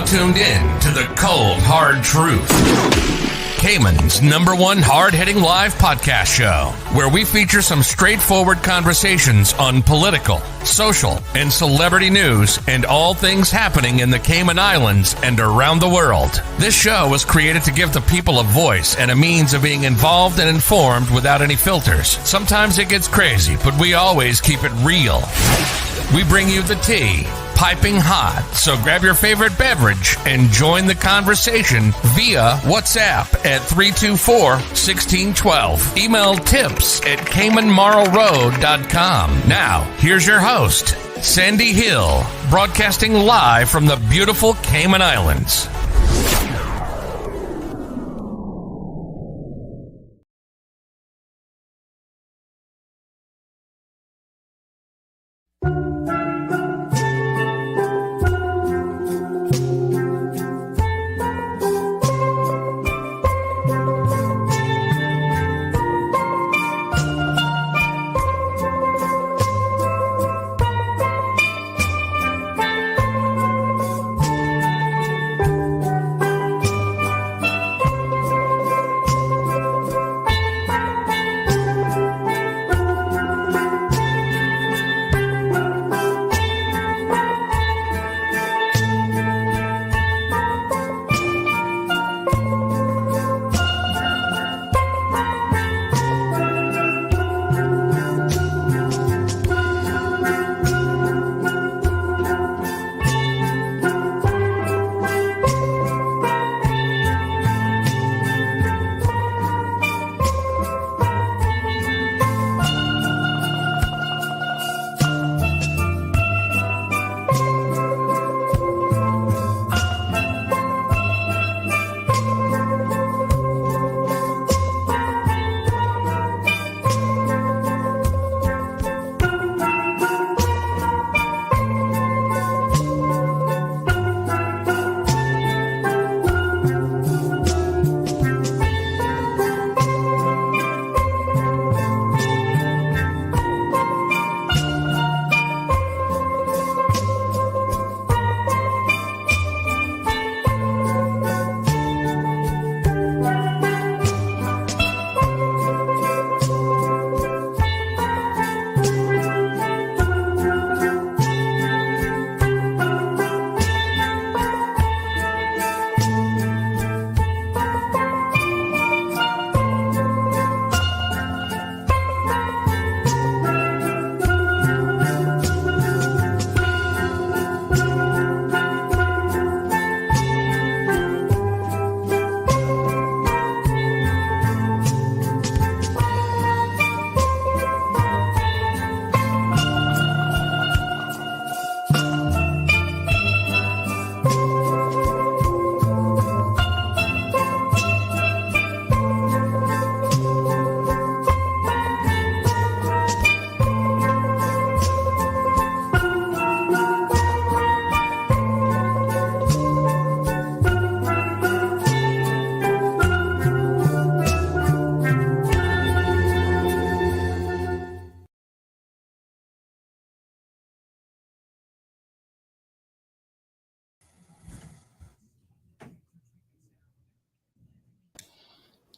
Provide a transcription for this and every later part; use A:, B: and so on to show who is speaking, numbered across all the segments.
A: now tuned in to the cold, hard truth. Cayman's #1 hard-hitting live podcast show, where we feature some straightforward conversations on political, social, and celebrity news and all things happening in the Cayman Islands and around the world. This show was created to give the people a voice and a means of being involved and informed without any filters. Sometimes it gets crazy, but we always keep it real. We bring you the tea, piping hot, so grab your favorite beverage and join the conversation via WhatsApp at 324-1612. Email tips at CaymanMarlRoad.com. Now, here's your host, Sandy Hill, broadcasting live from the beautiful Cayman Islands.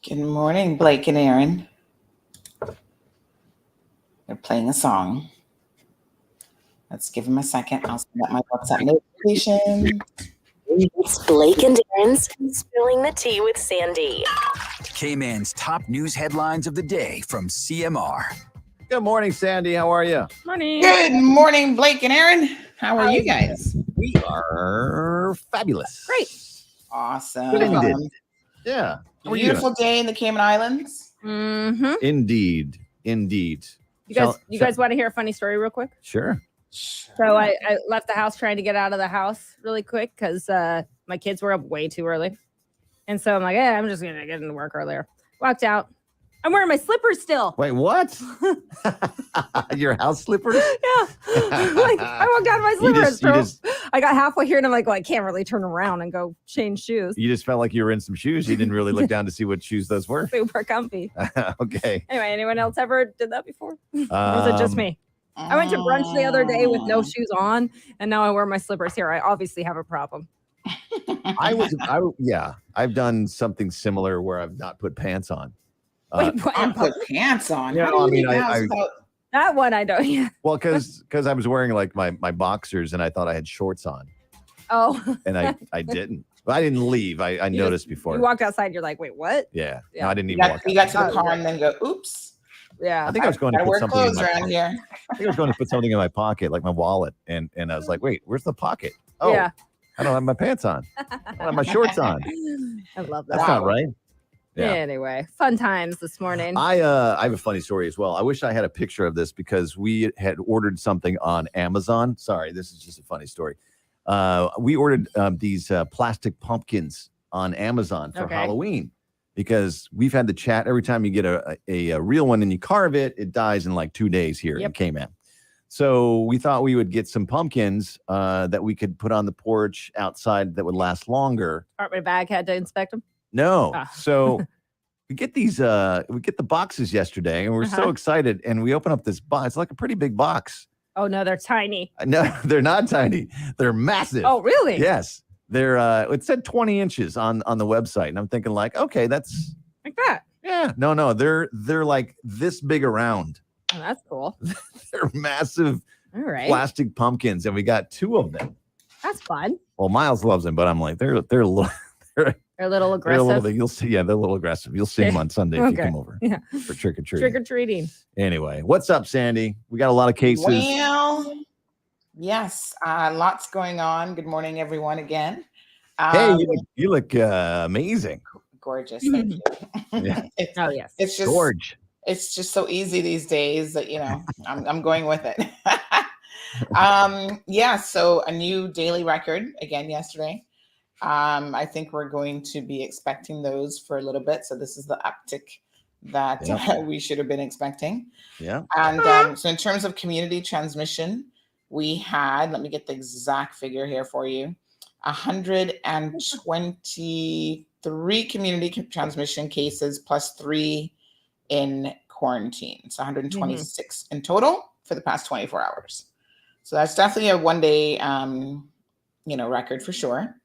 B: Good morning, Blake and Aaron. They're playing a song. Let's give them a second. I'll send out my WhatsApp notification.
C: It's Blake and Aaron's Spilling the Tea with Sandy.
D: Cayman's top news headlines of the day from CMR.
E: Good morning, Sandy. How are you?
F: Morning.
B: Good morning, Blake and Aaron. How are you guys?
E: We are fabulous.
F: Great.
B: Awesome.
E: Yeah.
B: Beautiful day in the Cayman Islands.
F: Mm-hmm.
E: Indeed.
F: You guys want to hear a funny story real quick?
E: Sure.
F: So I left the house trying to get out of the house really quick because my kids were up way too early. And so I'm like, I'm just going to get into work earlier. Walked out. I'm wearing my slippers still.
E: Wait, what? Your house slippers?
F: Yeah. I walked out of my slippers. I got halfway here and I'm like, well, I can't really turn around and go change shoes.
E: You just felt like you were in some shoes. You didn't really look down to see what shoes those were.
F: Super comfy.
E: Okay.
F: Anyway, anyone else ever did that before? Or was it just me? I went to brunch the other day with no shoes on, and now I wear my slippers here. I obviously have a problem.
E: Yeah, I've done something similar where I've not put pants on.
F: Wait, what?
B: I put pants on.
E: Yeah,
B: How do you
E: I mean,
B: leave the house
E: I
B: without-
F: That one I don't. Yeah.
E: well, because I was wearing like my boxers and I thought I had shorts on,
F: Oh.
E: and I didn't. But I didn't leave. I noticed before.
F: You walked outside. You're like, wait, what?
E: Yeah.
F: Yeah.
E: No, I didn't
B: You
E: even
B: got,
E: walk
B: you got to
E: outside.
B: the car and then go, oops.
F: Yeah.
E: I think I was going to
B: Gotta
E: put
B: wear
E: something in
B: clothes
E: my
B: around
E: pocket.
B: here.
E: I think I was going to put something in my pocket, like my wallet, and I was like, wait, where's the pocket? Oh,
F: Yeah.
E: I don't have my pants on. I don't have my shorts on.
F: I love that.
E: That's not right. Yeah.
F: Anyway, fun times this morning.
E: I have a funny story as well. I wish I had a picture of this because we had ordered something on Amazon. Sorry, this is just a funny story. We ordered these plastic pumpkins on Amazon for Halloween because we've had the chat every time you get a real one and you carve it, it dies in like 2 days here in Cayman. So we thought we would get some pumpkins that we could put on the porch outside that would last longer.
F: My bag had to inspect them.
E: No. So we get these, we get the boxes yesterday and we're so excited. And we open up this box. It's like a pretty big box.
F: Oh, no, they're tiny.
E: No, they're not tiny. They're massive.
F: Oh, really?
E: Yes. They're, it said 20 inches on the website. And I'm thinking like, okay, that's
F: like that.
E: Yeah. No, they're like this big around.
F: Oh, that's cool.
E: They're massive
F: All right.
E: plastic pumpkins. And we got 2 of them.
F: That's fun.
E: Well, Miles loves them, but I'm like, they're a little,
F: They're a little aggressive.
E: you'll see. Yeah, they're a little aggressive. You'll see them on Sunday if you come over for trick or treating.
F: Trick or treating.
E: Anyway, what's up, Sandy? We got a lot of cases.
B: Well, yes, lots going on. Good morning, everyone. Again.
E: Hey, you look amazing.
B: Gorgeous. Thank you.
E: Yeah.
F: Oh yes.
B: It's just
E: George.
B: It's just so easy these days that I'm going with it. So a new daily record again yesterday. I think we're going to be expecting those for a little bit. So this is the uptick that we should have been expecting.
E: Yeah.
B: And so in terms of community transmission, we had, let me get the exact figure here for you, 123 community transmission cases plus 3 in quarantine. So 126 in total for the past 24 hours. So that's definitely a one-day, record for sure.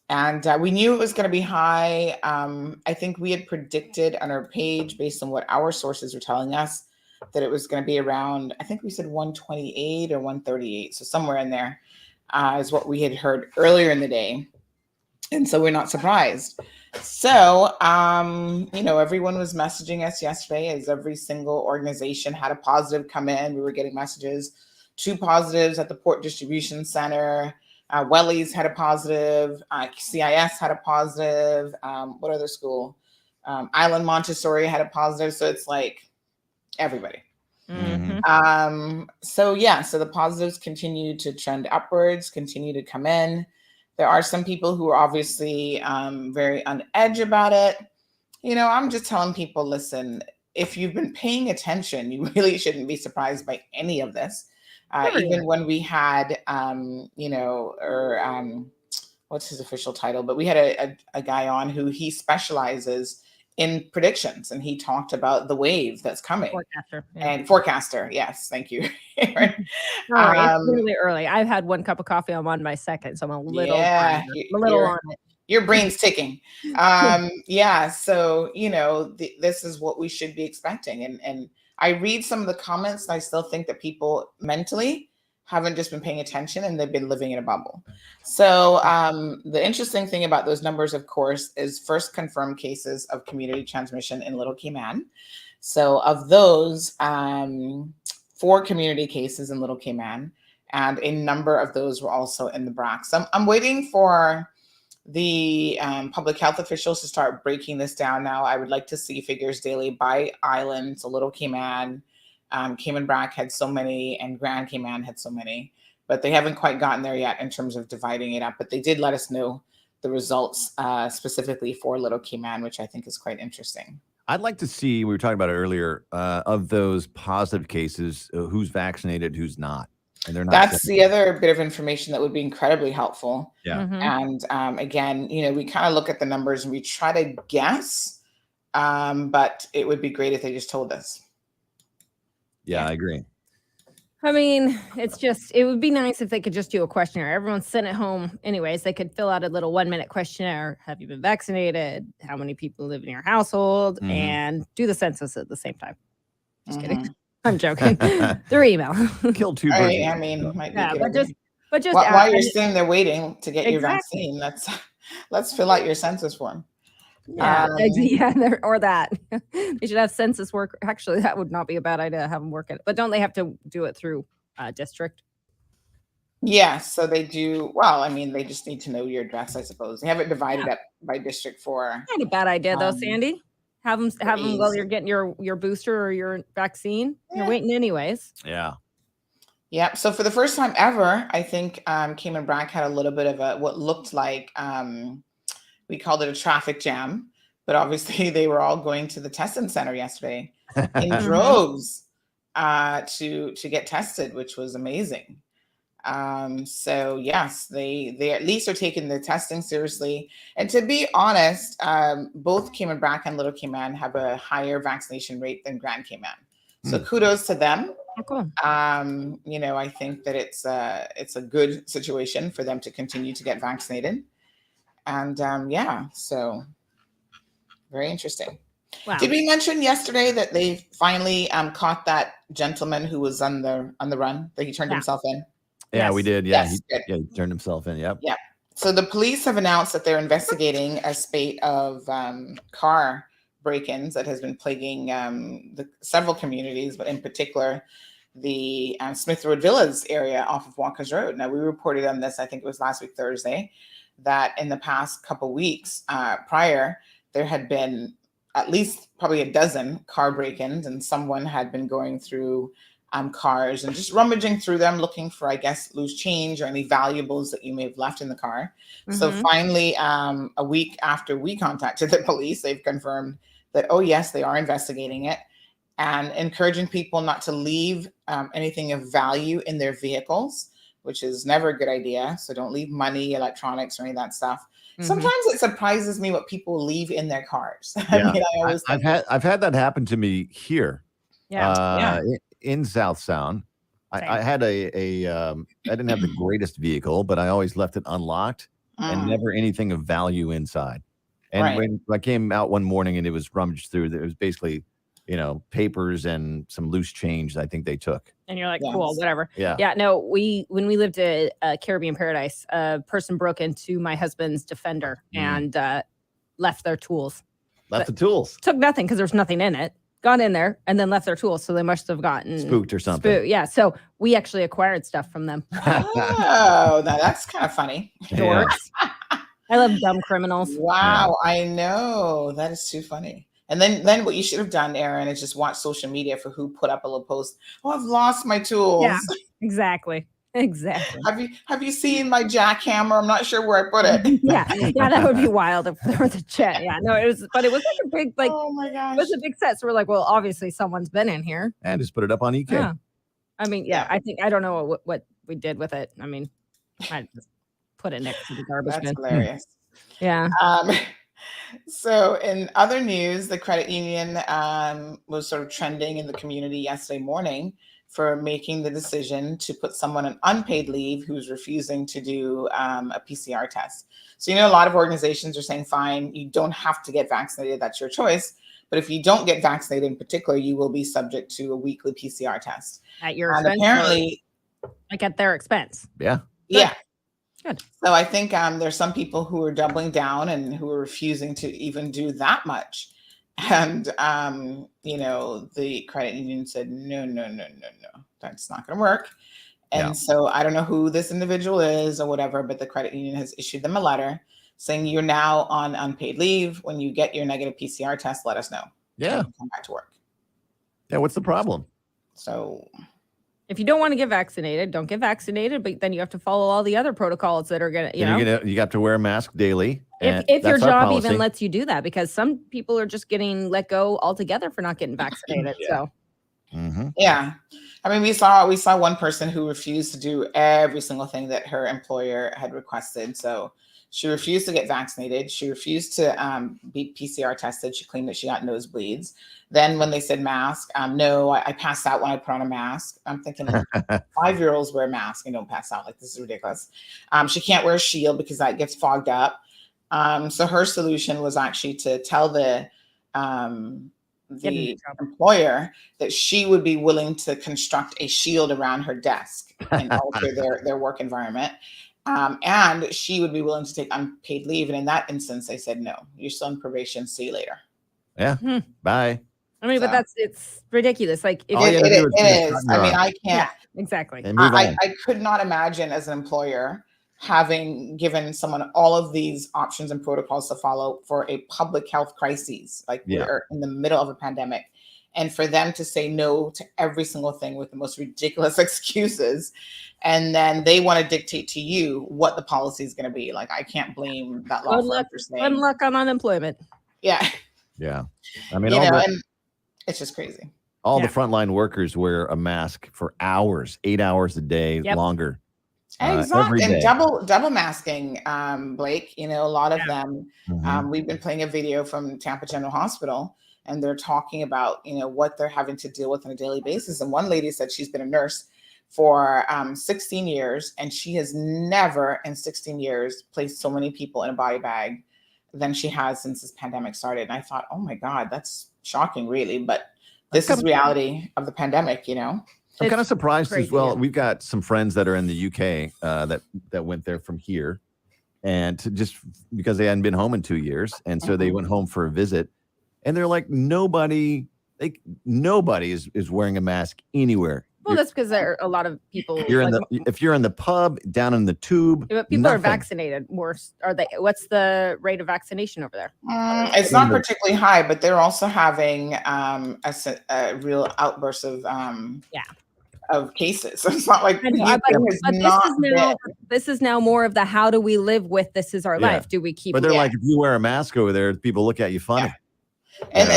B: And we knew it was going to be high. I think we had predicted on our page, based on what our sources were telling us, that it was going to be around, I think we said 128 or 138. So somewhere in there is what we had heard earlier in the day. And so we're not surprised. So, everyone was messaging us yesterday as every single organization had a positive come in. We were getting messages, 2 positives at the Port Distribution Center. Wellies had a positive. CIS had a positive. What other school? Island Montessori had a positive. So it's like everybody.
F: Mm-hmm.
B: So the positives continue to trend upwards, continue to come in. There are some people who are obviously very on edge about it. I'm just telling people, listen, if you've been paying attention, you really shouldn't be surprised by any of this. Even when we had, what's his official title? But we had a guy on who he specializes in predictions, and he talked about the wave that's coming. Forecaster. Yes, thank you.
F: Sorry, it's really early. I've had 1 cup of coffee. I'm on my second, so I'm a little on it.
B: Your brain's ticking. So this is what we should be expecting. And I read some of the comments, and I still think that people mentally haven't just been paying attention, and they've been living in a bubble. So the interesting thing about those numbers, of course, is first confirmed cases of community transmission in Little Cayman. So of those, 4 community cases in Little Cayman, and a number of those were also in the Brac. So I'm waiting for the public health officials to start breaking this down now. I would like to see figures daily by island. So Little Cayman, Cayman Brac had so many, and Grand Cayman had so many, but they haven't quite gotten there yet in terms of dividing it up. But they did let us know the results specifically for Little Cayman, which I think is quite interesting.
E: I'd like to see, we were talking about it earlier, of those positive cases, who's vaccinated, who's not. And they're not.
B: That's the other bit of information that would be incredibly helpful.
E: Yeah.
B: And again, we kind of look at the numbers and we try to guess, but it would be great if they just told us.
E: Yeah, I agree.
F: I mean, it would be nice if they could just do a questionnaire. Everyone's sitting at home anyways. They could fill out a little 1-minute questionnaire. Have you been vaccinated? How many people live in your household?
E: Mhm.
F: And do the census at the same time. Just kidding.
B: Mhm.
F: I'm joking. Through email.
E: Kill two birds.
B: I mean, might be a
F: Yeah,
B: good
F: but
B: idea.
F: just
B: While you're sitting there waiting to get your
F: Exactly.
B: vaccine, let's fill out your census form.
F: yeah,
B: Um,
F: or that. They should have census work. Actually, that would not be a bad idea to have them work it. But don't they have to do it through district?
B: Yeah, so they do. Well, I mean, they just need to know your address, I suppose. They have it divided up by district for.
F: Not a bad idea though,
B: Um,
F: Sandy. Have them while
B: ease.
F: you're getting your booster or your vaccine. You're
B: Yeah.
F: waiting anyways.
E: Yeah.
B: Yeah. So for the first time ever, I think Cayman Brac had a little bit of what looked like we called it a traffic jam, but obviously they were all going to the testing center yesterday in droves to get tested, which was amazing. So yes, they at least are taking the testing seriously. And to be honest, both Cayman Brac and Little Cayman have a higher vaccination rate than Grand Cayman. So kudos to them.
F: Oh, cool.
B: I think that it's a good situation for them to continue to get vaccinated. And so very interesting.
F: Wow.
B: Did we mention yesterday that they finally caught that gentleman who was on the run, that he turned himself in?
E: Yeah,
F: Yes.
E: we did. Yeah,
B: Yes, good.
E: he turned himself in. Yep.
B: Yeah. So the police have announced that they're investigating a spate of car break-ins that has been plaguing several communities, but in particular the Smith Road Villas area off of Walker's Road. Now, we reported on this, I think it was last week, Thursday, that in the past couple weeks prior, there had been at least probably a dozen car break-ins, and someone had been going through cars and just rummaging through them, looking for, I guess, loose change or any valuables that you may have left in the car. So finally, a week after we contacted the police, they've confirmed that, oh yes, they are investigating it and encouraging people not to leave anything of value in their vehicles, which is never a good idea. So don't leave money, electronics, or any of that stuff. Sometimes it surprises me what people leave in their cars.
E: Yeah.
B: I mean, I always
E: I've had that happen to me here.
F: Yeah.
E: In South Sound. I had I didn't have the greatest vehicle, but I always left it unlocked and never anything of value inside. And when I came out one morning and it was rummaged through, it was basically, papers and some loose change I think they took.
F: And you're like, cool, whatever.
E: Yeah.
F: Yeah. No, when we lived at Caribbean Paradise, a person broke into my husband's Defender and left their tools.
E: Left the tools.
F: Took nothing because there's nothing in it. Got in there and then left their tools. So they must have gotten
E: spooked or something.
F: Yeah. So we actually acquired stuff from them.
B: Oh, that's kind of funny.
F: Dorks. I love dumb criminals.
B: Wow, I know. That is too funny. And then what you should have done, Aaron, is just watch social media for who put up a little post. Oh, I've lost my tools.
F: Yeah, exactly.
B: Have you seen my jackhammer? I'm not sure where I put it.
F: yeah, that would be wild if there was a chat. Yeah, no, it was like a big,
B: oh my gosh,
F: it was a big set. So we're like, well, obviously someone's been in here.
E: And just put it up on EK.
F: Yeah. I mean, I don't know what we did with it. I mean, I just put it next to the garbage bin.
B: That's hilarious.
F: Yeah.
B: So in other news, the credit union was sort of trending in the community yesterday morning for making the decision to put someone on unpaid leave who's refusing to do a PCR test. So, a lot of organizations are saying, fine, you don't have to get vaccinated. That's your choice. But if you don't get vaccinated in particular, you will be subject to a weekly PCR test.
F: At your
B: and
F: expense?
B: apparently,
F: like at their expense.
E: Yeah.
B: Yeah.
F: Good.
B: So I think there's some people who are doubling down and who are refusing to even do that much. And, the credit union said, no, that's not going to work. And so I don't know who this individual is or whatever, but the credit union has issued them a letter saying you're now on unpaid leave. When you get your negative PCR test, let us know.
E: Yeah.
B: Come back to work.
E: Yeah. What's the problem?
B: So
F: if you don't want to get vaccinated, don't get vaccinated, but then you have to follow all the other protocols that are going to,
E: you have to wear a mask daily.
F: If your job even lets you do that, because some people are just getting let go altogether for not getting vaccinated. So,
B: yeah, I mean, we saw one person who refused to do every single thing that her employer had requested. So She refused to get vaccinated. She refused to be PCR tested. She claimed that she got nosebleeds. Then when they said mask, no, I passed out when I put on a mask. I'm thinking 5-year-olds wear masks and don't pass out. Like, this is ridiculous. She can't wear a shield because that gets fogged up. So her solution was actually to tell the employer that she would be willing to construct a shield around her desk and alter their work environment. And she would be willing to take unpaid leave. And in that instance, they said, no, you're still in probation. See you later.
E: Yeah. Bye.
F: I mean, but it's ridiculous. Like, if
B: it is. I mean, I can't.
F: Yeah, exactly.
B: I could not imagine as an employer having given someone all of these options and protocols to follow for a public health crisis. Like, we're in the middle of a pandemic, and for them to say no to every single thing with the most ridiculous excuses. And then they want to dictate to you what the policy is going to be. Like, I can't blame that law firm for saying.
F: Good luck on unemployment.
B: Yeah.
E: Yeah. I mean,
B: and it's just crazy.
E: All the frontline workers wear a mask for hours, 8 hours a day, longer.
B: Exactly. And double masking, Blake, a lot of them, we've been playing a video from Tampa General Hospital, and they're talking about, what they're having to deal with on a daily basis. And one lady said she's been a nurse for 16 years, and she has never in 16 years placed so many people in a body bag than she has since this pandemic started. And I thought, oh my God, that's shocking, really. But this is reality of the pandemic, I'm
E: kind of surprised as well. We've got some friends that are in the UK that went there from here, and just because they hadn't been home in 2 years. And so they went home for a visit, and they're like, nobody is wearing a mask anywhere.
F: Well, that's because there are a lot of people.
E: If you're in the pub, down in the tube,
F: people are vaccinated. Worse, are they? What's the rate of vaccination over there?
B: It's not particularly high, but they're also having a real outburst of cases. So it's not like
F: this is now more of the how do we live with this is our life. Do we keep?
E: But they're like, if you wear a mask over there, people look at you funny.
B: And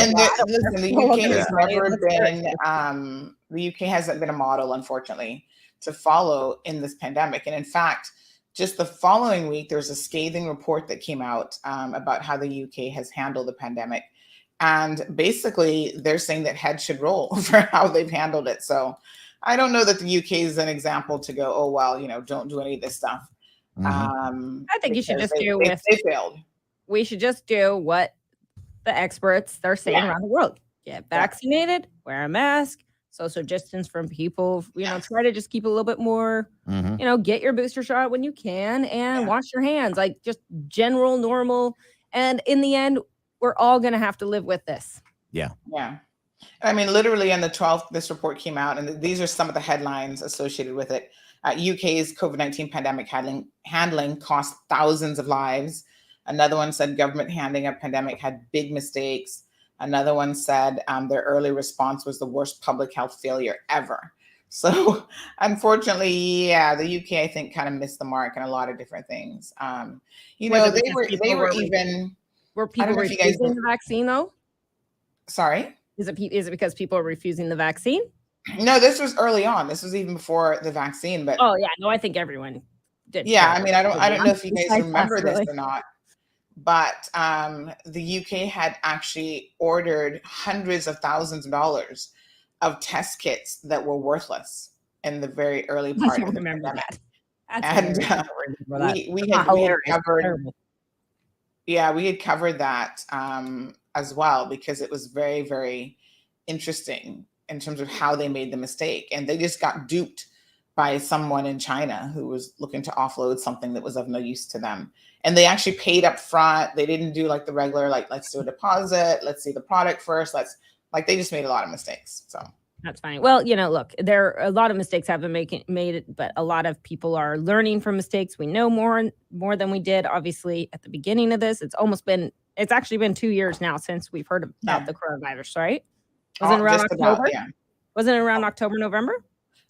B: listen, the UK has never been. The UK hasn't been a model, unfortunately, to follow in this pandemic. And in fact, just the following week, there's a scathing report that came out about how the UK has handled the pandemic. And basically, they're saying that heads should roll for how they've handled it. So I don't know that the UK is an example to go, oh, well, don't do any of this stuff.
F: I think you should just
B: they failed.
F: We should just do what the experts are saying around the world. Get vaccinated, wear a mask, social distance from people, try to just keep a little bit more, get your booster shot when you can, and wash your hands, like just general, normal. And in the end, we're all going to have to live with this.
B: Yeah. I mean, literally on the 12th, this report came out, and these are some of the headlines associated with it. UK's COVID-19 pandemic handling cost thousands of lives. Another one said government handling a pandemic had big mistakes. Another one said their early response was the worst public health failure ever. So unfortunately, the UK, I think, kind of missed the mark on a lot of different things.
F: Were people refusing the vaccine though?
B: Sorry?
F: Is it because people are refusing the vaccine?
B: No, this was early on. This was even before the vaccine. But
F: I think everyone did.
B: Yeah, I mean, I don't know if you guys remember this or not. But the UK had actually ordered hundreds of thousands of dollars of test kits that were worthless in the very early part of the pandemic. And we had covered that as well, because it was very, very interesting in terms of how they made the mistake. And they just got duped by someone in China who was looking to offload something that was of no use to them. And they actually paid up front. They didn't do like the regular, like, let's do a deposit. Let's see the product first. They just made a lot of mistakes. So
F: that's fine. Well, look, there are a lot of mistakes have been made, but a lot of people are learning from mistakes. We know more than we did, obviously, at the beginning of this. It's actually been 2 years now since we've heard about the coronavirus, right? Wasn't it around October? Wasn't it around October, November?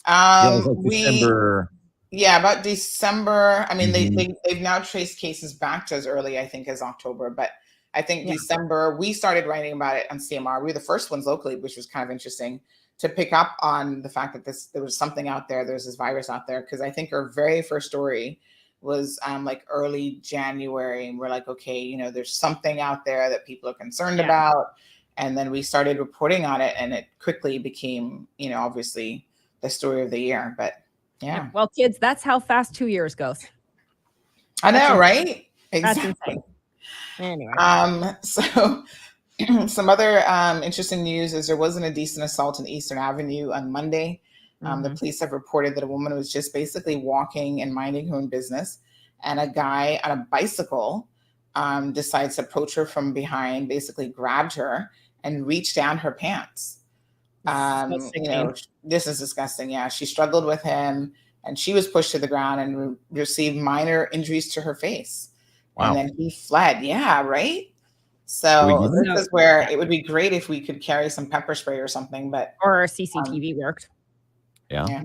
E: December.
B: About December. I mean, they've now traced cases back to as early, I think, as October. But I think December, we started writing about it on CMR. We were the first ones locally, which was kind of interesting to pick up on the fact that there was something out there. There's this virus out there, because I think our very first story was like early January. And we're like, okay, you know, there's something out there that people are concerned about. And then we started reporting on it, and it quickly became, you know, obviously the story of the year. But yeah.
F: Well, kids, that's how fast 2 years goes.
B: I know, right?
F: That's
B: Exactly.
F: insane. Anyway.
B: So some other interesting news is there was an indecent assault in Eastern Avenue on Monday. The police have reported that a woman was just basically walking and minding her own business, and a guy on a bicycle decides to approach her from behind, basically grabbed her and reached down her pants. You know, this is disgusting. Yeah, she struggled with him, and she was pushed to the ground and received minor injuries to her face. Wow. And then he fled. Yeah, right. So this is where it would be great if we could carry some pepper spray or something, but
F: or CCTV worked.
E: Yeah.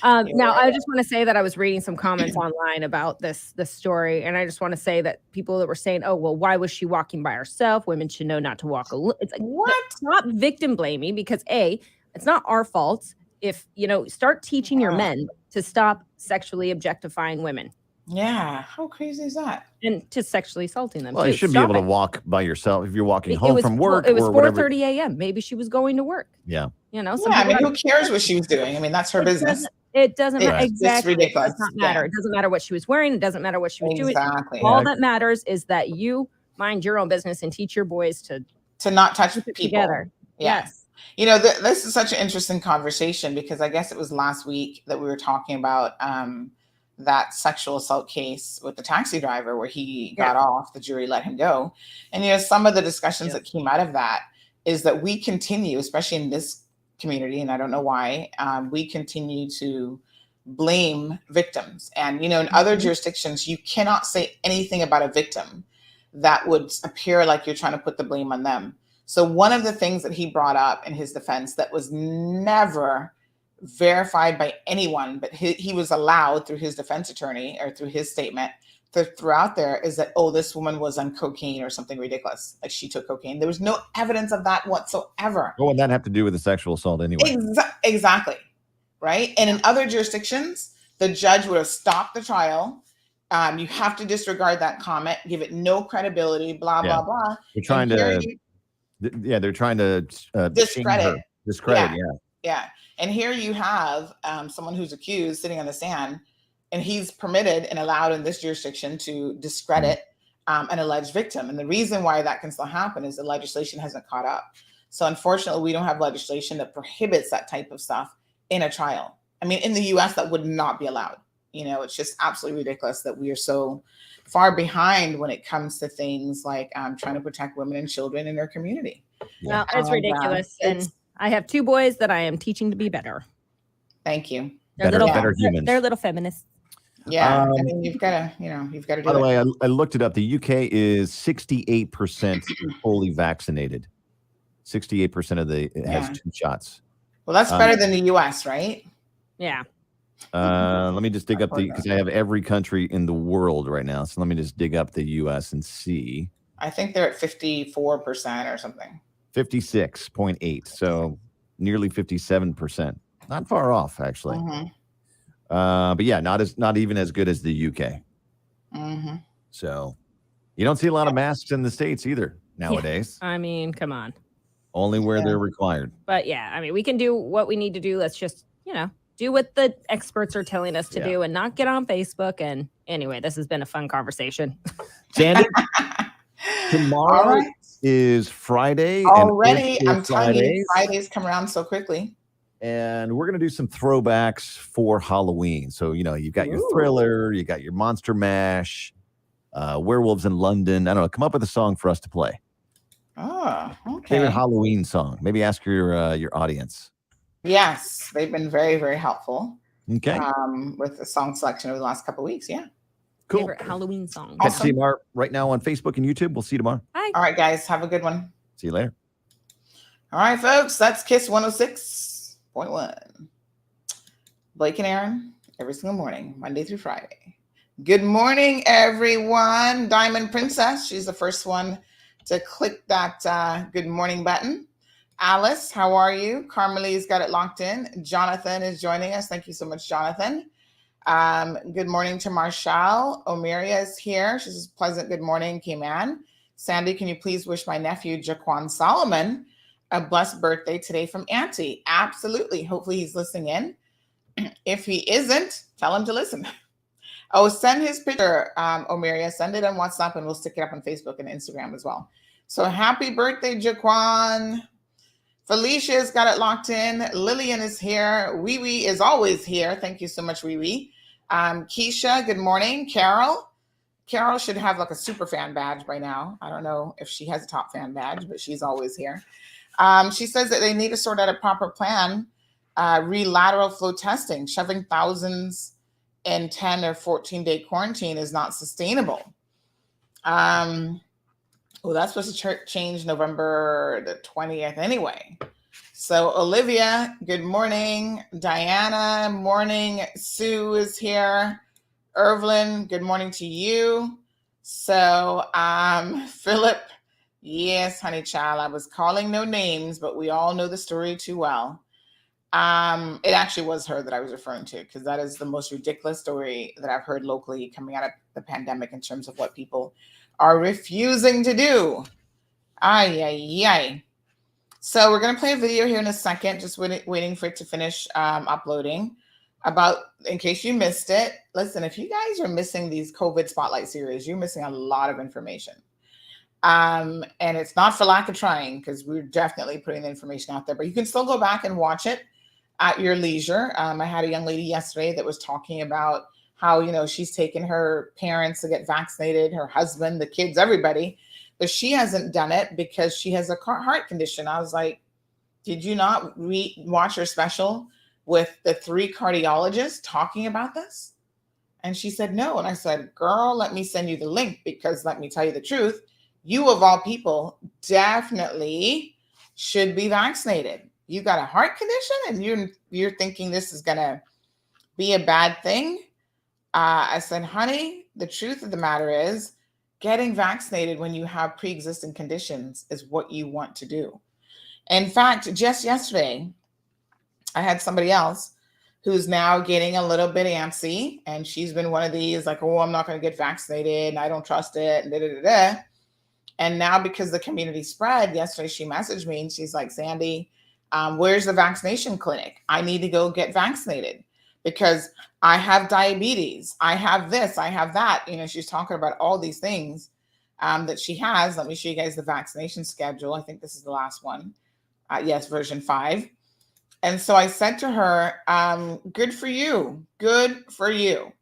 F: Now, I just want to say that I was reading some comments online about this story, and I just want to say that people that were saying, "Oh, well, why was she walking by herself? Women should know not to walk alone." It's like, what? Not victim blaming, because it's not our fault. If start teaching your men to stop sexually objectifying women.
B: Yeah, how crazy is that?
F: And to sexually assaulting them.
E: Well, you should be able to walk by yourself if you're walking home from work.
F: It was 4:30 a.m. Maybe she was going to work.
E: Yeah.
B: I mean, who cares what she was doing? I mean, that's her business.
F: It doesn't matter. Exactly.
B: It's ridiculous.
F: It does not matter. It doesn't matter what she was wearing. It doesn't matter what she was doing. All that matters is that you mind your own business and teach your boys to
B: not touch people
F: together.
B: Yes. You know, this is such an interesting conversation, because I guess it was last week that we were talking about that sexual assault case with the taxi driver where he got off, the jury let him go. And, some of the discussions that came out of that is that we continue, especially in this community, and I don't know why, we continue to blame victims. And, in other jurisdictions, you cannot say anything about a victim that would appear like you're trying to put the blame on them. So one of the things that he brought up in his defense that was never verified by anyone, but he was allowed through his defense attorney or through his statement to throw out there is that, this woman was on cocaine or something ridiculous. Like she took cocaine. There was no evidence of that whatsoever.
E: What would that have to do with the sexual assault anyway?
B: Exactly. Right. And in other jurisdictions, the judge would have stopped the trial. You have to disregard that comment, give it no credibility, blah, blah, blah.
E: They're trying they're trying to
B: discredit.
E: Yeah.
B: And here you have someone who's accused sitting on the stand, and he's permitted and allowed in this jurisdiction to discredit an alleged victim. And the reason why that can still happen is the legislation hasn't caught up. So unfortunately, we don't have legislation that prohibits that type of stuff in a trial. I mean, in the US, that would not be allowed. It's just absolutely ridiculous that we are so far behind when it comes to things like trying to protect women and children in their community.
F: Well, it's ridiculous. And I have 2 boys that I am teaching to be better.
B: Thank you.
F: They're
E: better humans.
F: They're little feminists.
B: Yeah. I mean, you've got to do it.
E: By the way, I looked it up. The UK is 68% fully vaccinated. 68% of has 2 shots.
B: Well, that's better than the US, right?
F: Yeah.
E: Let me just dig up because I have every country in the world right now. So let me just dig up the US and see.
B: I think they're at 54% or something.
E: 56.8. So nearly 57%. Not far off, actually. But yeah, not even as good as the UK. So you don't see a lot of masks in the States either nowadays.
F: I mean, come on.
E: Only where they're required.
F: But yeah, I mean, we can do what we need to do. Let's just, do what the experts are telling us to do and not get on Facebook. And anyway, this has been a fun conversation.
E: Sandy, tomorrow is Friday.
B: Already, I'm telling you, Fridays come around so quickly.
E: And we're going to do some throwbacks for Halloween. So, you've got your Thriller, you got your Monster Mash, Werewolves in London. I don't know. Come up with a song for us to play.
B: Oh, okay.
E: Favorite Halloween song. Maybe ask your audience.
B: Yes, they've been very, very helpful.
E: Okay.
B: With the song selection over the last couple of weeks. Yeah.
E: Cool.
F: Favorite Halloween song.
E: Awesome. See Mar right now on Facebook and YouTube. We'll see you tomorrow.
F: Hi.
B: All right, guys. Have a good one.
E: See you later.
B: All right, folks. That's Kiss 106.1. Blake and Aaron, every single morning, Monday through Friday. Good morning, everyone. Diamond Princess. She's the first one to click that good morning button. Alice, how are you? Carmeli's got it locked in. Jonathan is joining us. Thank you so much, Jonathan. Good morning to Marshall. Omeria is here. She says, pleasant good morning, Cayman. Sandy, can you please wish my nephew, Jaquan Solomon, a blessed birthday today from Auntie? Absolutely. Hopefully he's listening in. If he isn't, tell him to listen. Oh, send his picture, Omeria. Send it on WhatsApp and we'll stick it up on Facebook and Instagram as well. So happy birthday, Jaquan. Felicia's got it locked in. Lillian is here. Wee Wee is always here. Thank you so much, Wee Wee. Keisha, good morning. Carol should have like a super fan badge by now. I don't know if she has a top fan badge, but she's always here. She says that they need to sort out a proper plan. Lateral flow testing, shoving thousands in 10 or 14-day quarantine is not sustainable. Well, that's supposed to change November the 20th anyway. So Olivia, good morning. Diana, morning. Sue is here. Irvlyn, good morning to you. So Philip, yes, honey child, I was calling no names, but we all know the story too well. It actually was her that I was referring to, because that is the most ridiculous story that I've heard locally coming out of the pandemic in terms of what people are refusing to do. Ay, ay, ay. So we're going to play a video here in a second, just waiting for it to finish uploading. In case you missed it, listen, if you guys are missing these COVID Spotlight series, you're missing a lot of information. And it's not for lack of trying, because we're definitely putting the information out there, but you can still go back and watch it at your leisure. I had a young lady yesterday that was talking about how, she's taken her parents to get vaccinated, her husband, the kids, everybody, but she hasn't done it because she has a heart condition. I was like, did you not watch her special with the 3 cardiologists talking about this? And she said, no. And I said, girl, let me send you the link, because let me tell you the truth. You of all people definitely should be vaccinated. You got a heart condition and you're thinking this is going to be a bad thing. I said, honey, the truth of the matter is getting vaccinated when you have pre-existing conditions is what you want to do. In fact, just yesterday, I had somebody else who's now getting a little bit antsy, and she's been one of these like, oh, I'm not going to get vaccinated and I don't trust it. And, and now, because the community spread, yesterday she messaged me and she's like, Sandy, where's the vaccination clinic? I need to go get vaccinated because I have diabetes. I have this, I have that. She's talking about all these things that she has. Let me show you guys the vaccination schedule. I think this is the last one. Yes, version 5. And so I said to her, good for you. Good for you.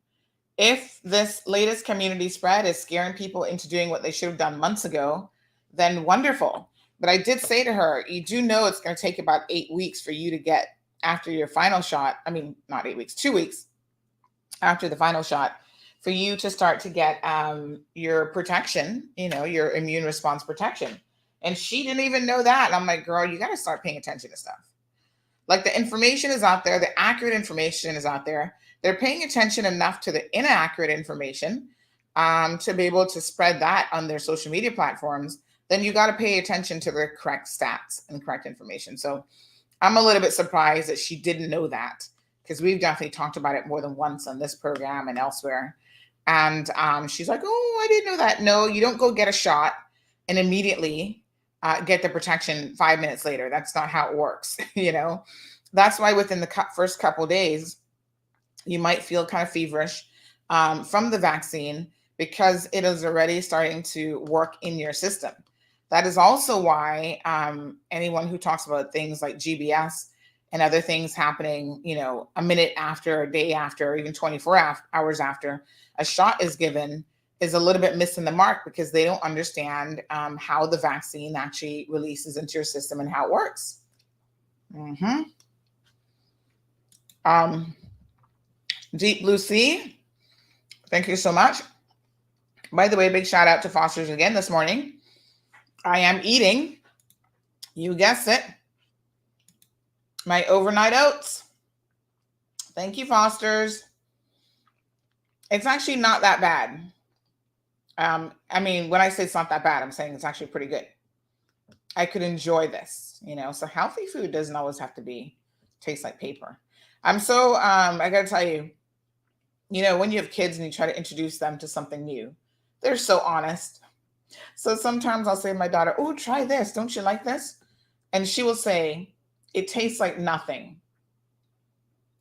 B: If this latest community spread is scaring people into doing what they should have done months ago, then wonderful. But I did say to her, you do know it's going to take about 8 weeks for you to get after your final shot. I mean, not 8 weeks, 2 weeks after the final shot for you to start to get your protection, your immune response protection. And she didn't even know that. And I'm like, girl, you got to start paying attention to stuff. Like, the information is out there. The accurate information is out there. They're paying attention enough to the inaccurate information to be able to spread that on their social media platforms. Then you got to pay attention to the correct stats and correct information. So I'm a little bit surprised that she didn't know that, because we've definitely talked about it more than once on this program and elsewhere. And she's like, oh, I didn't know that. No, you don't go get a shot and immediately get the protection 5 minutes later. That's not how it works. That's why within the first couple of days, you might feel kind of feverish from the vaccine, because it is already starting to work in your system. That is also why anyone who talks about things like GBS and other things happening, a minute after, a day after, or even 24 hours after a shot is given, is a little bit missing the mark, because they don't understand how the vaccine actually releases into your system and how it works. Deep Blue Sea, thank you so much. By the way, big shout out to Foster's again this morning. I am eating, you guessed it, my overnight oats. Thank you, Foster's. It's actually not that bad. I mean, when I say it's not that bad, I'm saying it's actually pretty good. I could enjoy this, so healthy food doesn't always have to taste like paper. I gotta tell you, You know, when you have kids and you try to introduce them to something new, they're so honest. So sometimes I'll say to my daughter, "Oh, try this. Don't you like this?" And she will say, "It tastes like nothing."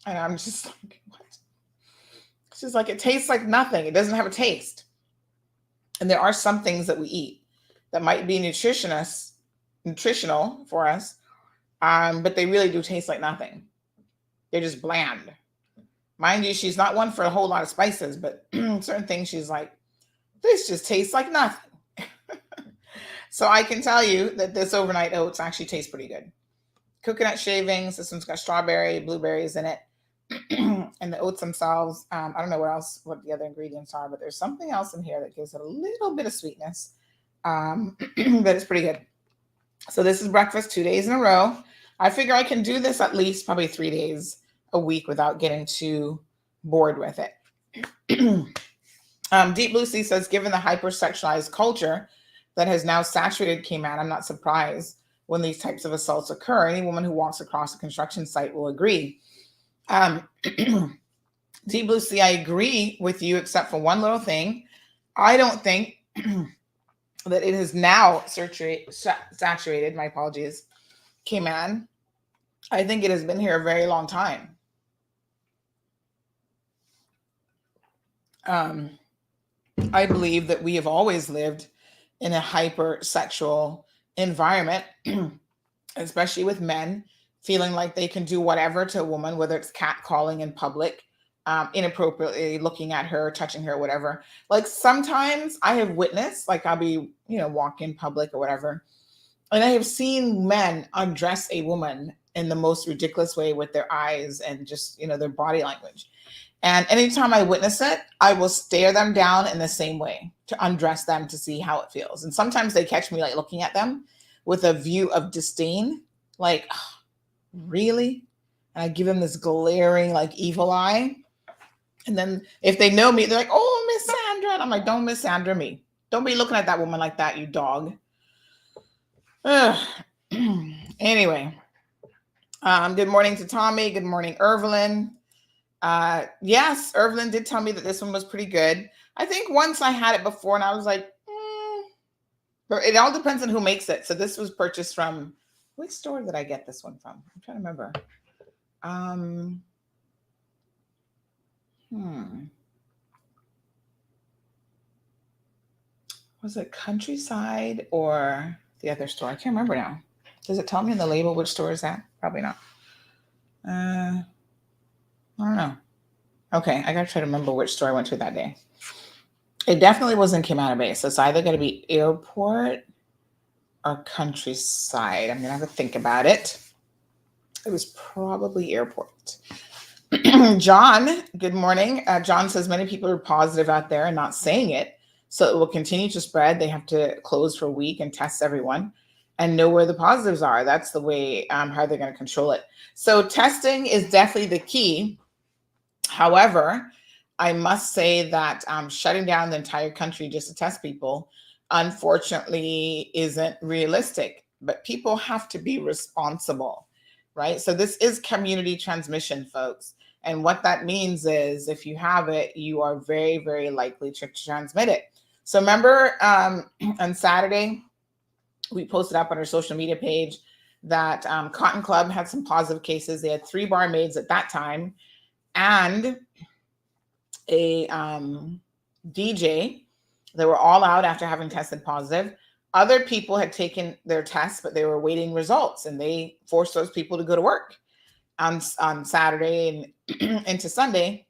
B: And I'm just like, "What?" She's like, "It tastes like nothing. It doesn't have a taste." And there are some things that we eat that might be nutritional for us, but they really do taste like nothing. They're just bland. Mind you, she's not one for a whole lot of spices, but certain things she's like, "This just tastes like nothing." So I can tell you that this overnight oats actually tastes pretty good. Coconut shavings. This one's got strawberry, blueberries in it. And the oats themselves, I don't know what the other ingredients are, but there's something else in here that gives it a little bit of sweetness. But it's pretty good. So this is breakfast 2 days in a row. I figure I can do this at least probably 3 days a week without getting too bored with it. Deep Blue Sea says, given the hypersexualized culture that has now saturated Cayman, I'm not surprised when these types of assaults occur. Any woman who walks across a construction site will agree. Deep Blue Sea, I agree with you, except for one little thing. I don't think that it has now saturated, my apologies, Cayman. I think it has been here a very long time. I believe that we have always lived in a hypersexual environment, especially with men feeling like they can do whatever to a woman, whether it's catcalling in public, inappropriately looking at her, touching her, whatever. Like sometimes I have witnessed, like I'll be, walk in public or whatever, and I have seen men undress a woman in the most ridiculous way with their eyes and just, their body language. And anytime I witness it, I will stare them down in the same way to undress them to see how it feels. And sometimes they catch me like looking at them with a view of disdain, like, oh, really? And I give them this glaring, like evil eye. And then if they know me, they're like, "Oh, Miss Sandra." And I'm like, "Don't Miss Sandra me. Don't be looking at that woman like that, you dog." Anyway, good morning to Tommy. Good morning, Evelyn. Yes, Evelyn did tell me that this one was pretty good. I think once I had it before and I was like, but it all depends on who makes it. So this was purchased from, which store did I get this one from? I'm trying to remember. Was it Countryside or the other store? I can't remember now. Does it tell me in the label which store is that? Probably not. I don't know. Okay, I gotta try to remember which store I went to that day. It definitely wasn't Cayman Bay, so it's either gonna be Airport or Countryside. I'm gonna have to think about it. It was probably Airport. John, good morning. John says many people are positive out there and not saying it, so it will continue to spread. They have to close for a week and test everyone and know where the positives are. That's the way how they're going to control it. So testing is definitely the key. However, I must say that shutting down the entire country just to test people, unfortunately, isn't realistic. But people have to be responsible, right? So this is community transmission, folks. And what that means is if you have it, you are very, very likely to transmit it. So remember on Saturday, we posted up on our social media page that Cotton Club had some positive cases. They had 3 barmaids at that time and a DJ. They were all out after having tested positive. Other people had taken their tests, but they were waiting results, and they forced those people to go to work on Saturday and into Sunday.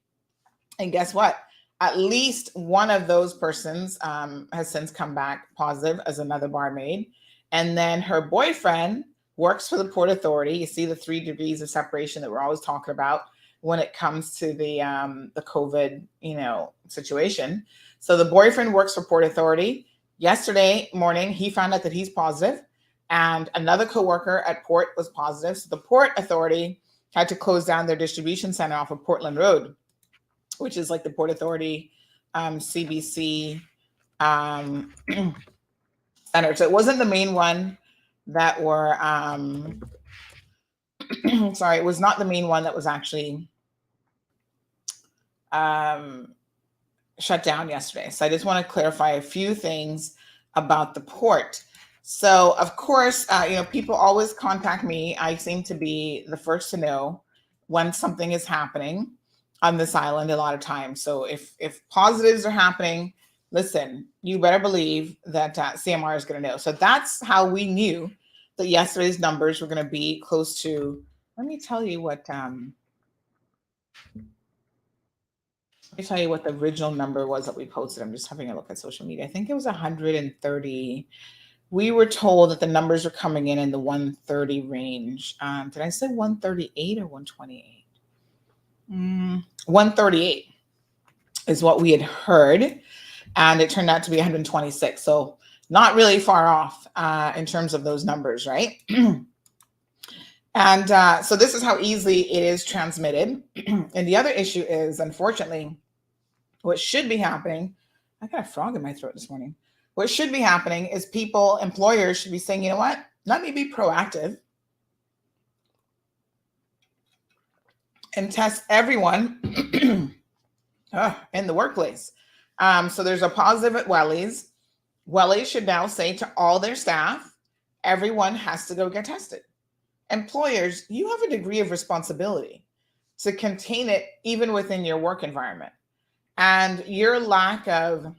B: And guess what? At least one of those persons has since come back positive as another barmaid. And then her boyfriend works for the Port Authority. You see the 3 degrees of separation that we're always talking about when it comes to the COVID, situation. So the boyfriend works for Port Authority. Yesterday morning, he found out that he's positive, and another coworker at Port was positive. So the Port Authority had to close down their distribution center off of Portland Road, which is like the Port Authority CBC center. So it wasn't the main one that were, sorry, it was not the main one that was actually shut down yesterday. So I just want to clarify a few things about the port. So of course, people always contact me. I seem to be the first to know when something is happening on this island a lot of times. So if positives are happening, listen, you better believe that CMR is going to know. So that's how we knew that yesterday's numbers were going to be close to, let me tell you what the original number was that we posted. I'm just having a look at social media. I think it was 130. We were told that the numbers were coming in the 130 range. Did I say 138 or 128? 138 is what we had heard, and it turned out to be 126. So not really far off in terms of those numbers, right? And so this is how easily it is transmitted. And the other issue is, unfortunately, what should be happening, I got a frog in my throat this morning. What should be happening is employers should be saying, you know what, let me be proactive and test everyone in the workplace. So there's a positive at Wellies. Wellies should now say to all their staff, everyone has to go get tested. Employers, you have a degree of responsibility to contain it even within your work environment. And your lack of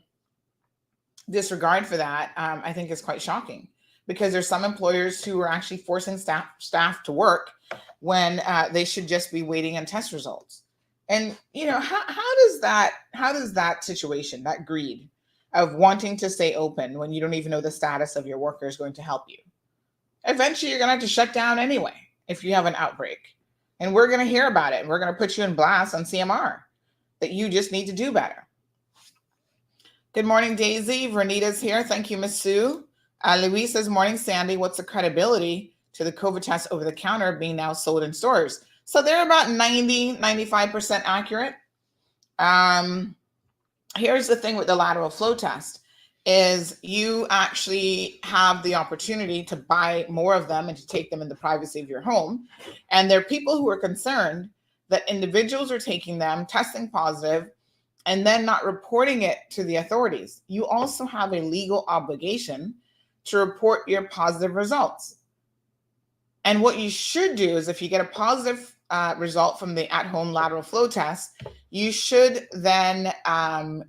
B: disregard for that, I think, is quite shocking, because there's some employers who are actually forcing staff to work when they should just be waiting on test results. And how does that situation, that greed of wanting to stay open when you don't even know the status of your worker is going to help you? Eventually, you're going to have to shut down anyway if you have an outbreak, and we're going to hear about it. And we're going to put you in blast on CMR that you just need to do better. Good morning, Daisy. Vernita's here. Thank you, Miss Sue. Louise says, morning, Sandy. What's the credibility to the COVID test over the counter being now sold in stores? So they're about 95% accurate. Here's the thing with the lateral flow test is you actually have the opportunity to buy more of them and to take them in the privacy of your home. And there are people who are concerned that individuals are taking them, testing positive, and then not reporting it to the authorities. You also have a legal obligation to report your positive results. And what you should do is, if you get a positive result from the at-home lateral flow test, you should then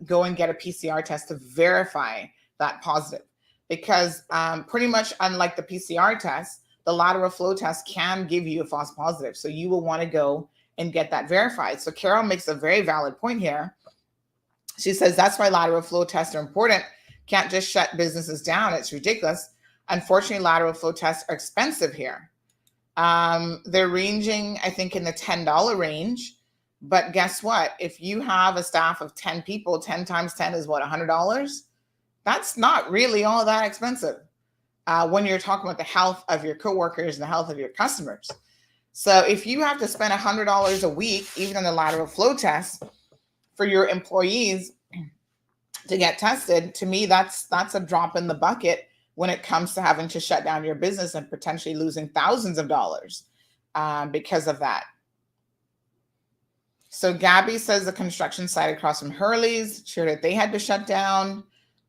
B: go and get a PCR test to verify that positive. Because pretty much unlike the PCR test, the lateral flow test can give you a false positive. So you will want to go and get that verified. So Carol makes a very valid point here. She says that's why lateral flow tests are important. Can't just shut businesses down. It's ridiculous. Unfortunately, lateral flow tests are expensive here. They're ranging, I think, in the $10 range. But guess what? If you have a staff of 10 people, 10 times 10 is what, $100? That's not really all that expensive when you're talking about the health of your coworkers and the health of your customers. So if you have to spend $100 a week, even on the lateral flow test, for your employees to get tested, to me, that's a drop in the bucket when it comes to having to shut down your business and potentially losing thousands of dollars because of that. So Gabby says the construction site across from Hurley's, sure that they had to shut down.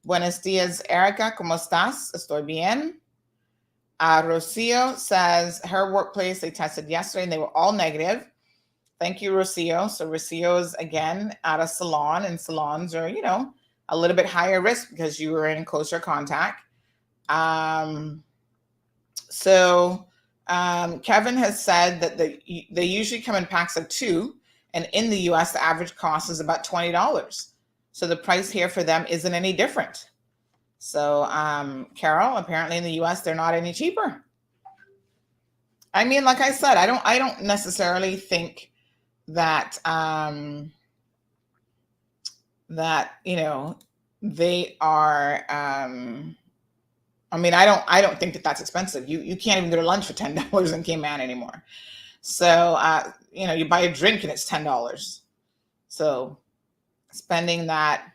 B: Buenos dias, Erica. ¿Cómo estás? Estoy bien. Rocio says her workplace, they tested yesterday and they were all negative. Thank you, Rocio. So Rocio is, again, at a salon, and salons are, a little bit higher risk because you were in closer contact. Kevin has said that they usually come in packs of 2, and in the US, the average cost is about $20. So the price here for them isn't any different. So, Carol, apparently in the US, they're not any cheaper. I mean, like I said, I don't necessarily think that they are I don't think that that's expensive. You can't even go to lunch for $10 in Cayman anymore. So you buy a drink and it's $10. So spending that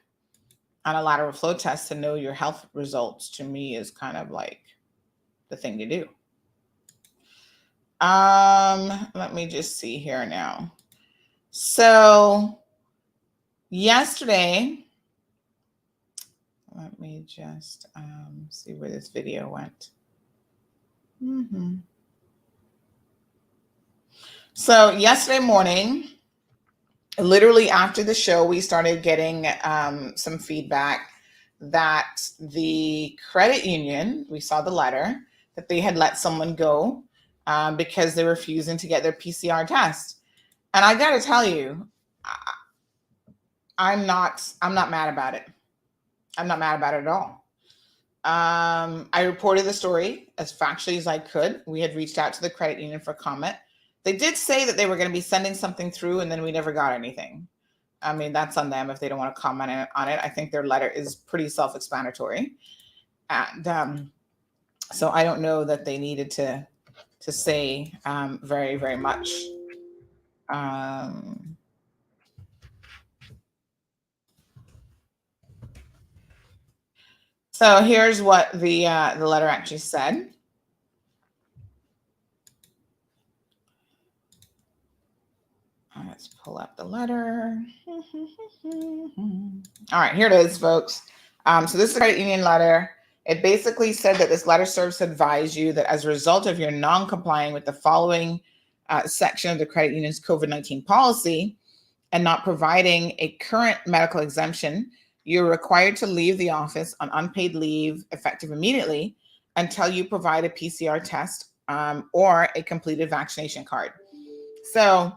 B: on a lateral flow test to know your health results, to me, is kind of like the thing to do. Let me just see here now. So yesterday, let me just see where this video went. So yesterday morning, literally after the show, we started getting some feedback that the credit union, we saw the letter, that they had let someone go because they were refusing to get their PCR test. And I got to tell you, I'm not mad about it. I'm not mad about it at all. I reported the story as factually as I could. We had reached out to the credit union for comment. They did say that they were going to be sending something through, and then we never got anything. I mean, that's on them if they don't want to comment on it. I think their letter is pretty self-explanatory. And so I don't know that they needed to say very, very much. So here's what the letter actually said. Let's pull up the letter. All right, here it is, folks. So this is the credit union letter. It basically said that this letter serves to advise you that as a result of your non-complying with the following section of the credit union's COVID-19 policy and not providing a current medical exemption, you're required to leave the office on unpaid leave effective immediately until you provide a PCR test or a completed vaccination card. So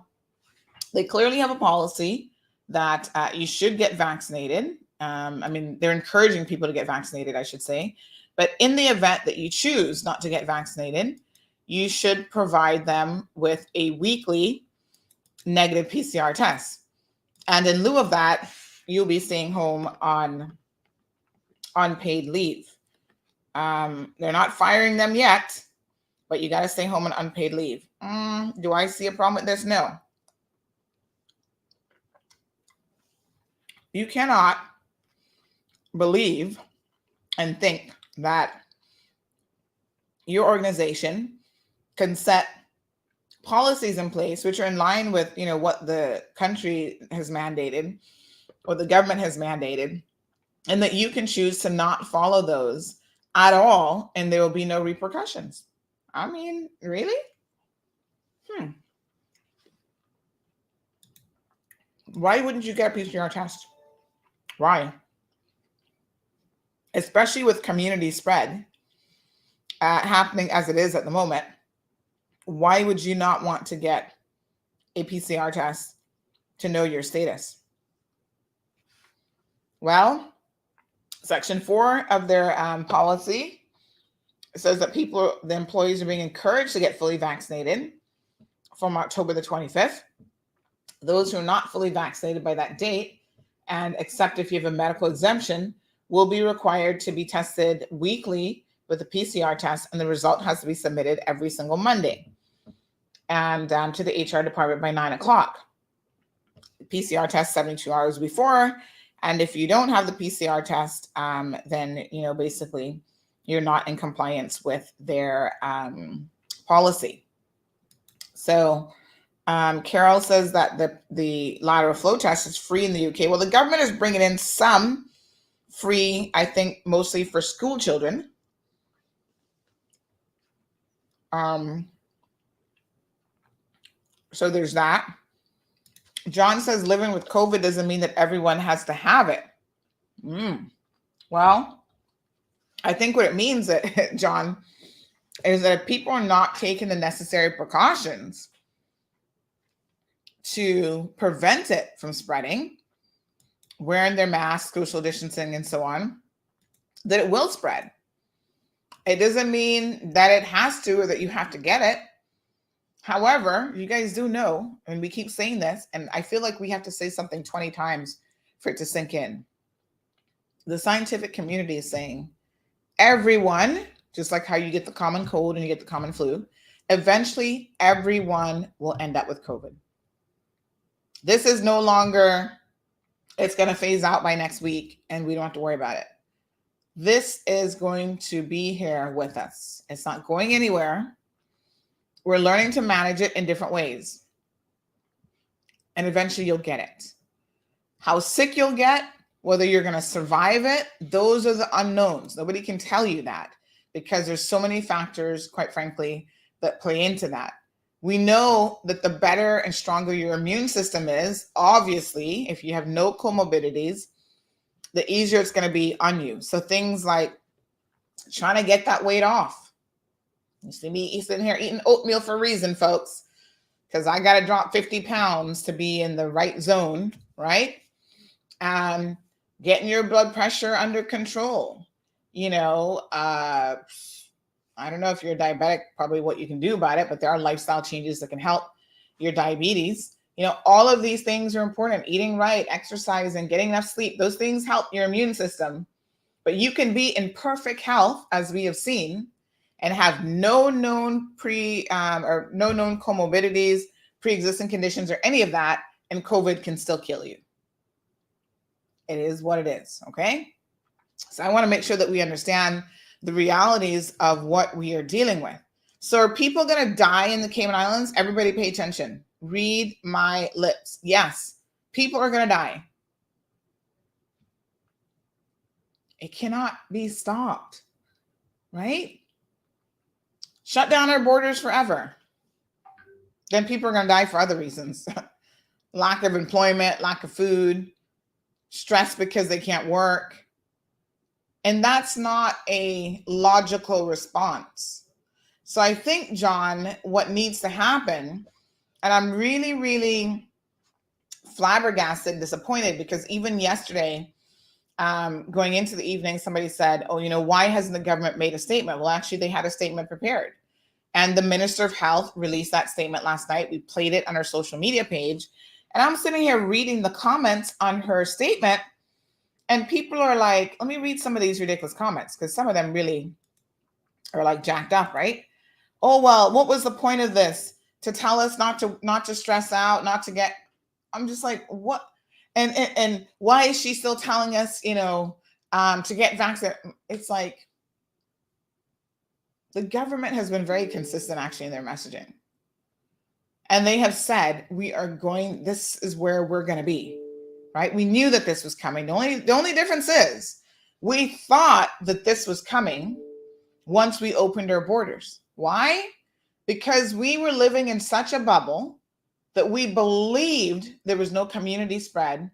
B: they clearly have a policy that you should get vaccinated. I mean, they're encouraging people to get vaccinated, I should say. But in the event that you choose not to get vaccinated, you should provide them with a weekly negative PCR test. And in lieu of that, you'll be staying home on unpaid leave. They're not firing them yet, but you got to stay home on unpaid leave. Do I see a problem with this? No. You cannot believe and think that your organization can set policies in place which are in line with, what the country has mandated or the government has mandated, and that you can choose to not follow those at all and there will be no repercussions. I mean, really? Why wouldn't you get a PCR test? Why? Especially with community spread happening as it is at the moment. Why would you not want to get a PCR test to know your status? Well, Section 4 of their policy says that the employees are being encouraged to get fully vaccinated from October the 25th. Those who are not fully vaccinated by that date, and except if you have a medical exemption, will be required to be tested weekly with a PCR test, and the result has to be submitted every single Monday and to the HR department by 9 o'clock. The PCR test 72 hours before, and if you don't have the PCR test, then basically you're not in compliance with their policy. So Carol says that the lateral flow test is free in the UK. Well, the government is bringing in some free, I think, mostly for school children. So there's that. John says living with COVID doesn't mean that everyone has to have it. Well, I think what it means, that John, is that if people are not taking the necessary precautions to prevent it from spreading, wearing their masks, social distancing, and so on, that it will spread. It doesn't mean that it has to or that you have to get it. However, you guys do know, and we keep saying this, and I feel like we have to say something 20 times for it to sink in. The scientific community is saying everyone, just like how you get the common cold and you get the common flu, eventually everyone will end up with COVID. This is no longer, it's going to phase out by next week and we don't have to worry about it. This is going to be here with us. It's not going anywhere. We're learning to manage it in different ways. And eventually you'll get it. How sick you'll get, whether you're going to survive it, those are the unknowns. Nobody can tell you that because there's so many factors, quite frankly, that play into that. We know that the better and stronger your immune system is, obviously, if you have no comorbidities, the easier it's going to be on you. So things like trying to get that weight off. You see me sitting here eating oatmeal for a reason, folks, because I got to drop 50 pounds to be in the right zone, right? Getting your blood pressure under control. You know, I don't know if you're diabetic, probably what you can do about it, but there are lifestyle changes that can help your diabetes. You know, all of these things are important. Eating right, exercising, getting enough sleep, those things help your immune system. But you can be in perfect health, as we have seen, and have no known comorbidities, pre-existing conditions, or any of that, and COVID can still kill you. It is what it is, okay? So I want to make sure that we understand the realities of what we are dealing with. So are people going to die in the Cayman Islands? Everybody pay attention. Read my lips. Yes, people are going to die. It cannot be stopped, right? Shut down our borders forever. Then people are going to die for other reasons. Lack of employment, lack of food, stress because they can't work. And that's not a logical response. So I think, John, what needs to happen, and I'm really, really flabbergasted, disappointed, because even yesterday, going into the evening, somebody said, oh, you know, why hasn't the government made a statement? Well, actually, they had a statement prepared. And the Minister of Health released that statement last night. We played it on our social media page. And I'm sitting here reading the comments on her statement. And people are like, let me read some of these ridiculous comments, because some of them really are like jacked up, right? Oh, well, what was the point of this? To tell us not to stress out, not to get, I'm just like, what? And why is she still telling us, you know, to get vaccinated? It's like, the government has been very consistent actually in their messaging. And they have said, this is where we're going to be. Right? We knew that this was coming. The only difference is we thought that this was coming once we opened our borders. Why? Because we were living in such a bubble that we believed there was no community spread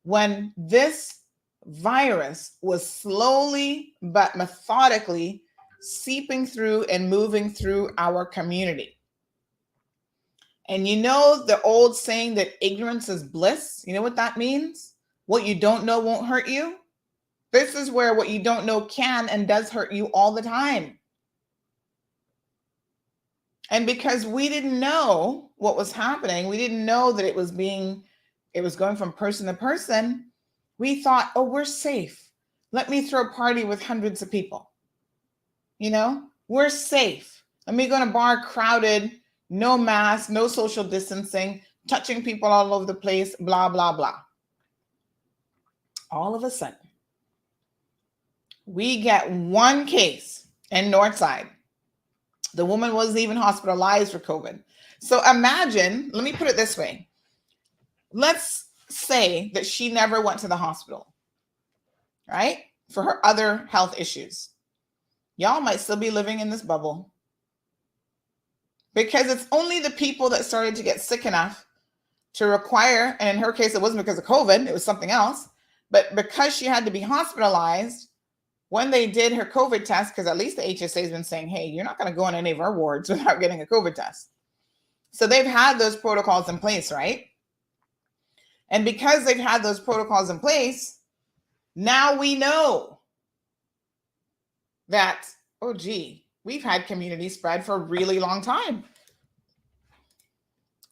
B: when this virus was slowly but methodically seeping through and moving through our community. And you know the old saying that ignorance is bliss? You know what that means? What you don't know won't hurt you. This is where what you don't know can and does hurt you all the time. And because we didn't know what was happening, we didn't know that it was going from person to person, we thought, oh, we're safe. Let me throw a party with hundreds of people. You know, we're safe. Let me go to a bar crowded, no mask, no social distancing, touching people all over the place, blah, blah, blah. All of a sudden, we get one case in Northside. The woman wasn't even hospitalized for COVID. So imagine, let me put it this way. Let's say that she never went to the hospital, right? For her other health issues. Y'all might still be living in this bubble. Because it's only the people that started to get sick enough to require, and in her case, it wasn't because of COVID, it was something else, but because she had to be hospitalized, when they did her COVID test, because at least the HSA has been saying, hey, you're not going to go on any of our wards without getting a COVID test. So they've had those protocols in place, right? And because they've had those protocols in place, now we know that, oh, gee, we've had community spread for a really long time.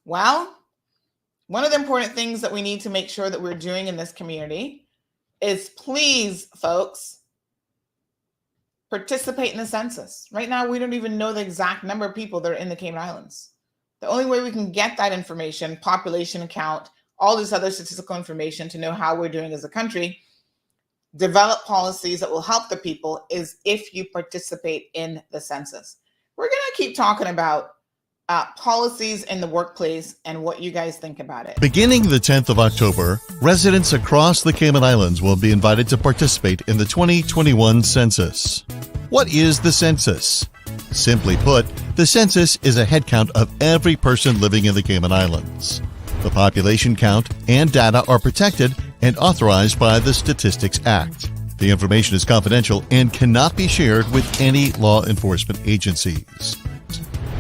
B: Well, one of the important things that we need to make sure that we're doing in this community is, please, folks, participate in the census. Right now, we don't even know the exact number of people that are in the Cayman Islands. The only way we can get that information, population count, all this other statistical information to know how we're doing as a country, develop policies that will help the people, is if you participate in the census. We're going to keep talking about policies in the workplace and what you guys think about it.
G: Beginning the 10th of October, residents across the Cayman Islands will be invited to participate in the 2021 census. What is the census? Simply put, the census is a head count of every person living in the Cayman Islands. The population count and data are protected and authorized by the Statistics Act. The information is confidential and cannot be shared with any law enforcement agencies.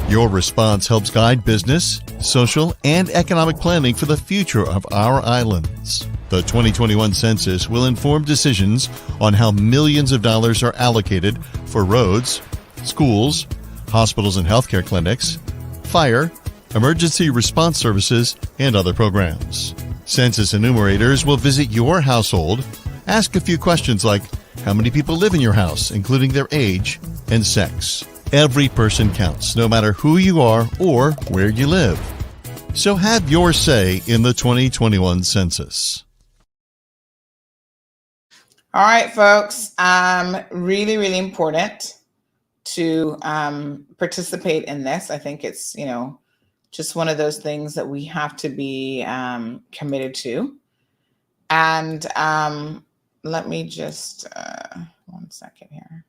G: Your response helps guide business, social, and economic planning for the future of our islands. The 2021 census will inform decisions on how millions of dollars are allocated for roads, schools, hospitals and healthcare clinics, fire, emergency response services, and other programs. Census enumerators will visit your household, ask a few questions like how many people live in your house, including their age and sex. Every person counts, no matter who you are or where you live. So have your say in the 2021 census.
B: All right, folks. Really, really important to participate in this. I think it's, just one of those things that we have to be committed to. And let me just, 1 second here.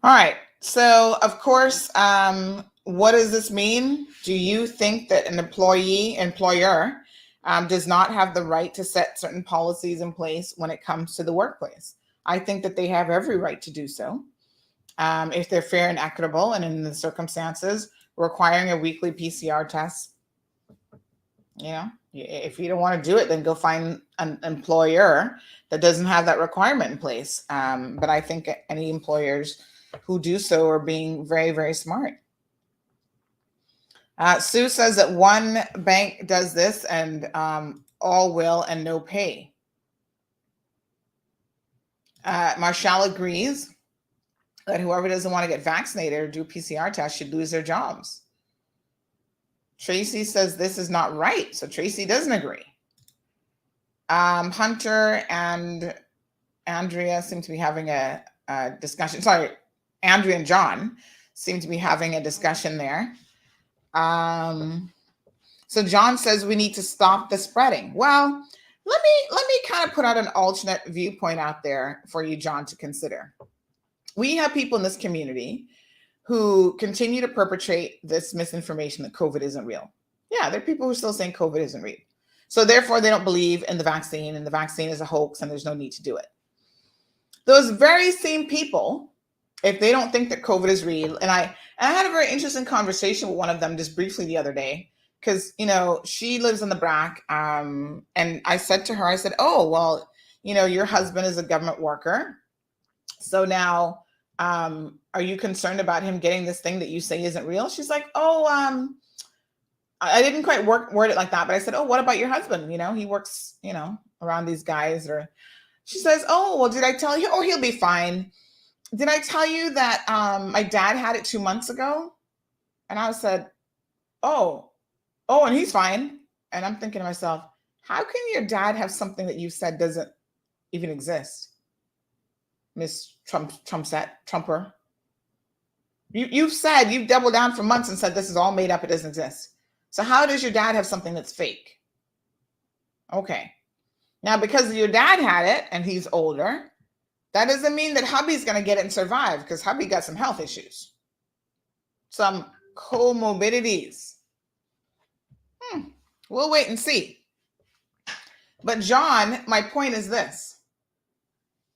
B: All right. So, of course, what does this mean? Do you think that an employer does not have the right to set certain policies in place when it comes to the workplace? I think that they have every right to do so. If they're fair and equitable, and in the circumstances requiring a weekly PCR test, if you don't want to do it, then go find an employer that doesn't have that requirement in place. But I think any employers who do so are being very, very smart. Sue says that one bank does this and all will and no pay. Marshall agrees that whoever doesn't want to get vaccinated or do PCR tests should lose their jobs. Tracy says this is not right. So Tracy doesn't agree. Hunter and Andrea seem to be having a discussion. Sorry, Andrea and John seem to be having a discussion there. So John says we need to stop the spreading. Well, let me kind of put out an alternate viewpoint out there for you, John, to consider. We have people in this community who continue to perpetrate this misinformation that COVID isn't real. Yeah, there are people who are still saying COVID isn't real. So therefore, they don't believe in the vaccine, and the vaccine is a hoax and there's no need to do it. Those very same people, if they don't think that COVID is real, and I had a very interesting conversation with one of them just briefly the other day, because, she lives in the Brac, and I said to her, oh, well, your husband is a government worker. So now, are you concerned about him getting this thing that you say isn't real? She's like, oh, I didn't quite word it like that, but I said, oh, what about your husband? He works, around these guys. Or she says, oh, well, did I tell you? Oh, he'll be fine. Did I tell you that my dad had it 2 months ago? And I said, oh, and he's fine. And I'm thinking to myself, how can your dad have something that you said doesn't even exist? Miss Trumper. You've said, you've doubled down for months and said this is all made up, it doesn't exist. So how does your dad have something that's fake? Okay. Now, because your dad had it and he's older, that doesn't mean that hubby's going to get it and survive, because hubby got some health issues, some comorbidities. We'll wait and see. But John, my point is this.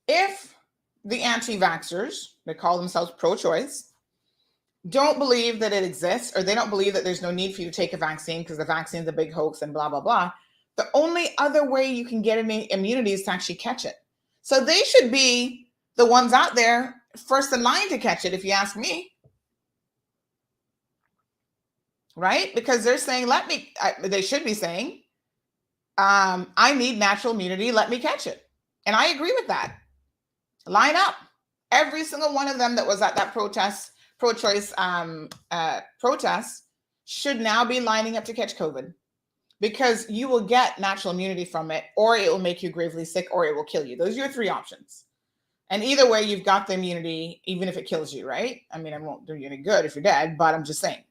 B: If the anti-vaxxers, they call themselves pro-choice, don't believe that it exists, or they don't believe that there's no need for you to take a vaccine because the vaccine is a big hoax and blah, blah, blah, the only other way you can get immunity is to actually catch it. So they should be the ones out there first in line to catch it, if you ask me. Right? Because they're saying, they should be saying, I need natural immunity, let me catch it. And I agree with that. Line up. Every single one of them that was at that pro-choice protest should now be lining up to catch COVID, because you will get natural immunity from it, or it will make you gravely sick, or it will kill you. Those are your three options. And either way, you've got the immunity, even if it kills you, right? I mean, it won't do you any good if you're dead, but I'm just saying.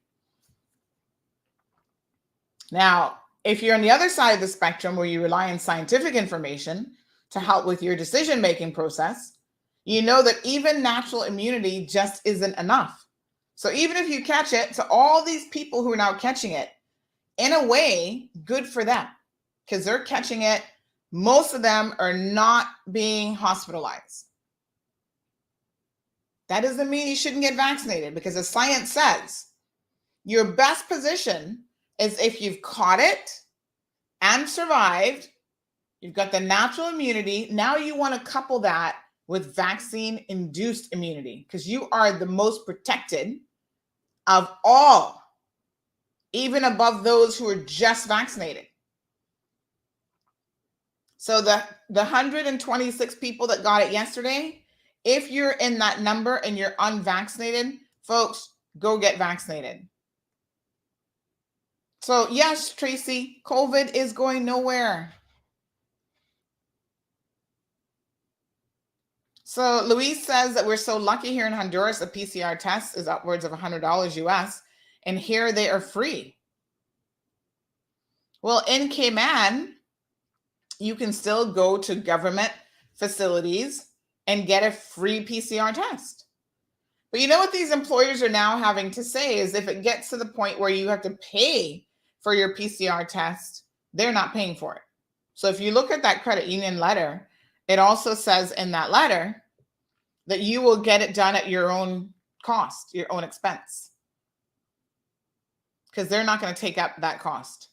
B: Now, if you're on the other side of the spectrum where you rely on scientific information to help with your decision-making process, you know that even natural immunity just isn't enough. So even if you catch it, to all these people who are now catching it, in a way, good for them, because they're catching it. Most of them are not being hospitalized. That doesn't mean you shouldn't get vaccinated, because the science says your best position is if you've caught it and survived, you've got the natural immunity. Now you want to couple that with vaccine-induced immunity, because you are the most protected of all, even above those who are just vaccinated. So the 126 people that got it yesterday, if you're in that number and you're unvaccinated, folks, go get vaccinated. So yes, Tracy, COVID is going nowhere. So Luis says that we're so lucky here in Honduras, the PCR test is upwards of $100 US, and here they are free. Well, in Cayman, you can still go to government facilities and get a free PCR test. But you know what these employers are now having to say is if it gets to the point where you have to pay for your PCR test, they're not paying for it. So if you look at that credit union letter, it also says in that letter that you will get it done at your own cost, your own expense, because they're not going to take up that cost.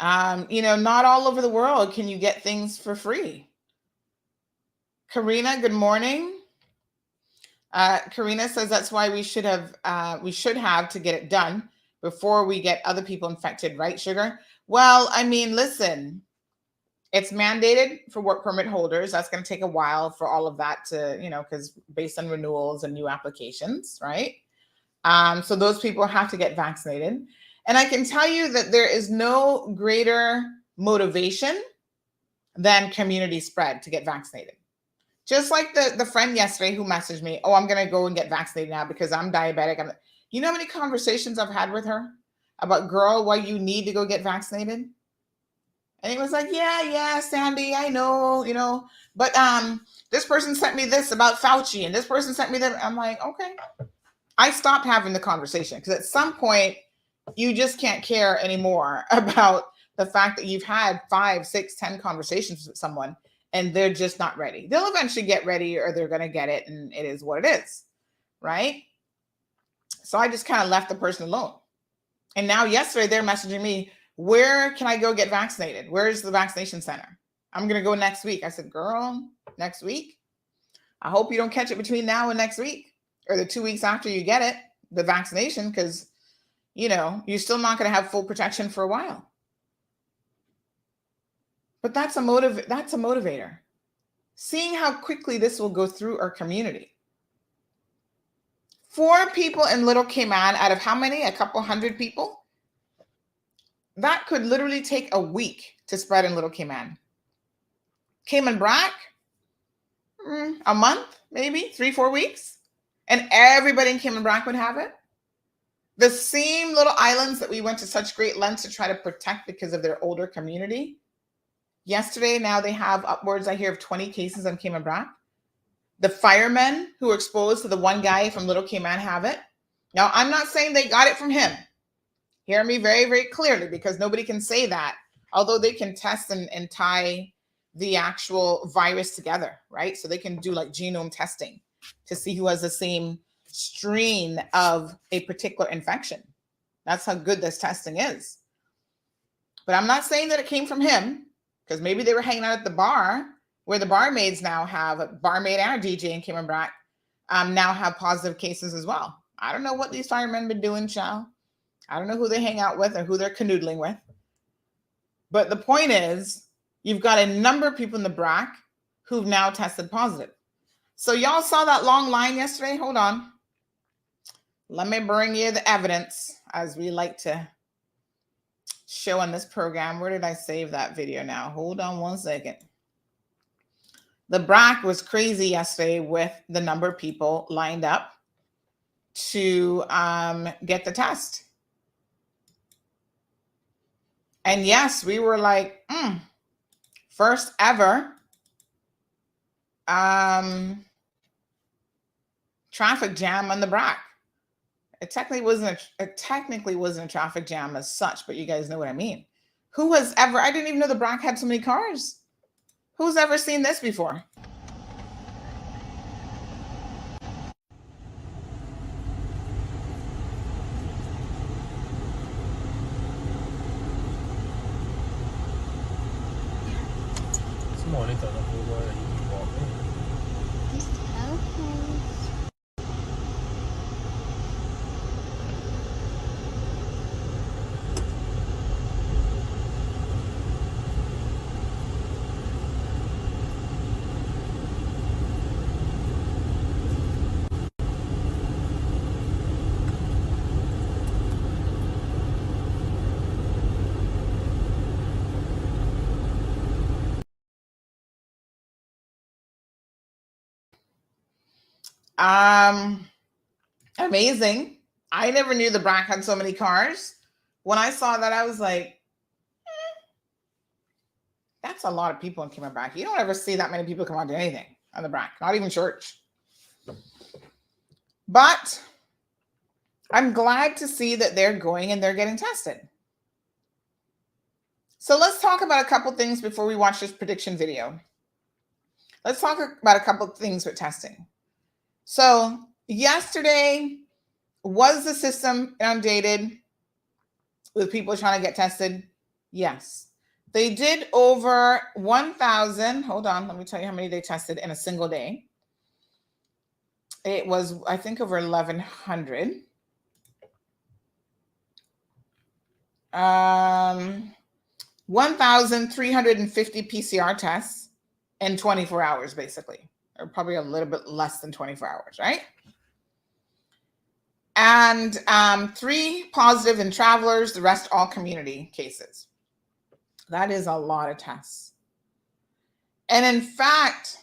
B: Not all over the world can you get things for free. Karina, good morning. Karina says that's why we should have to get it done before we get other people infected, right, Sugar? Well, I mean, listen, it's mandated for work permit holders. That's going to take a while for all of that to, because based on renewals and new applications, right? So those people have to get vaccinated. And I can tell you that there is no greater motivation than community spread to get vaccinated. Just like the friend yesterday who messaged me, oh, I'm going to go and get vaccinated now because I'm diabetic. You know how many conversations I've had with her about, girl, why you need to go get vaccinated? And it was like, yeah, Sandy, I know, but this person sent me this about Fauci and this person sent me that. I'm like, okay. I stopped having the conversation because at some point you just can't care anymore about the fact that you've had 5, 6, 10 conversations with someone and they're just not ready. They'll eventually get ready or they're going to get it and it is what it is, right? So I just kind of left the person alone. And now yesterday they're messaging me, where can I go get vaccinated? Where's the vaccination center? I'm going to go next week. I said, girl, next week? I hope you don't catch it between now and next week or the 2 weeks after you get it, the vaccination, because, you're still not going to have full protection for a while. But that's a motivator. Seeing how quickly this will go through our community. 4 people in Little Cayman out of how many? A couple hundred people? That could literally take a week to spread in Little Cayman. Cayman Brac? A month, maybe 3-4 weeks. And everybody in Cayman Brac would have it. The same little islands that we went to such great lengths to try to protect because of their older community. Yesterday, now they have upwards, I hear, of 20 cases on Cayman Brac. The firemen who were exposed to the one guy from Little Cayman have it. Now, I'm not saying they got it from him. Hear me very, very clearly, because nobody can say that, although they can test and tie the actual virus together, right? So they can do like genome testing to see who has the same strain of a particular infection. That's how good this testing is. But I'm not saying that it came from him, because maybe they were hanging out at the bar where the barmaids now have, a barmaid and a DJ in Cayman Brac now have positive cases as well. I don't know what these firemen been doing, child. I don't know who they hang out with or who they're canoodling with. But the point is, you've got a number of people in the Brac who've now tested positive. So y'all saw that long line yesterday? Hold on. Let me bring you the evidence, as we like to show on this program. Where did I save that video now? Hold on one second. The Brac was crazy yesterday with the number of people lined up to get the test. And yes, we were like, first ever traffic jam on the Brac. It technically wasn't a traffic jam as such, but you guys know what I mean. Who has ever, I didn't even know the Brac had so many cars. Who's ever seen this before? Amazing. I never knew the Brac had so many cars. When I saw that, I was like, that's a lot of people in Cayman Brac. You don't ever see that many people come out to anything on the Brac, not even church. But I'm glad to see that they're going and they're getting tested. So let's talk about a couple things before we watch this prediction video. Let's talk about a couple things with testing. So yesterday, was the system inundated with people trying to get tested? Yes. They did over 1,000. Hold on, let me tell you how many they tested in a single day. It was, I think, over 1,100. 1,350 PCR tests in 24 hours, basically, or probably a little bit less than 24 hours, right? And 3 positive in travelers, the rest all community cases. That is a lot of tests. And in fact,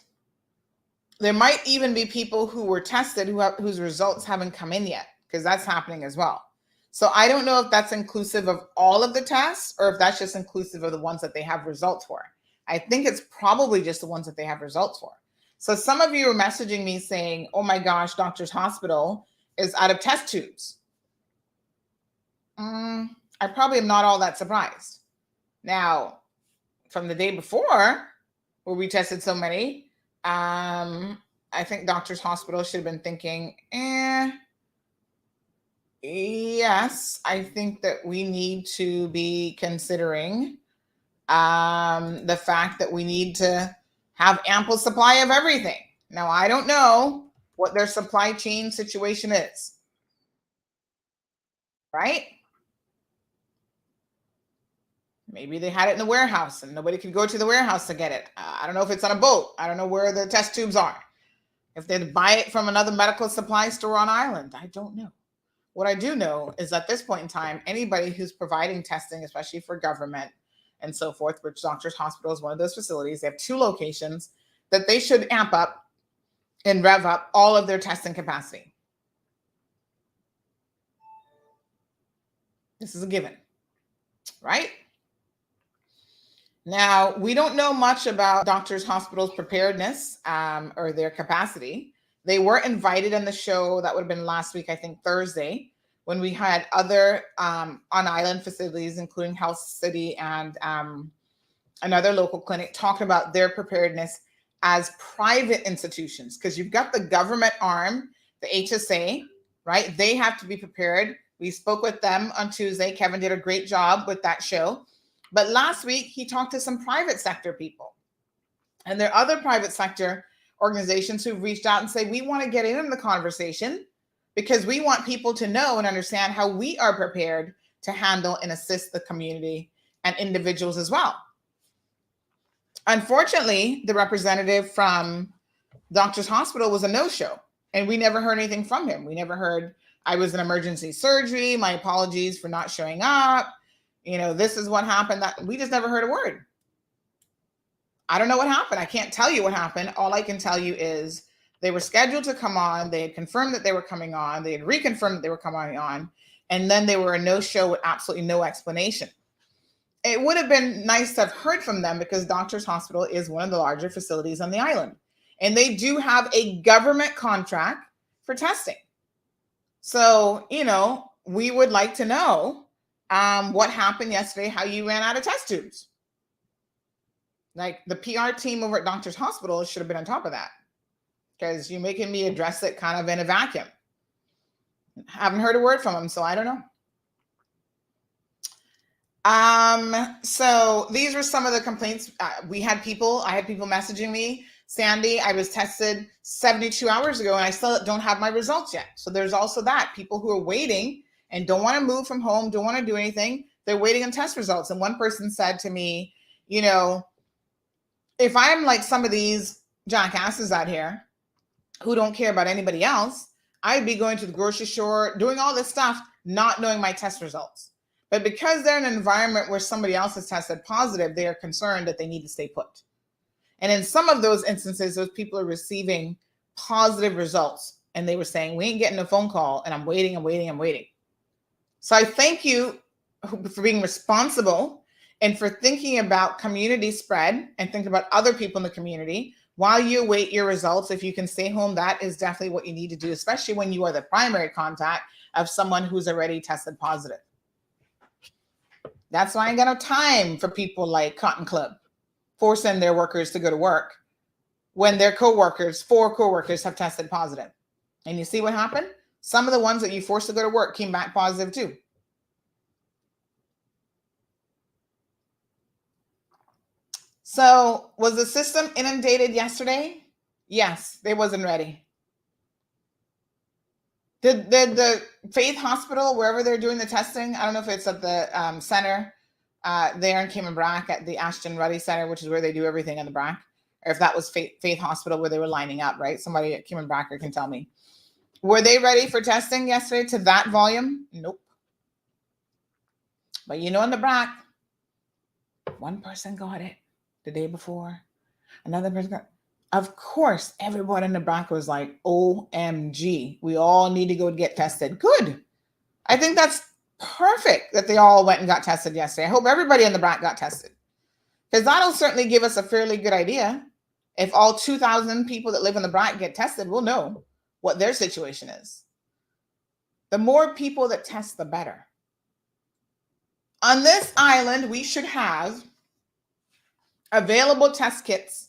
B: there might even be people who were tested whose results haven't come in yet, because that's happening as well. So I don't know if that's inclusive of all of the tests or if that's just inclusive of the ones that they have results for. I think it's probably just the ones that they have results for. So some of you are messaging me saying, oh my gosh, Doctors Hospital is out of test tubes. I probably am not all that surprised. Now, from the day before, where we tested so many, I think Doctors Hospital should have been thinking, yes, I think that we need to be considering the fact that we need to have ample supply of everything. Now, I don't know what their supply chain situation is, right? Maybe they had it in the warehouse and nobody could go to the warehouse to get it. I don't know if it's on a boat. I don't know where the test tubes are. If they'd buy it from another medical supply store on island, I don't know. What I do know is at this point in time, anybody who's providing testing, especially for government and so forth, which Doctors Hospital is one of those facilities, they have 2 locations, that they should amp up and rev up all of their testing capacity. This is a given, right? Now, we don't know much about Doctors Hospital's preparedness or their capacity. They were invited on the show. That would have been last week, I think Thursday, when we had other on-island facilities, including Health City and another local clinic, talking about their preparedness as private institutions. Because you've got the government arm, the HSA, right? They have to be prepared. We spoke with them on Tuesday. Kevin did a great job with that show. But last week, he talked to some private sector people. And there are other private sector organizations who've reached out and say, we want to get in on the conversation because we want people to know and understand how we are prepared to handle and assist the community and individuals as well. Unfortunately, the representative from Doctors Hospital was a no-show, and we never heard anything from him. We never heard, I was in emergency surgery, my apologies for not showing up. You know, this is what happened. That we just never heard a word. I don't know what happened. I can't tell you what happened. All I can tell you is they were scheduled to come on. They had confirmed that they were coming on. They had reconfirmed that they were coming on. And then they were a no-show with absolutely no explanation. It would have been nice to have heard from them because Doctors Hospital is one of the larger facilities on the island. And they do have a government contract for testing. So, we would like to know what happened yesterday, how you ran out of test tubes. Like the PR team over at Doctors Hospital should have been on top of that, because you're making me address it kind of in a vacuum. Haven't heard a word from them, so I don't know. So these were some of the complaints. I had people messaging me, Sandy, I was tested 72 hours ago and I still don't have my results yet. So there's also that. People who are waiting and don't want to move from home, don't want to do anything. They're waiting on test results. And one person said to me, if I'm like some of these jackasses out here who don't care about anybody else, I'd be going to the grocery store, doing all this stuff, not knowing my test results. But because they're in an environment where somebody else has tested positive, they are concerned that they need to stay put. And in some of those instances, those people are receiving positive results. And they were saying, we ain't getting a phone call and I'm waiting. So I thank you for being responsible and for thinking about community spread and thinking about other people in the community while you await your results. If you can stay home, that is definitely what you need to do, especially when you are the primary contact of someone who's already tested positive. That's why I ain't got no time for people like Cotton Club forcing their workers to go to work when their coworkers, 4 coworkers have tested positive. And you see what happened? Some of the ones that you forced to go to work came back positive too. So was the system inundated yesterday? Yes, they wasn't ready. Did the Faith Hospital, wherever they're doing the testing, I don't know if it's at the center there in Cayman Brac at the Ashton Ruddy Center, which is where they do everything in the Brac, or if that was Faith Hospital where they were lining up, right? Somebody at Cayman Brac can tell me. Were they ready for testing yesterday to that volume? Nope. But in the Brac, one person got it the day before, another person got it. Of course, everyone in the Brac was like, OMG, we all need to go get tested. Good. I think that's perfect that they all went and got tested yesterday. I hope everybody in the Brac got tested, because that'll certainly give us a fairly good idea. If all 2,000 people that live in the Brac get tested, we'll know what their situation is. The more people that test, the better. On this island, we should have available test kits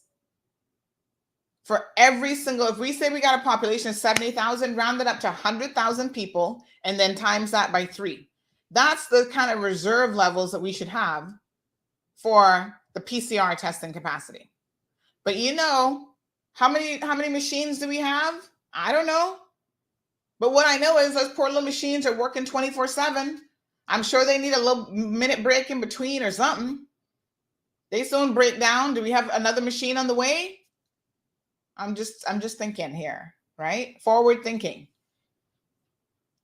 B: for every single, if we say we got a population of 70,000, round it up to 100,000 people, and then times that by 3. That's the kind of reserve levels that we should have for the PCR testing capacity. But how many machines do we have? I don't know. But what I know is those poor little machines are working 24/7. I'm sure they need a little minute break in between or something. They soon break down. Do we have another machine on the way? I'm just thinking here, right? Forward thinking.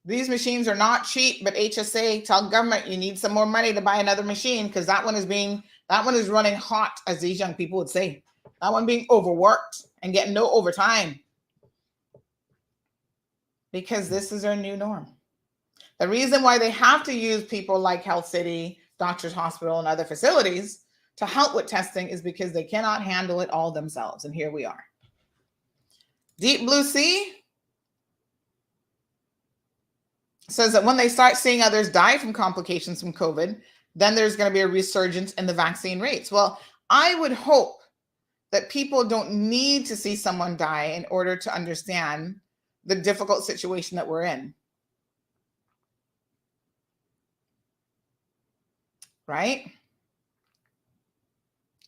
B: These machines are not cheap, but HSA, tell government you need some more money to buy another machine, because that one is running hot, as these young people would say. That one being overworked and getting no overtime, because this is our new norm. The reason why they have to use people like Health City, Doctors Hospital, and other facilities to help with testing is because they cannot handle it all themselves. And here we are. Deep Blue Sea says that when they start seeing others die from complications from COVID, then there's going to be a resurgence in the vaccine rates. Well, I would hope that people don't need to see someone die in order to understand the difficult situation that we're in. Right?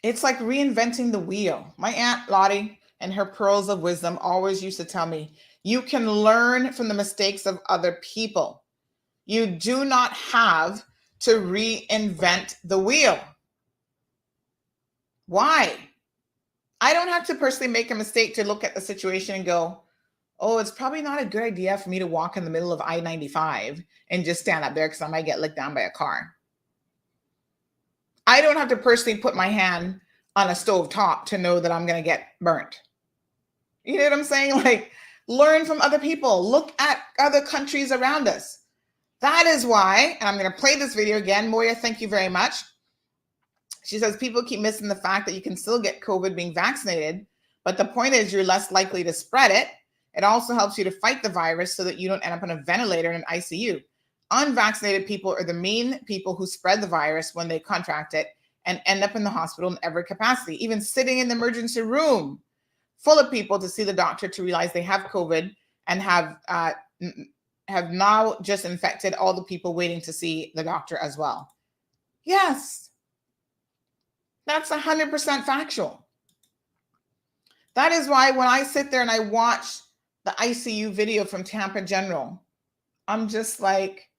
B: It's like reinventing the wheel. My Aunt Lottie and her pearls of wisdom always used to tell me, you can learn from the mistakes of other people. You do not have to reinvent the wheel. Why? I don't have to personally make a mistake to look at the situation and go, oh, it's probably not a good idea for me to walk in the middle of I-95 and just stand up there because I might get licked down by a car. I don't have to personally put my hand on a stove top to know that I'm going to get burnt. You know what I'm saying? Like, learn from other people. Look at other countries around us. That is why, and I'm going to play this video again. Moya, thank you very much. She says, people keep missing the fact that you can still get COVID being vaccinated, but the point is you're less likely to spread it. It also helps you to fight the virus so that you don't end up on a ventilator in an ICU. Unvaccinated people are the main people who spread the virus when they contract it and end up in the hospital in every capacity, even sitting in the emergency room full of people to see the doctor to realize they have COVID and have now just infected all the people waiting to see the doctor as well. Yes, that's 100% factual. That is why when I sit there and I watch the ICU video from Tampa General, I'm just like,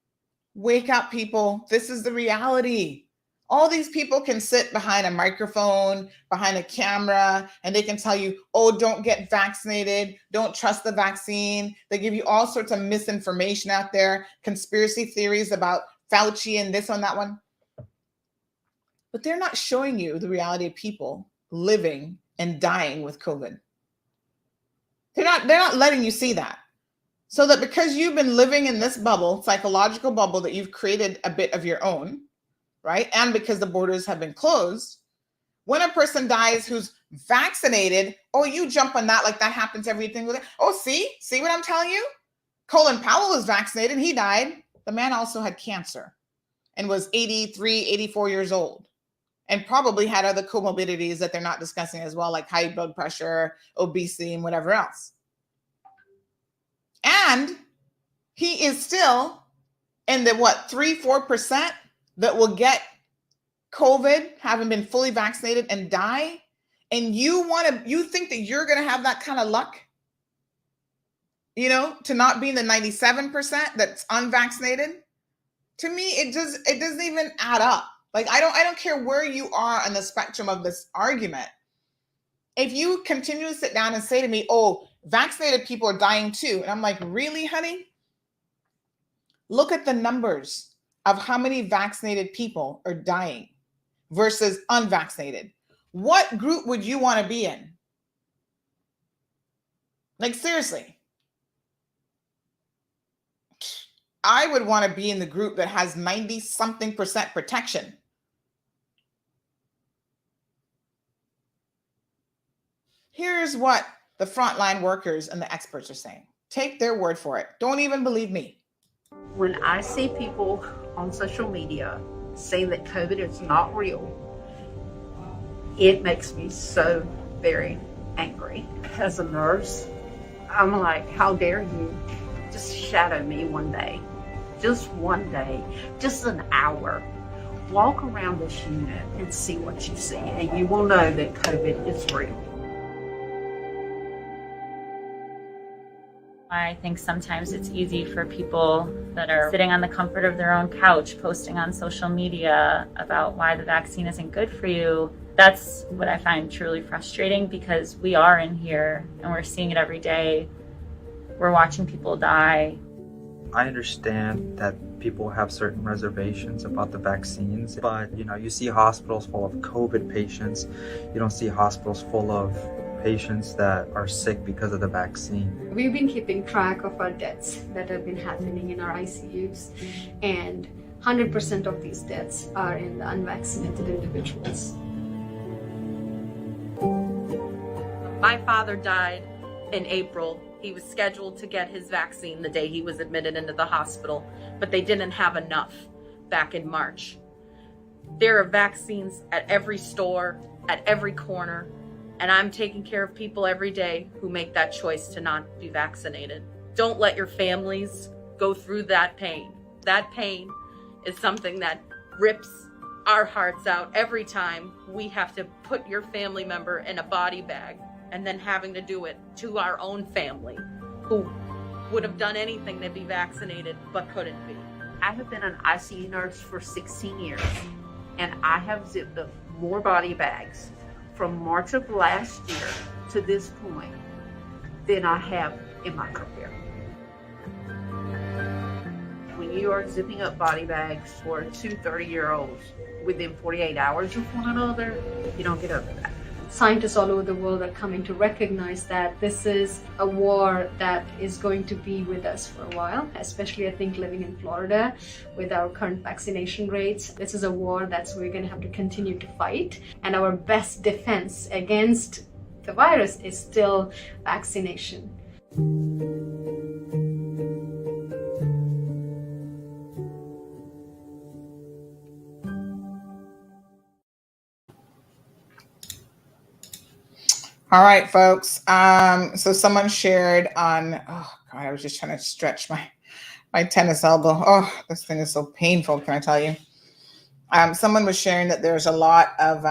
B: wake up, people. This is the reality. All these people can sit behind a microphone, behind a camera, and they can tell you, oh, don't get vaccinated. Don't trust the vaccine. They give you all sorts of misinformation out there, conspiracy theories about Fauci and this and that one. But they're not showing you the reality of people living and dying with COVID. They're not letting you see that. So that because you've been living in this bubble, psychological bubble that you've created a bit of your own, right? And because the borders have been closed, when a person dies who's vaccinated, oh, you jump on that like that happens everything with it. Oh, see what I'm telling you? Colin Powell was vaccinated. He died. The man also had cancer and was 83, 84 years old and probably had other comorbidities that they're not discussing as well, like high blood pressure, obesity, and whatever else. And he is still in the 3-4% that will get COVID, having been fully vaccinated and die. And you think that you're going to have that kind of luck, to not be in the 97% that's unvaccinated. To me, it doesn't even add up. Like, I don't care where you are on the spectrum of this argument. If you continue to sit down and say to me, oh, vaccinated people are dying too. And I'm like, really, honey? Look at the numbers of how many vaccinated people are dying versus unvaccinated. What group would you want to be in? Like, seriously. I would want to be in the group that has 90-something% protection. Here's what the frontline workers and the experts are saying. Take their word for it. Don't even believe me.
H: When I see people on social media saying that COVID is not real, it makes me so very angry. As a nurse, I'm like, how dare you just shadow me one day, just one day, just an hour. Walk around this unit and see what you see, and you will know that COVID is real.
I: I think sometimes it's easy for people that are sitting on the comfort of their own couch, posting on social media about why the vaccine isn't good for you. That's what I find truly frustrating, because we are in here and we're seeing it every day. We're watching people die.
J: I understand that people have certain reservations about the vaccines, but you see hospitals full of COVID patients. You don't see hospitals full of patients that are sick because of the vaccine.
K: We've been keeping track of our deaths that have been happening in our ICUs, and 100% of these deaths are in the unvaccinated individuals.
L: My father died in April. He was scheduled to get his vaccine the day he was admitted into the hospital, but they didn't have enough back in March. There are vaccines at every store, at every corner, and I'm taking care of people every day who make that choice to not be vaccinated. Don't let your families go through that pain. That pain is something that rips our hearts out every time we have to put your family member in a body bag, and then having to do it to our own family who would have done anything to be vaccinated but couldn't be.
H: I have been an ICU nurse for 16 years, and I have zipped up more body bags from March of last year to this point than I have in my career. When you are zipping up body bags for two 30-year-olds within 48 hours of one another, you don't get over that.
K: Scientists all over the world are coming to recognize that this is a war that is going to be with us for a while, especially I think living in Florida with our current vaccination rates. This is a war we're going to have to continue to fight. And our best defense against the virus is still vaccination.
B: All right, folks. So someone shared on, oh God, I was just trying to stretch my tennis elbow. Oh, this thing is so painful, can I tell you? Someone was sharing that there's a lot of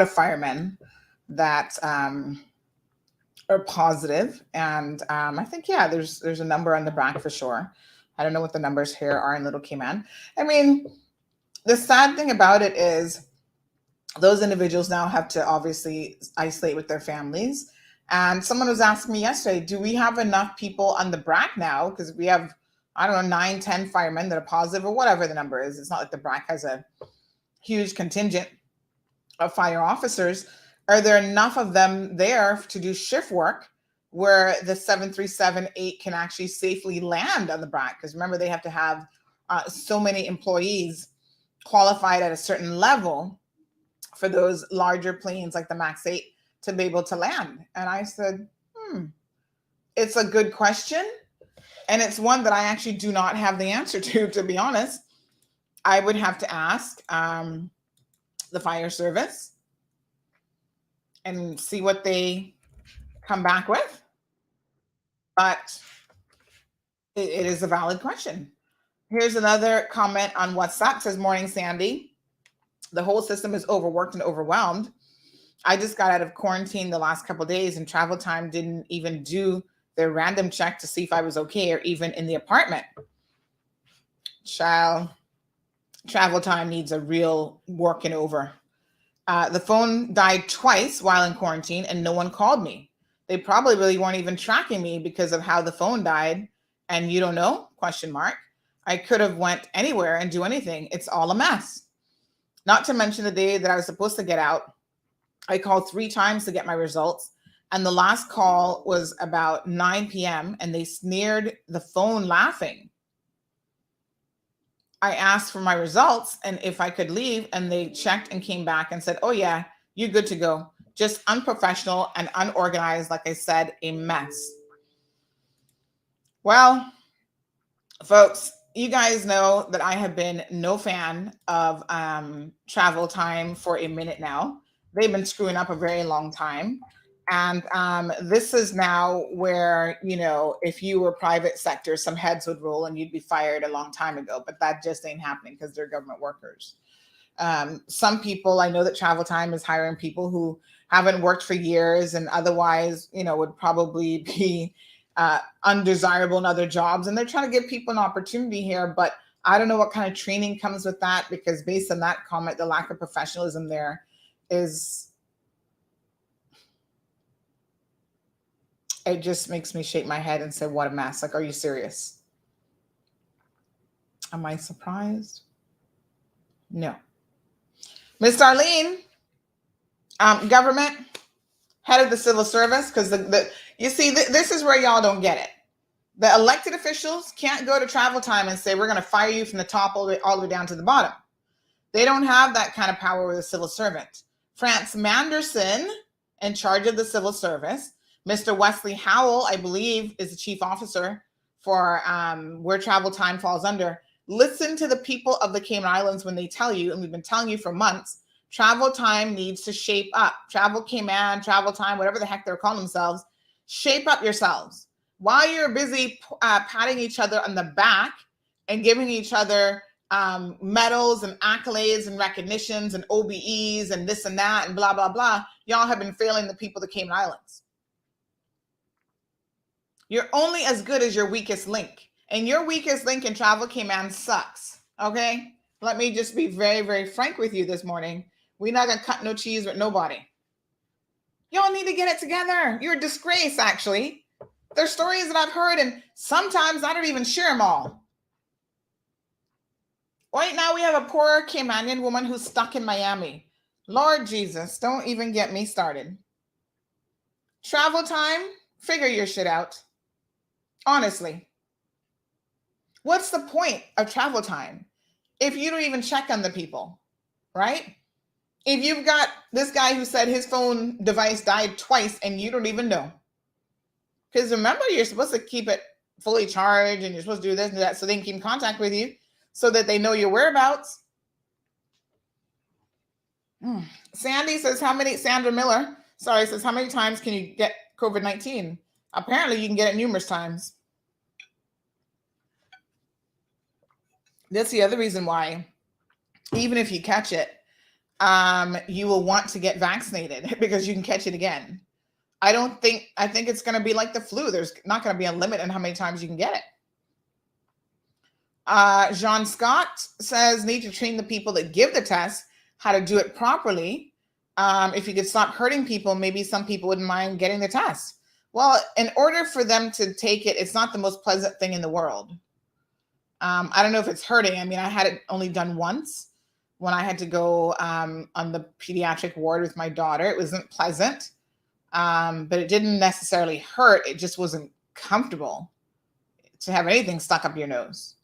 B: firemen that are positive, and I think there's a number on the Brac for sure. I don't know what the numbers here are in Little Cayman. I mean, the sad thing about it is those individuals now have to obviously isolate with their families. And someone was asking me yesterday, do we have enough people on the Brac now? Because we have, I don't know, 9, 10 firemen that are positive or whatever the number is. It's not like the Brac has a huge contingent of fire officers. Are there enough of them there to do shift work where the 737-8 can actually safely land on the Brac? Because remember, they have to have so many employees qualified at a certain level for those larger planes like the MAX 8 to be able to land. And I said, it's a good question. And it's one that I actually do not have the answer to be honest. I would have to ask the fire service and see what they come back with. But it is a valid question. Here's another comment on WhatsApp. It says, morning, Sandy. The whole system is overworked and overwhelmed. I just got out of quarantine the last couple of days, and travel time didn't even do their random check to see if I was okay or even in the apartment. Child, travel time needs a real working over. The phone died twice while in quarantine and no one called me. They probably really weren't even tracking me because of how the phone died. And you don't know? ? I could have went anywhere and do anything. It's all a mess. Not to mention the day that I was supposed to get out, I called 3 times to get my results. And the last call was about 9 p.m. and they sneered the phone laughing. I asked for my results and if I could leave, and they checked and came back and said, oh yeah, you're good to go. Just unprofessional and unorganized. Like I said, a mess. Well, folks, you guys know that I have been no fan of travel time for a minute now. They've been screwing up a very long time. And this is now where, if you were private sector, some heads would roll and you'd be fired a long time ago. But that just ain't happening because they're government workers. Some people, I know that travel time is hiring people who haven't worked for years and otherwise, would probably be undesirable in other jobs, and they're trying to give people an opportunity here, but I don't know what kind of training comes with that, because based on that comment, the lack of professionalism there is, it just makes me shake my head and say, what a mess. Like, are you serious? Am I surprised? No. Miss Darlene, government, head of the civil service, because you see, this is where y'all don't get it. The elected officials can't go to travel time and say, we're going to fire you from the top all the way down to the bottom. They don't have that kind of power with a civil servant. France Manderson, in charge of the civil service, Mr. Wesley Howell, I believe, is the chief officer for where travel time falls under. Listen to the people of the Cayman Islands when they tell you, and we've been telling you for months, travel time needs to shape up. Travel Cayman, travel time, whatever the heck they're calling themselves, shape up yourselves. While you're busy patting each other on the back and giving each other medals and accolades and recognitions and OBEs and this and that and blah, blah, blah, y'all have been failing the people of the Cayman Islands. You're only as good as your weakest link. And your weakest link in Travel Cayman sucks, okay? Let me just be very, very frank with you this morning. We're not going to cut no cheese with nobody. Y'all need to get it together. You're a disgrace, actually. There's stories that I've heard, and sometimes I don't even share them all. Right now, we have a poor Caymanian woman who's stuck in Miami. Lord Jesus, don't even get me started. Travel time, figure your shit out. Honestly. What's the point of travel time if you don't even check on the people, right? If you've got this guy who said his phone device died twice and you don't even know. Because remember, you're supposed to keep it fully charged and you're supposed to do this and that so they can keep in contact with you so that they know your whereabouts. Sandy says, Sandra Miller, says, how many times can you get COVID-19? Apparently you can get it numerous times. That's the other reason why, even if you catch it, you will want to get vaccinated because you can catch it again. I think it's going to be like the flu. There's not going to be a limit on how many times you can get it. Jean Scott says, need to train the people that give the test how to do it properly. If you could stop hurting people, maybe some people wouldn't mind getting the test. Well, in order for them to take it, it's not the most pleasant thing in the world. I don't know if it's hurting. I mean, I had it only done once when I had to go on the pediatric ward with my daughter. It wasn't pleasant, but it didn't necessarily hurt. It just wasn't comfortable to have anything stuck up your nose.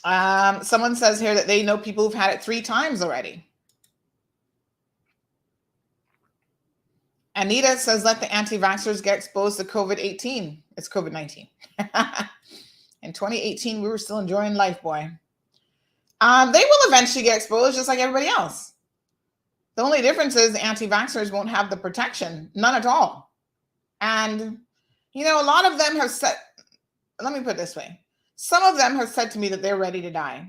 B: Someone says here that they know people who've had it 3 times already. Anita says, let the anti-vaxxers get exposed to COVID-18. It's COVID-19. In 2018, we were still enjoying life, boy. They will eventually get exposed just like everybody else. The only difference is the anti-vaxxers won't have the protection. None at all. And, a lot of them have said, let me put it this way. Some of them have said to me that they're ready to die.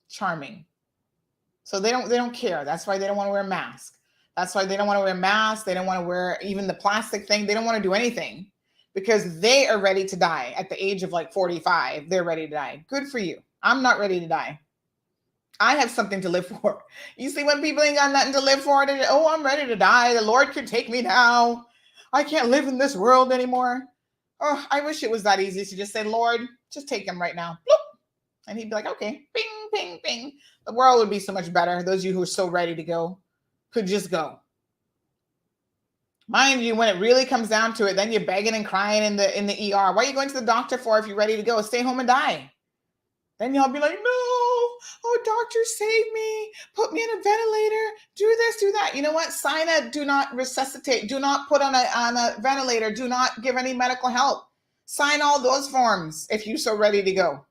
B: Charming. So they don't care. That's why they don't want to wear a mask. That's why they don't want to wear masks. They don't want to wear even the plastic thing. They don't want to do anything because they are ready to die at the age of like 45. They're ready to die. Good for you. I'm not ready to die. I have something to live for. You see, when people ain't got nothing to live for, I'm ready to die. The Lord could take me now. I can't live in this world anymore. Oh, I wish it was that easy to just say, Lord, just take him right now. Bloop. And he'd be like, okay, bing, bing, bing. The world would be so much better. Those of you who are so ready to go could just go. Mind you, when it really comes down to it, then you're begging and crying in the ER. What are you going to the doctor for if you're ready to go? Stay home and die. Then y'all be like, no, oh, doctor, save me. Put me in a ventilator. Do this, do that. You know what? Sign a do not resuscitate. Do not put on a ventilator. Do not give any medical help. Sign all those forms if you're so ready to go.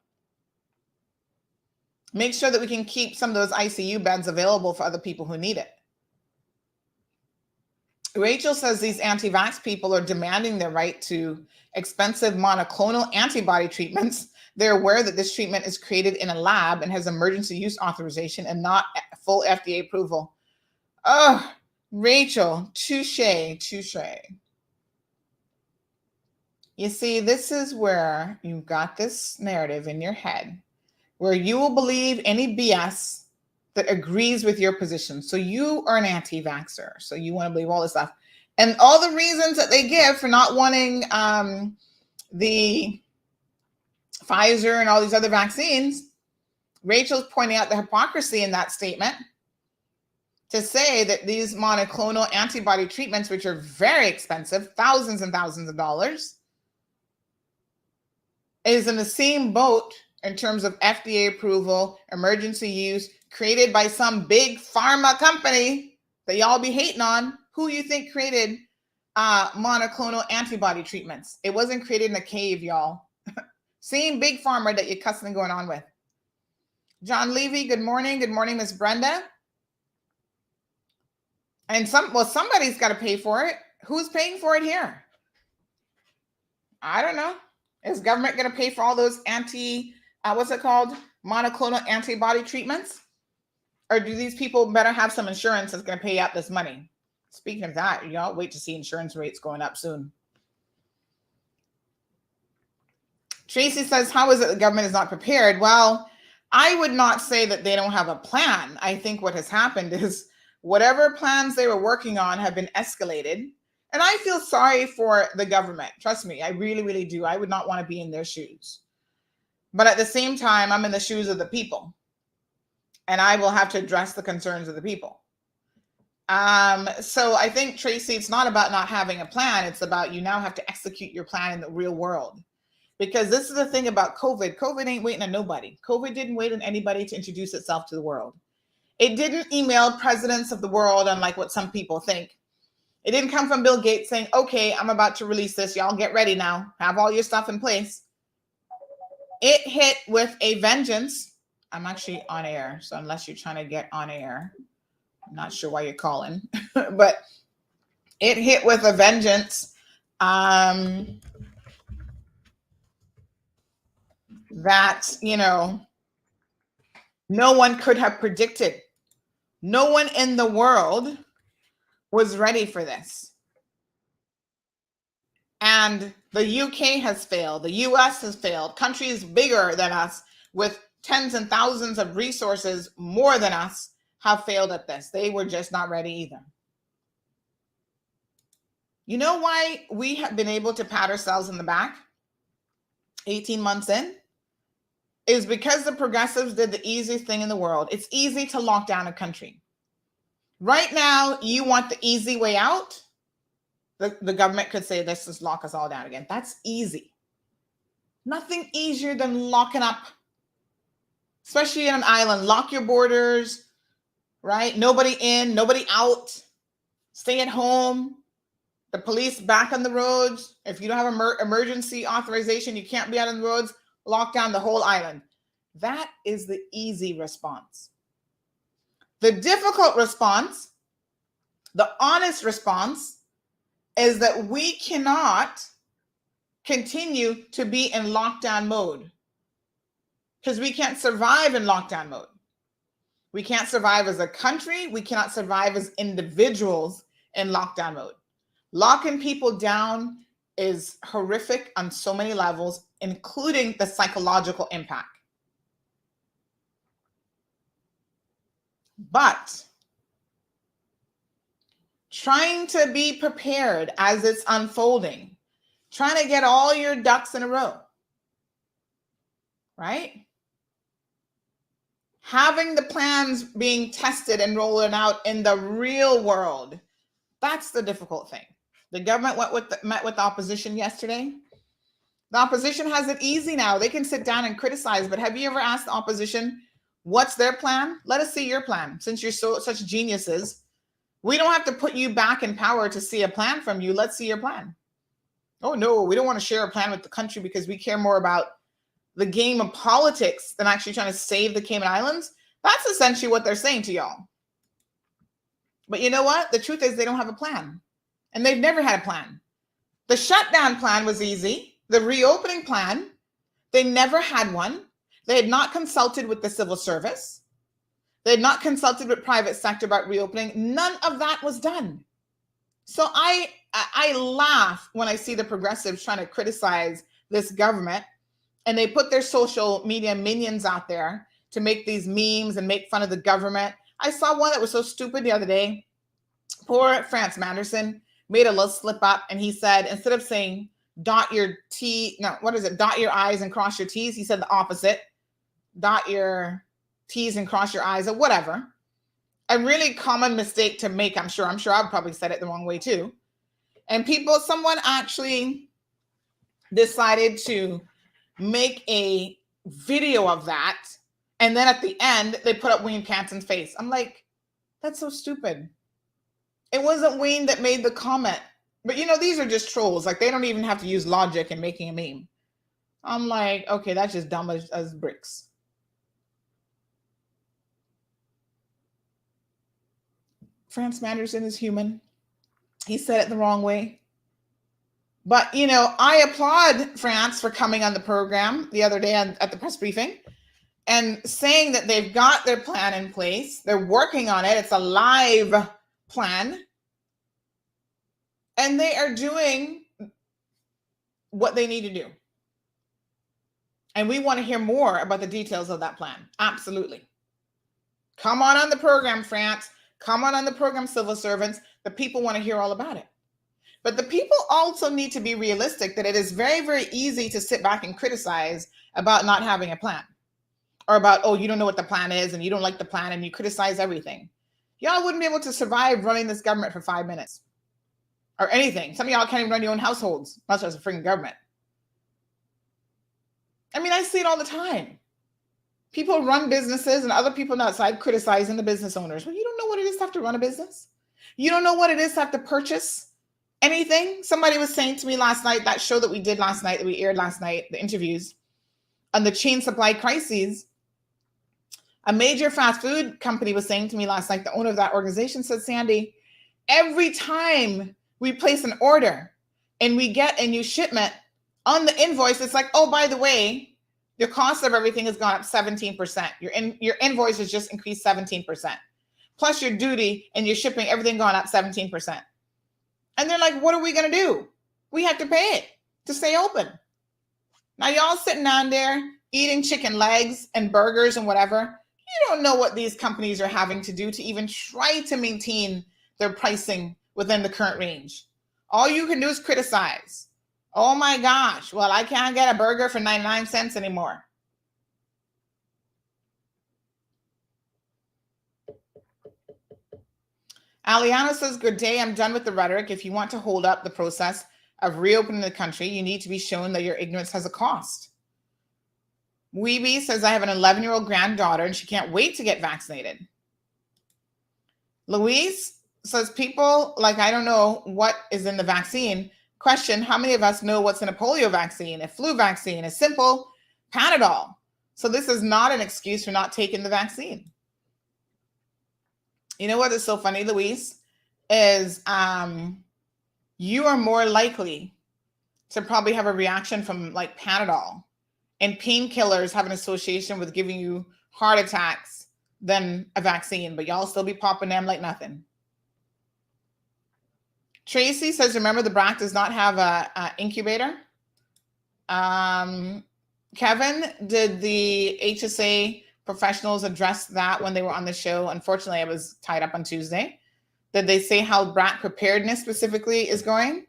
B: Make sure that we can keep some of those ICU beds available for other people who need it. Rachel says these anti-vax people are demanding their right to expensive monoclonal antibody treatments. They're aware that this treatment is created in a lab and has emergency use authorization and not full FDA approval. Oh, Rachel, touche. You see, this is where you've got this narrative in your head where you will believe any BS that agrees with your position. So you are an anti-vaxxer. So you want to believe all this stuff. And all the reasons that they give for not wanting the Pfizer and all these other vaccines, Rachel's pointing out the hypocrisy in that statement to say that these monoclonal antibody treatments, which are very expensive, thousands and thousands of dollars, is in the same boat in terms of FDA approval, emergency use, created by some big pharma company that y'all be hating on. Who you think created monoclonal antibody treatments? It wasn't created in a cave, y'all. Same big pharma that you're cussing going on with. John Levy, good morning. Good morning, Miss Brenda. And somebody's got to pay for it. Who's paying for it here? I don't know. Is government going to pay for all those monoclonal antibody treatments? Or do these people better have some insurance that's going to pay out this money? Speaking of that, y'all wait to see insurance rates going up soon. Tracy says, how is it the government is not prepared? Well, I would not say that they don't have a plan. I think what has happened is Whatever plans they were working on have been escalated. And I feel sorry for the government. Trust me, I really, really do. I would not want to be in their shoes. But at the same time, I'm in the shoes of the people. And I will have to address the concerns of the people. So I think, Tracy, it's not about not having a plan. It's about you now have to execute your plan in the real world. Because this is the thing about COVID. COVID ain't waiting on nobody. COVID didn't wait on anybody to introduce itself to the world. It didn't email presidents of the world, unlike what some people think. It didn't come from Bill Gates saying, okay, I'm about to release this. Y'all get ready now. Have all your stuff in place. It hit with a vengeance. I'm actually on air. So unless you're trying to get on air, I'm not sure why you're calling. But it hit with a vengeance. That, no one could have predicted. No one in the world was ready for this. And the UK has failed. The US has failed. Countries bigger than us with tens and thousands of resources more than us have failed at this. They were just not ready either. You know why we have been able to pat ourselves in the back 18 months in? Is because the progressives did the easiest thing in the world. It's easy to lock down a country. Right now, you want the easy way out. The government could say, let's just lock us all down again. That's easy. Nothing easier than locking up, especially in an island. Lock your borders, right? Nobody in, nobody out. Stay at home. The police back on the roads. If you don't have emergency authorization, you can't be out on the roads. Lock down the whole island. That is the easy response. The difficult response, the honest response, is that we cannot continue to be in lockdown mode because we can't survive in lockdown mode. We can't survive as a country. We cannot survive as individuals in lockdown mode. Locking people down is horrific on so many levels, including the psychological impact. But trying to be prepared as it's unfolding, trying to get all your ducks in a row, right? Having the plans being tested and rolling out in the real world, that's the difficult thing. The government met with the opposition yesterday. The opposition has it easy now. They can sit down and criticize, but have you ever asked the opposition, what's their plan? Let us see your plan. Since you're such geniuses, we don't have to put you back in power to see a plan from you. Let's see your plan. Oh, no, we don't want to share a plan with the country because we care more about the game of politics than actually trying to save the Cayman Islands. That's essentially what they're saying to y'all. But you know what? The truth is they don't have a plan. And they've never had a plan. The shutdown plan was easy. The reopening plan, they never had one. They had not consulted with the civil service. They had not consulted with private sector about reopening. None of that was done. So I laugh when I see the progressives trying to criticize this government, and they put their social media minions out there to make these memes and make fun of the government. I saw one that was so stupid the other day. Poor France Manderson made a little slip up, and he said, instead of saying dot your I's and cross your T's, he said the opposite. Dot your T's and cross your I's, or whatever. A really common mistake to make, I'm sure. I've probably said it the wrong way too. And someone actually decided to make a video of that. And then at the end, they put up Wayne Canton's face. I'm like, that's so stupid. It wasn't Wayne that made the comment. But these are just trolls. Like, they don't even have to use logic in making a meme. I'm like, okay, that's just dumb as bricks. France Manderson is human. He said it the wrong way. But, I applaud France for coming on the program the other day at the press briefing and saying that they've got their plan in place. They're working on it. It's a live plan. And they are doing what they need to do. And we want to hear more about the details of that plan. Absolutely. Come on the program, France. Comment on the program, civil servants. The people want to hear all about it. But the people also need to be realistic that it is very, very easy to sit back and criticize about not having a plan, or about, oh, you don't know what the plan is and you don't like the plan and you criticize everything. Y'all wouldn't be able to survive running this government for 5 minutes or anything. Some of y'all can't even run your own households, much less a freaking government. I mean, I see it all the time. People run businesses and other people outside criticizing the business owners. Well, you don't know what it is to have to run a business. You don't know what it is to have to purchase anything. Somebody was saying to me last night, that show that we did last night, that we aired last night, the interviews on the chain supply crises. A major fast food company was saying to me last night, the owner of that organization said, Sandy, every time we place an order and we get a new shipment on the invoice, it's like, oh, by the way, the cost of everything has gone up 17%. Your invoice has just increased 17%. Plus your duty and your shipping, everything gone up 17%. And they're like, what are we going to do? We have to pay it to stay open. Now y'all sitting down there eating chicken legs and burgers and whatever. You don't know what these companies are having to do to even try to maintain their pricing within the current range. All you can do is criticize. Oh my gosh, well, I can't get a burger for 99 cents anymore. Aliana says, good day, I'm done with the rhetoric. If you want to hold up the process of reopening the country, you need to be shown that your ignorance has a cost. Weeby says, I have an 11-year-old granddaughter and she can't wait to get vaccinated. Louise says, people like, I don't know what is in the vaccine. Question, how many of us know what's in a polio vaccine, a flu vaccine, a simple Panadol? So this is not an excuse for not taking the vaccine. You know what is so funny, Louise, is you are more likely to probably have a reaction from like Panadol, and painkillers have an association with giving you heart attacks than a vaccine, but y'all still be popping them like nothing. Tracy says, remember the Brac does not have a incubator. Kevin, did the HSA professionals address that when they were on the show? Unfortunately, I was tied up on Tuesday. Did they say how Brac preparedness specifically is going?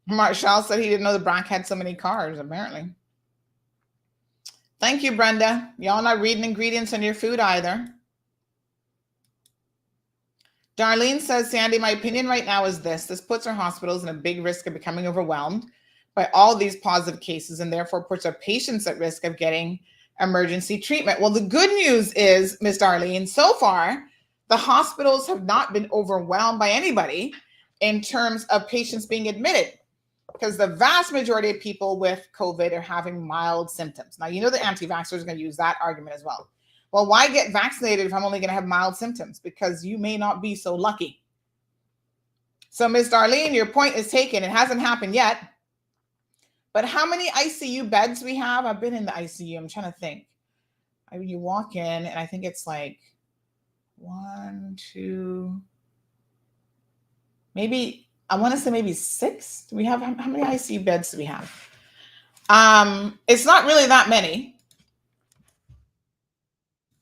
B: Marshall said he didn't know the Brac had so many cars, apparently. Thank you, Brenda. Y'all not reading ingredients on your food either. Darlene says, Sandy, my opinion right now is this. This puts our hospitals in a big risk of becoming overwhelmed by all these positive cases and therefore puts our patients at risk of getting emergency treatment. Well, the good news is, Ms. Darlene, so far, the hospitals have not been overwhelmed by anybody in terms of patients being admitted, because the vast majority of people with COVID are having mild symptoms. Now, you know the anti-vaxxers are going to use that argument as well. Well, why get vaccinated if I'm only going to have mild symptoms? Because you may not be so lucky. So, Ms. Darlene, your point is taken. It hasn't happened yet. But how many ICU beds we have? I've been in the ICU. I'm trying to think. You walk in, and I think it's like 1, 2, maybe, I want to say maybe 6. Do we have, how many ICU beds do we have? It's not really that many.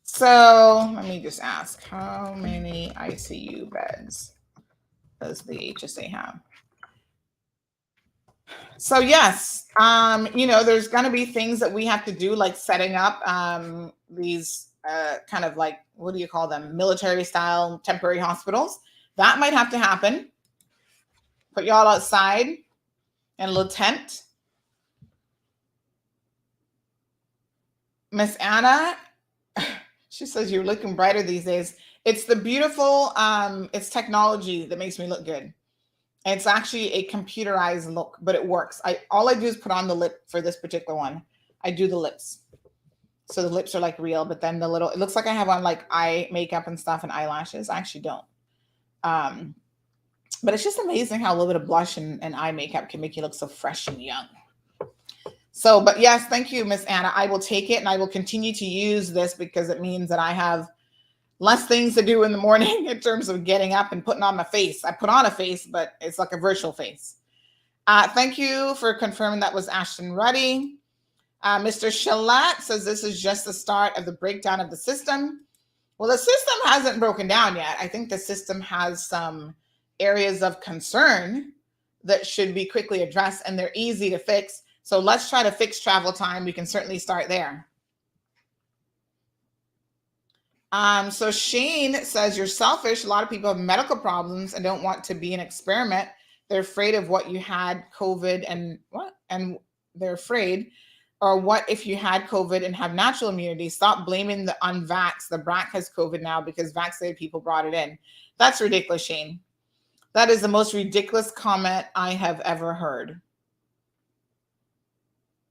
B: So let me just ask, how many ICU beds does the HSA have? So yes, there's going to be things that we have to do, like setting up these kind of like, what do you call them? Military style temporary hospitals. That might have to happen. Put y'all outside in a little tent. Miss Anna, she says, you're looking brighter these days. It's the beautiful, it's technology that makes me look good. It's actually a computerized look, but it works. All I do is put on the lip for this particular one. I do the lips. So the lips are like real, but then it looks like I have on like eye makeup and stuff and eyelashes. I actually don't. But it's just amazing how a little bit of blush and eye makeup can make you look so fresh and young. So, but yes, thank you, Miss Anna. I will take it and I will continue to use this because it means that I have less things to do in the morning in terms of getting up and putting on my face. I put on a face, but it's like a virtual face. Thank you for confirming that was Ashton Ruddy. Mr. Shalat says this is just the start of the breakdown of the system. Well, the system hasn't broken down yet. I think the system has some areas of concern that should be quickly addressed, and they're easy to fix. So let's try to fix travel time. We can certainly start there. So Shane says, you're selfish. A lot of people have medical problems and don't want to be an experiment. They're afraid of what you had COVID and what? And they're afraid, or what if you had COVID and have natural immunity? Stop blaming the unvaxxed. The Brac has COVID now because vaccinated people brought it in. That's ridiculous, Shane. That is the most ridiculous comment I have ever heard.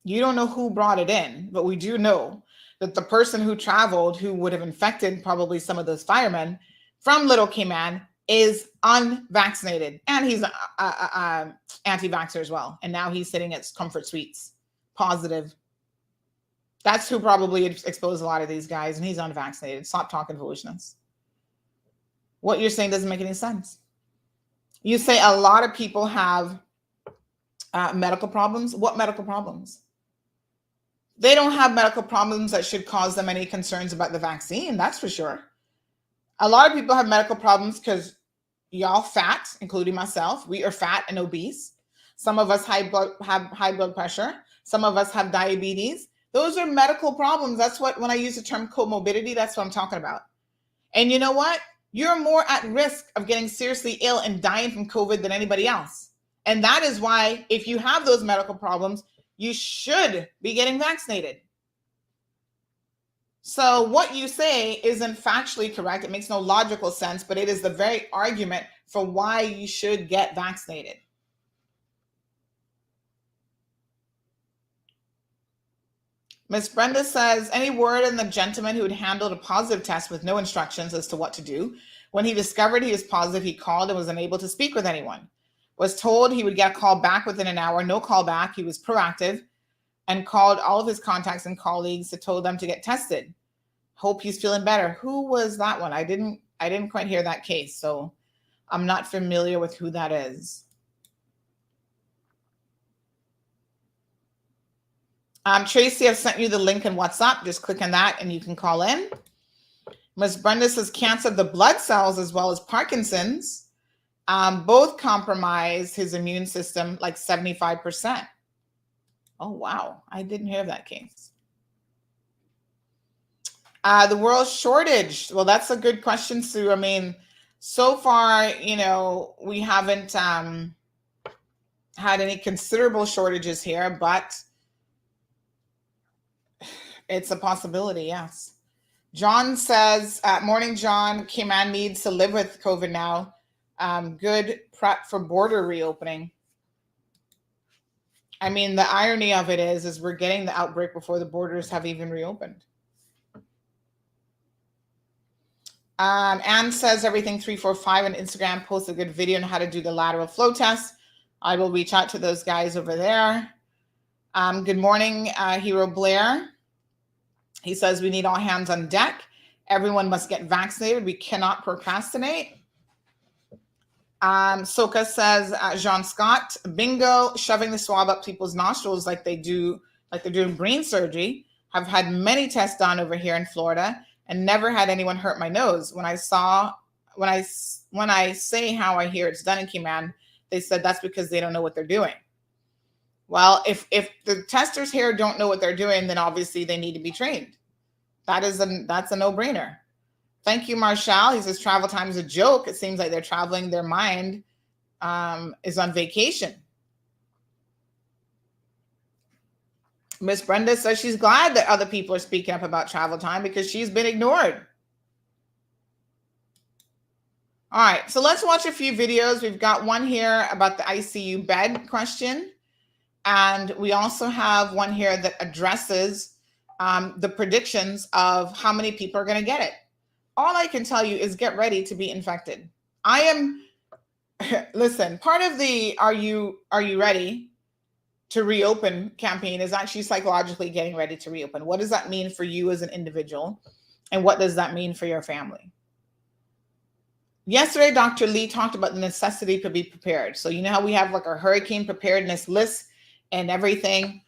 B: You don't know who brought it in, but we do know that the person who traveled, who would have infected probably some of those firemen from Little Cayman, is unvaccinated. And he's anti-vaxxer as well. And now he's sitting at Comfort Suites, positive. That's who probably exposed a lot of these guys, and he's unvaccinated. Stop talking foolishness. What you're saying doesn't make any sense. You say a lot of people have medical problems. What medical problems? They don't have medical problems that should cause them any concerns about the vaccine, that's for sure. A lot of people have medical problems because y'all fat, including myself. We are fat and obese. Some of us have high blood pressure. Some of us have diabetes. Those are medical problems. That's what, when I use the term comorbidity, that's what I'm talking about. And you know what? You're more at risk of getting seriously ill and dying from COVID than anybody else. And that is why, if you have those medical problems, you should be getting vaccinated. So what you say isn't factually correct. It makes no logical sense, but it is the very argument for why you should get vaccinated. Miss Brenda says, any word on the gentleman who had handled a positive test with no instructions as to what to do? When he discovered he was positive, he called and was unable to speak with anyone. Was told he would get a call back within an hour. No call back. He was proactive and called all of his contacts and colleagues to told them to get tested. Hope he's feeling better. Who was that one? I didn't quite hear that case, so I'm not familiar with who that is. Tracy, I've sent you the link in WhatsApp. Just click on that and you can call in. Ms. Brenda says cancer of the blood cells as well as Parkinson's both compromise his immune system like 75%. Oh, wow. I didn't hear that case. The world shortage. Well, that's a good question, Sue. I mean, so far, we haven't had any considerable shortages here, but it's a possibility, yes. John says, morning, John. Cayman needs to live with COVID now. Good prep for border reopening. I mean, the irony of it is we're getting the outbreak before the borders have even reopened. Anne says everything 345 on Instagram posts a good video on how to do the lateral flow test. I will reach out to those guys over there. Good morning, Hero Blair. He says we need all hands on deck. Everyone must get vaccinated. We cannot procrastinate. Soka says, Jean Scott, bingo, shoving the swab up people's nostrils like they're doing brain surgery. Have had many tests done over here in Florida and never had anyone hurt my nose. When I say how I hear it's done in Cayman, they said that's because they don't know what they're doing. Well, if the testers here don't know what they're doing, then obviously they need to be trained. That's a no-brainer. Thank you, Marshall. He says travel time is a joke. It seems like they're traveling. Their mind is on vacation. Miss Brenda says she's glad that other people are speaking up about travel time because she's been ignored. All right, so let's watch a few videos. We've got one here about the ICU bed question. And we also have one here that addresses the predictions of how many people are going to get it. All I can tell you is get ready to be infected. Listen, part of the are you ready to reopen campaign is actually psychologically getting ready to reopen. What does that mean for you as an individual? And what does that mean for your family? Yesterday, Dr. Lee talked about the necessity to be prepared. So you know how we have like our hurricane preparedness list and everything.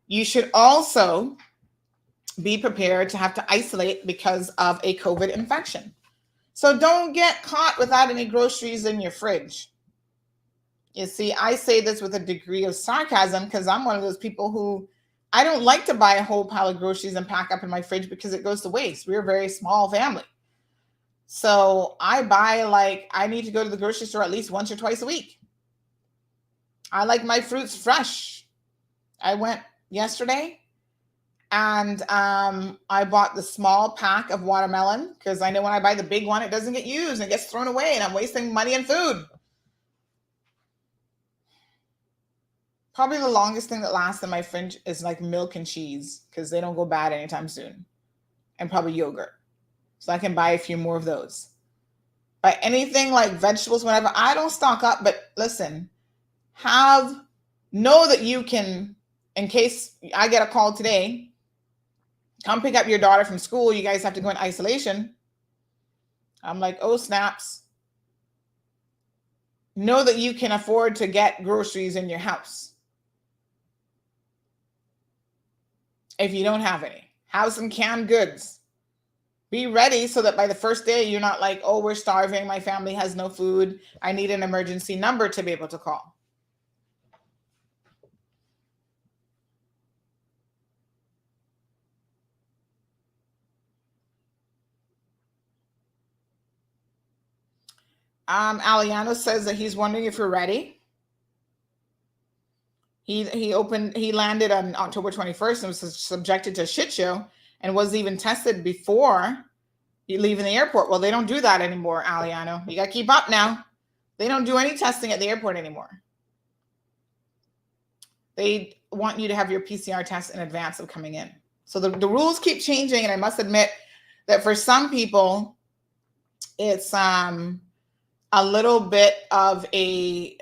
B: You should also be prepared to have to isolate because of a COVID infection. So don't get caught without any groceries in your fridge. You see, I say this with a degree of sarcasm because I'm one of those people who I don't like to buy a whole pile of groceries and pack up in my fridge because it goes to waste. We're a very small family. So I buy I need to go to the grocery store at least once or twice a week. I like my fruits fresh. I went yesterday and I bought the small pack of watermelon because I know when I buy the big one, it doesn't get used and it gets thrown away and I'm wasting money and food. Probably the longest thing that lasts in my fridge is like milk and cheese because they don't go bad anytime soon. And probably yogurt. So I can buy a few more of those. But anything like vegetables, whatever, I don't stock up. But listen, know that you can, in case I get a call today, come pick up your daughter from school. You guys have to go in isolation. I'm like, oh, snaps. Know that you can afford to get groceries in your house. If you don't have any, have some canned goods. Be ready so that by the first day, you're not like, oh, we're starving. My family has no food. I need an emergency number to be able to call. Aliano says that he's wondering if you're ready. He landed on October 21st and was subjected to a shit show and was even tested before leaving the airport. Well, they don't do that anymore, Aliano. You got to keep up now. They don't do any testing at the airport anymore. They want you to have your PCR test in advance of coming in. So the rules keep changing, and I must admit that for some people, it's a little bit of a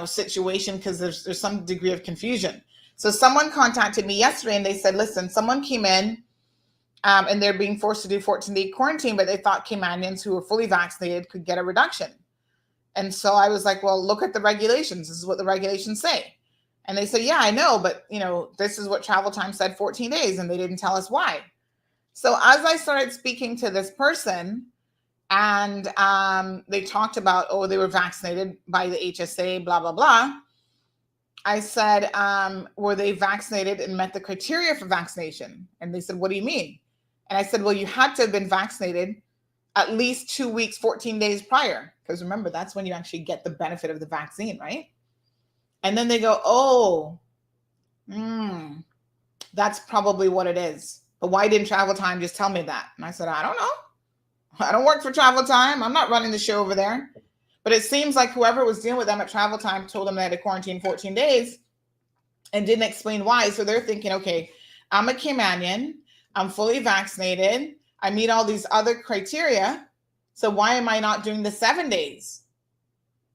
B: situation because there's some degree of confusion. So someone contacted me yesterday and they said, listen, someone came in and they're being forced to do 14-day quarantine, but they thought Caymanians who were fully vaccinated could get a reduction. And so I was like, well, look at the regulations. This is what the regulations say. And they said, yeah, I know, but this is what travel time said, 14 days, and they didn't tell us why. So as I started speaking to this person, and they talked about, oh, they were vaccinated by the HSA, blah, blah, blah. I said, were they vaccinated and met the criteria for vaccination? And they said, what do you mean? And I said, well, you had to have been vaccinated at least 2 weeks, 14 days prior. Because remember, that's when you actually get the benefit of the vaccine, right? And then they go, oh, that's probably what it is. But why didn't travel time just tell me that? And I said, I don't know. I don't work for travel time. I'm not running the show over there. But it seems like whoever was dealing with them at travel time told them they had to quarantine 14 days and didn't explain why. So they're thinking, okay, I'm a Caymanian. I'm fully vaccinated. I meet all these other criteria. So why am I not doing the 7 days?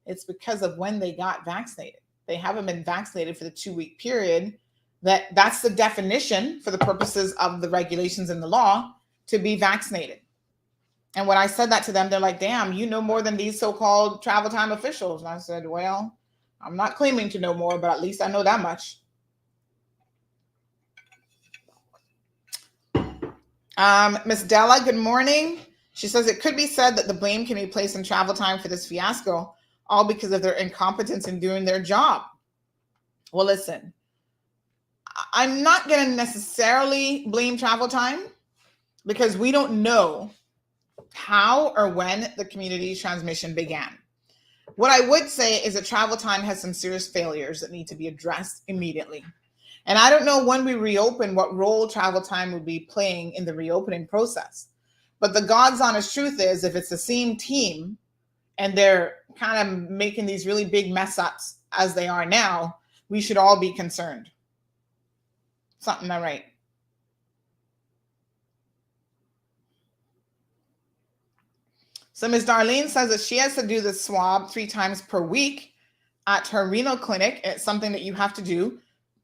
B: It's because of when they got vaccinated. They haven't been vaccinated for the 2-week period. That's the definition for the purposes of the regulations in the law to be vaccinated. And when I said that to them, they're like, damn, you know more than these so-called travel time officials. And I said, well, I'm not claiming to know more, but at least I know that much. Miss Della, good morning. She says it could be said that the blame can be placed on travel time for this fiasco, all because of their incompetence in doing their job. Well, listen, I'm not going to necessarily blame travel time because we don't know how or when the community transmission began. What I would say is that travel time has some serious failures that need to be addressed immediately. And I don't know when we reopen what role travel time would be playing in the reopening process. But the God's honest truth is if it's the same team and they're kind of making these really big mess ups as they are now, we should all be concerned. Something not right. So Ms. Darlene says that she has to do the swab 3 times per week at her renal clinic. It's something that you have to do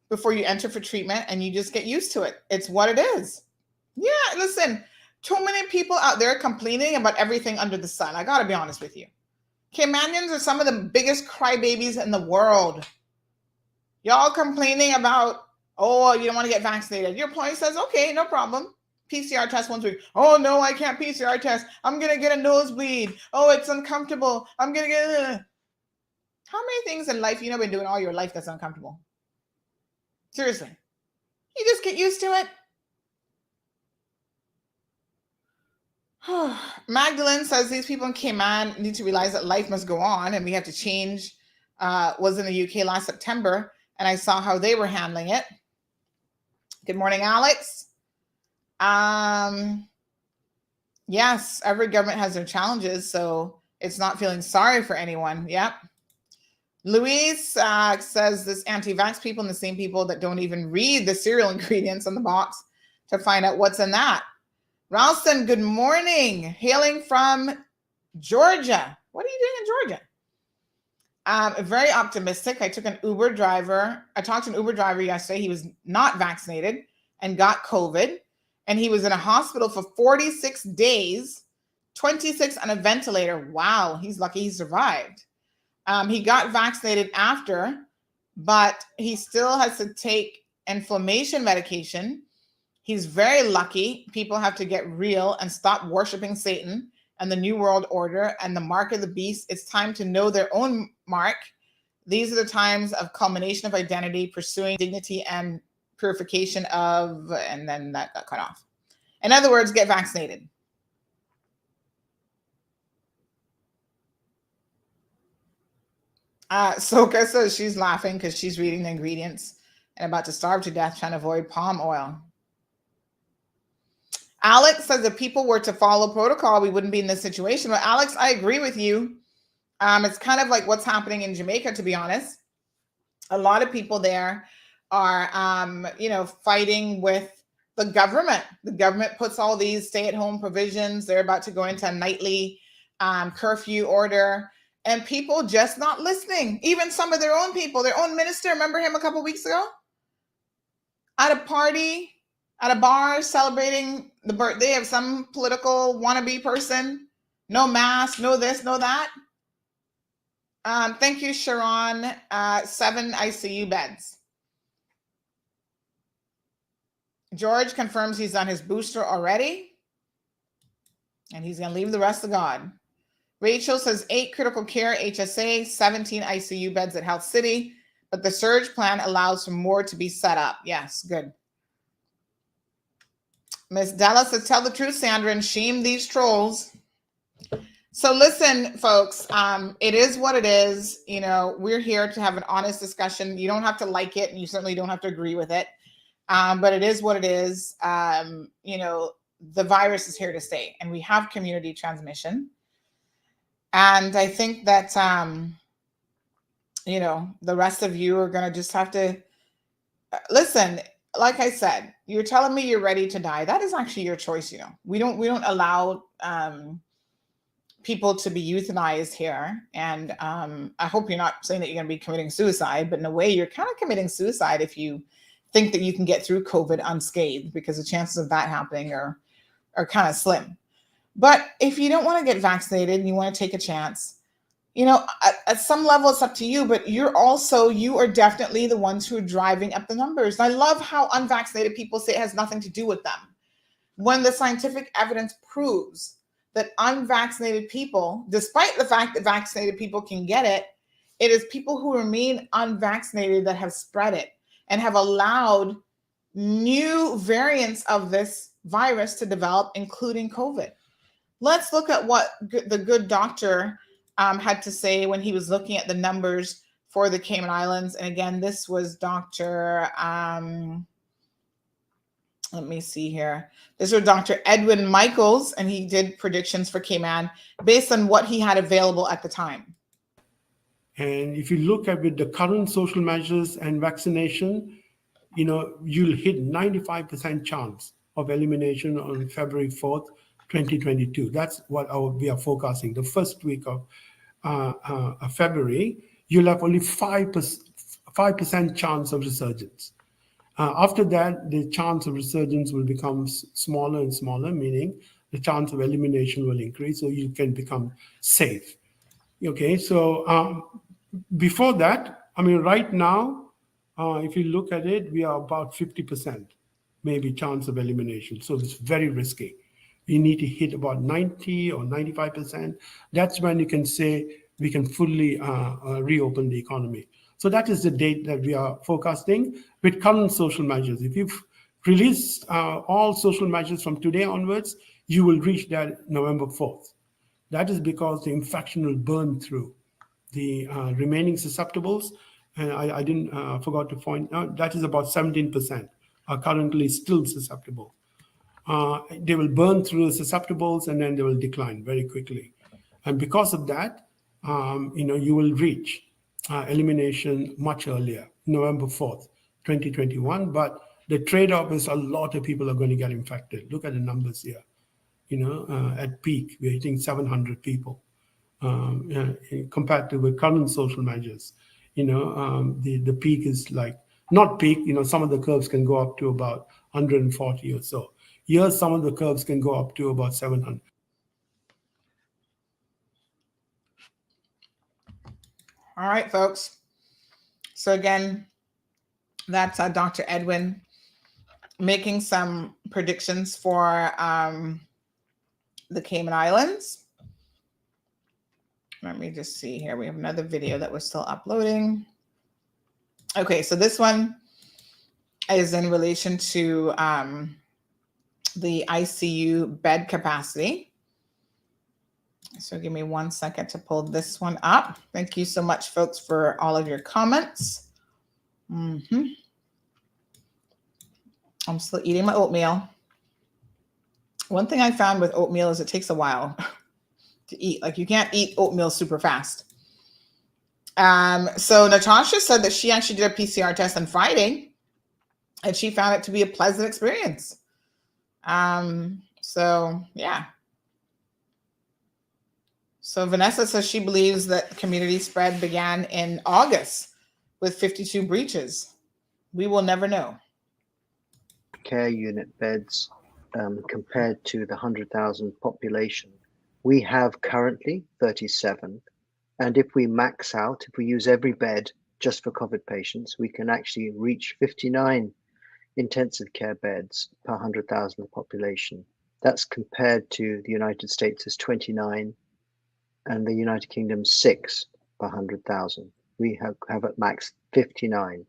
B: before you enter for treatment, and you just get used to it. It's what it is. Yeah, listen, too many people out there complaining about everything under the sun. I got to be honest with you. Caymanians are some of the biggest crybabies in the world. Y'all complaining about, oh, you don't want to get vaccinated. Your employee says, okay, no problem. PCR test once a week. Oh no, I can't PCR test. I'm gonna get a nosebleed. Oh, it's uncomfortable. I'm gonna get. How many things in life been doing all your life that's uncomfortable? Seriously, you just get used to it. Magdalene says these people in Cayman need to realize that life must go on and we have to change. Was in the UK last September, and I saw how they were handling it. Good morning, Alex. Yes, every government has their challenges, so it's not feeling sorry for anyone. Yep. Louise says this anti-vax people and the same people that don't even read the cereal ingredients on the box to find out what's in that. Ralston, good morning. Hailing from Georgia. What are you doing in Georgia? Very optimistic. I talked to an Uber driver yesterday. He was not vaccinated and got COVID. And he was in a hospital for 46 days, 26 on a ventilator. Wow, he's lucky he survived. He got vaccinated after, but he still has to take inflammation medication. He's very lucky. People have to get real and stop worshiping Satan and the New World Order and the mark of the beast. It's time to know their own mark. These are the times of culmination of identity, pursuing dignity and purification of, and then that got cut off. In other words, get vaccinated. Soka says she's laughing because she's reading the ingredients and about to starve to death trying to avoid palm oil. Alex says if people were to follow protocol, we wouldn't be in this situation. But Alex, I agree with you. It's kind of like what's happening in Jamaica, to be honest. A lot of people there are, fighting with the government. The government puts all these stay-at-home provisions. They're about to go into a nightly curfew order. And people just not listening. Even some of their own people, their own minister, remember him a couple of weeks ago? At a party, at a bar, celebrating the birthday of some political wannabe person. No mask, no this, no that. Thank you, Sharon. 7 ICU beds. George confirms he's on his booster already. And he's going to leave the rest to God. Rachel says 8 critical care HSA, 17 ICU beds at Health City, but the surge plan allows for more to be set up. Yes, good. Miss Della says, tell the truth, Sandra, and shame these trolls. So listen, folks, it is what it is. We're here to have an honest discussion. You don't have to like it, and you certainly don't have to agree with it. But it is what it is. The virus is here to stay, and we have community transmission. And I think that, the rest of you are going to just have to listen. Like I said, you're telling me you're ready to die. That is actually your choice. We don't allow people to be euthanized here. And I hope you're not saying that you're going to be committing suicide, but in a way you're kind of committing suicide if you think that you can get through COVID unscathed, because the chances of that happening are kind of slim. But if you don't want to get vaccinated and you want to take a chance, at some level it's up to you, but you are definitely the ones who are driving up the numbers. And I love how unvaccinated people say it has nothing to do with them, when the scientific evidence proves that unvaccinated people, despite the fact that vaccinated people can get it, it is people who remain unvaccinated that have spread it and have allowed new variants of this virus to develop, including COVID. Let's look at what the good doctor had to say when he was looking at the numbers for the Cayman Islands. And again, this was Dr. Let me see here. This was Dr. Edwin Michaels, and he did predictions for Cayman based on what he had available at the time.
M: And if you look at with the current social measures and vaccination, you'll hit 95% chance of elimination on February 4th, 2022. That's what we are forecasting. The first week of February, you'll have only 5% chance of resurgence. After that, the chance of resurgence will become smaller and smaller, meaning the chance of elimination will increase, so you can become safe. Okay, so before that, right now, if you look at it, we are about 50%. maybe chance of elimination. So it's very risky. You need to hit about 90 or 95%. That's when you can say we can fully reopen the economy. So that is the date that we are forecasting with current social measures. If you've released all social measures from today onwards, you will reach that November 4th. That is because the infection will burn through the remaining susceptibles. And I didn't forgot to point out that is about 17% are currently still susceptible. They will burn through the susceptibles and then they will decline very quickly. And because of that, you will reach elimination much earlier, November 4th, 2021. But the trade-off is a lot of people are going to get infected. Look at the numbers here. At peak, we're hitting 700 people compared to the current social measures. The peak is like, not peak, some of the curves can go up to about 140 or so. Here, some of the curves can go up to about 700.
B: All right, folks. So again, that's Dr. Edwin making some predictions for the Cayman Islands. Let me just see here. We have another video that we're still uploading. Okay, so this one is in relation to the ICU bed capacity. So give me 1 second to pull this one up. Thank you so much, folks, for all of your comments. I'm still eating my oatmeal. One thing I found with oatmeal is it takes a while to eat. Like, you can't eat oatmeal super fast. So Natasha said that she actually did a PCR test on Friday and she found it to be a pleasant experience. So yeah. So Vanessa says she believes that community spread began in August with 52 breaches. We will never know.
N: Care unit beds compared to the 100,000 population. We have currently 37. And if we max out, if we use every bed just for COVID patients, we can actually reach 59 intensive care beds per 100,000 of the population. That's compared to the United States as 29 and the United Kingdom 6 per 100,000. We have at max 59.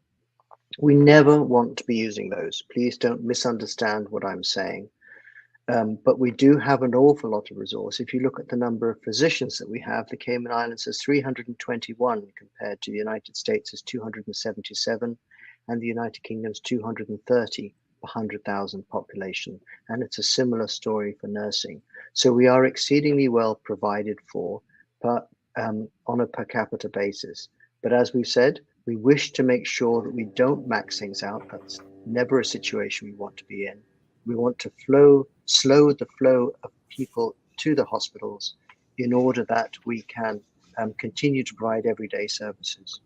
N: We never want to be using those. Please don't misunderstand what I'm saying. But we do have an awful lot of resource. If you look at the number of physicians that we have, the Cayman Islands has 321 compared to the United States as 277 and the United Kingdom's 230 per 100,000 population. And it's a similar story for nursing. So we are exceedingly well provided for on a per capita basis. But as we've said, we wish to make sure that we don't max things out. That's never a situation we want to be in. We want to slow the flow of people to the hospitals in order that we can continue to provide everyday services.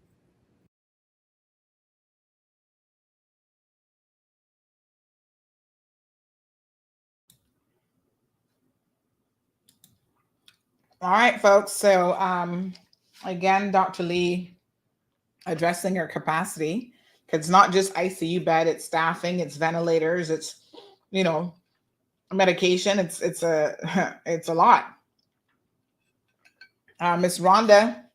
B: All right, folks. So again, Dr. Lee addressing her capacity, because it's not just ICU bed, it's staffing, it's ventilators, it's medication. It's a lot. Miss Rhonda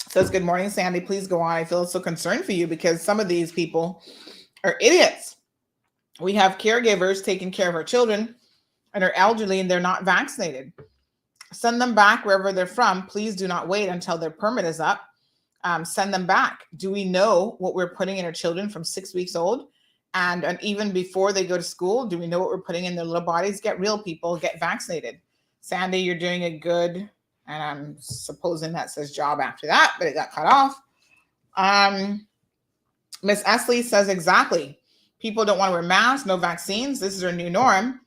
B: says, "Good morning, Sandy. Please go on. I feel so concerned for you because some of these people are idiots. We have caregivers taking care of our children and are elderly and they're not vaccinated. Send them back wherever they're from. Please do not wait until their permit is up. Send them back. Do we know what we're putting in our children from 6 weeks old? And even before they go to school, do we know what we're putting in their little bodies? Get real, people. Get vaccinated." Sandy, you're doing a good, and I'm supposing that says job after that, but it got cut off. Miss Esley says, exactly. People don't want to wear masks, no vaccines. This is our new norm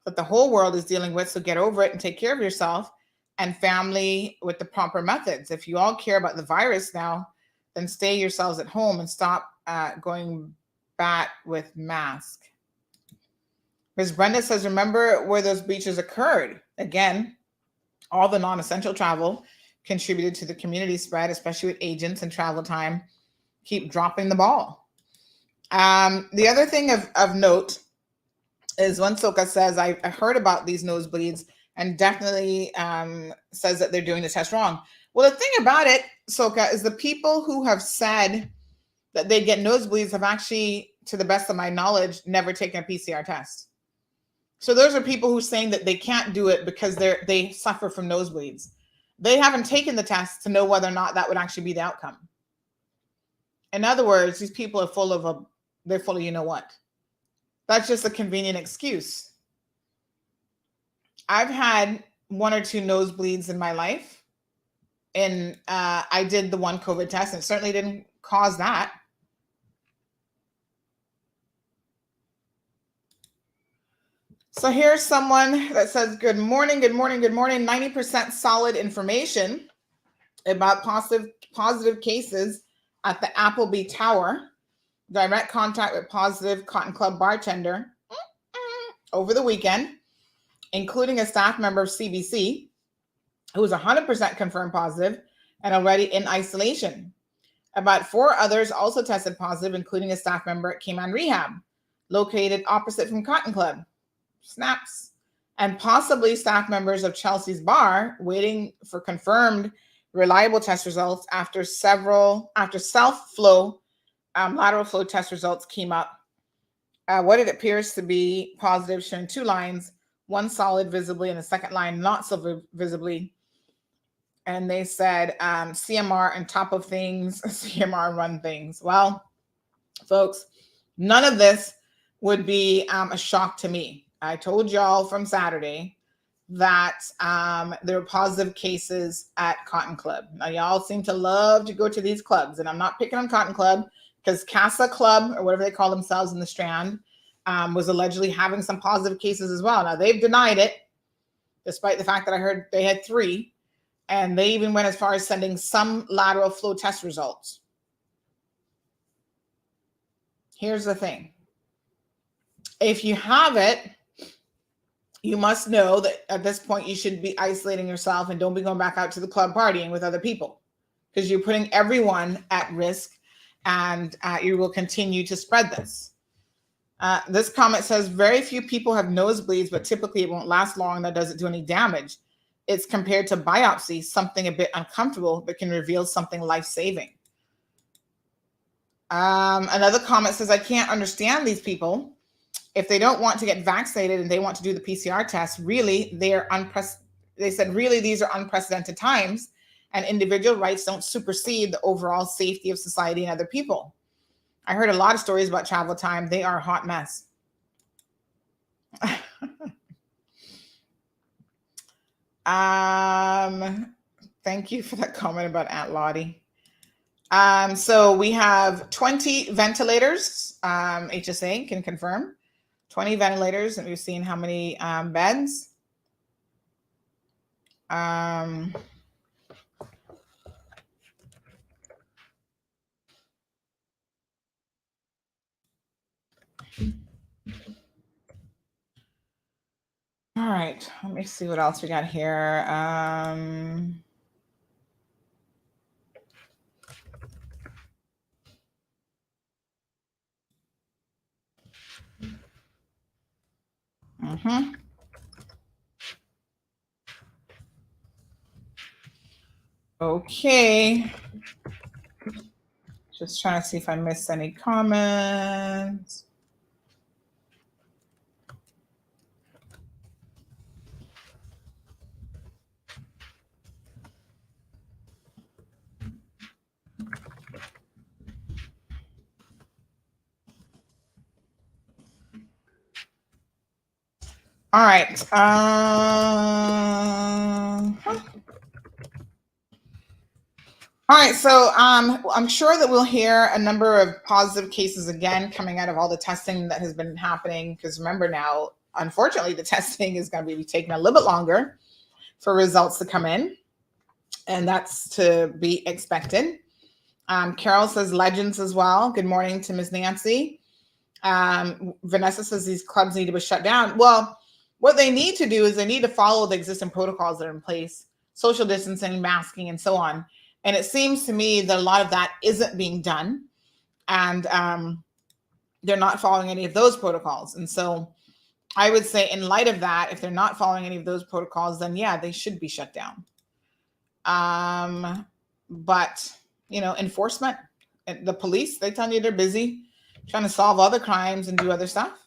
B: that the whole world is dealing with. So get over it and take care of yourself and family with the proper methods. If you all care about the virus now, then stay yourselves at home and stop going bat with mask. Ms. Brenda says, remember where those breaches occurred. Again, all the non-essential travel contributed to the community spread, especially with agents and travel time. Keep dropping the ball. The other thing of note is when Soka says, I heard about these nosebleeds and definitely says that they're doing the test wrong. Well, the thing about it, Soka, is the people who have said that they get nosebleeds have actually, to the best of my knowledge, never taken a PCR test. So those are people who are saying that they can't do it because they suffer from nosebleeds. They haven't taken the test to know whether or not that would actually be the outcome. In other words, these people are full of you know what. That's just a convenient excuse. I've had 1 or 2 nosebleeds in my life, and I did the one COVID test, and it certainly didn't cause that. So here's someone that says, good morning, good morning, good morning. 90% solid information about positive cases at the Appleby Tower. Direct contact with positive Cotton Club bartender over the weekend, including a staff member of CBC who was 100% confirmed positive and already in isolation. About 4 others also tested positive, including a staff member at Cayman Rehab, located opposite from Cotton Club. Snaps. And possibly staff members of Chelsea's Bar waiting for confirmed reliable test results after self-flow lateral flow test results came up. What it appears to be positive, showing 2 lines, one solid visibly and the second line not so visibly. And they said CMR on top of things, CMR run things. Well, folks, none of this would be a shock to me. I told y'all from Saturday that there were positive cases at Cotton Club. Now, y'all seem to love to go to these clubs, and I'm not picking on Cotton Club because Casa Club, or whatever they call themselves in the Strand, was allegedly having some positive cases as well. Now, they've denied it, despite the fact that I heard they had 3, and they even went as far as sending some lateral flow test results. Here's the thing. If you have it, you must know that at this point you should be isolating yourself and don't be going back out to the club partying with other people, because you're putting everyone at risk, and you will continue to spread this. This comment says, very few people have nosebleeds, but typically it won't last long. That doesn't do any damage. It's compared to biopsy, something a bit uncomfortable, but can reveal something life-saving. Another comment says, I can't understand these people. If they don't want to get vaccinated and they want to do the PCR test, really, they said, really, these are unprecedented times, and individual rights don't supersede the overall safety of society and other people. I heard a lot of stories about travel time. They are a hot mess. Thank you for that comment about Aunt Lottie. So we have 20 ventilators. HSA can confirm 20 ventilators, and we've seen how many beds. All right, let me see what else we got here. Okay. Just trying to see if I missed any comments. All right. All right, so I'm sure that we'll hear a number of positive cases again coming out of all the testing that has been happening, because remember now, unfortunately, the testing is going to be taking a little bit longer for results to come in, and that's to be expected. Carol says legends as well. Good morning to Ms. Nancy. Vanessa says these clubs need to be shut down. Well, what they need to do is they need to follow the existing protocols that are in place, social distancing, masking, and so on. And it seems to me that a lot of that isn't being done, and they're not following any of those protocols. And so I would say in light of that, if they're not following any of those protocols, then yeah, they should be shut down. But enforcement, the police, they tell you they're busy trying to solve other crimes and do other stuff.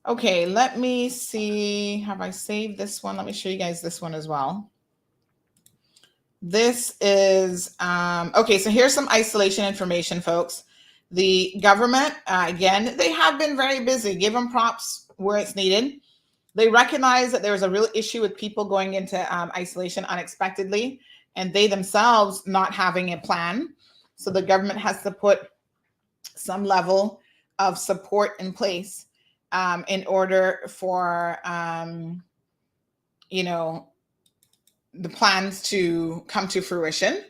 B: Okay, let me see. Have I saved this one? Let me show you guys this one as well. This is, okay, so here's some isolation information, folks. The government, again, they have been very busy. Give them props where it's needed. They recognize that there was a real issue with people going into isolation unexpectedly, and they themselves not having a plan. So the government has to put some level of support in place in order for, the plans to come to fruition.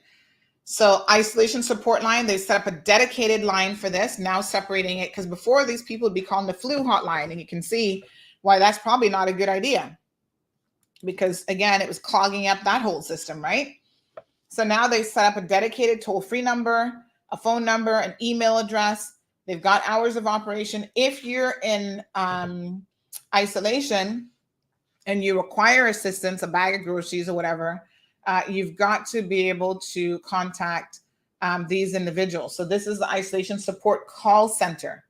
B: So isolation support line, they set up a dedicated line for this, now separating it, because before these people would be calling the flu hotline, and you can see why that's probably not a good idea, because again, it was clogging up that whole system, right? So now they set up a dedicated toll-free number, a phone number, an email address. They've got hours of operation. If you're in isolation and you require assistance, a bag of groceries or whatever, you've got to be able to contact these individuals. So this is the Isolation Support Call Center.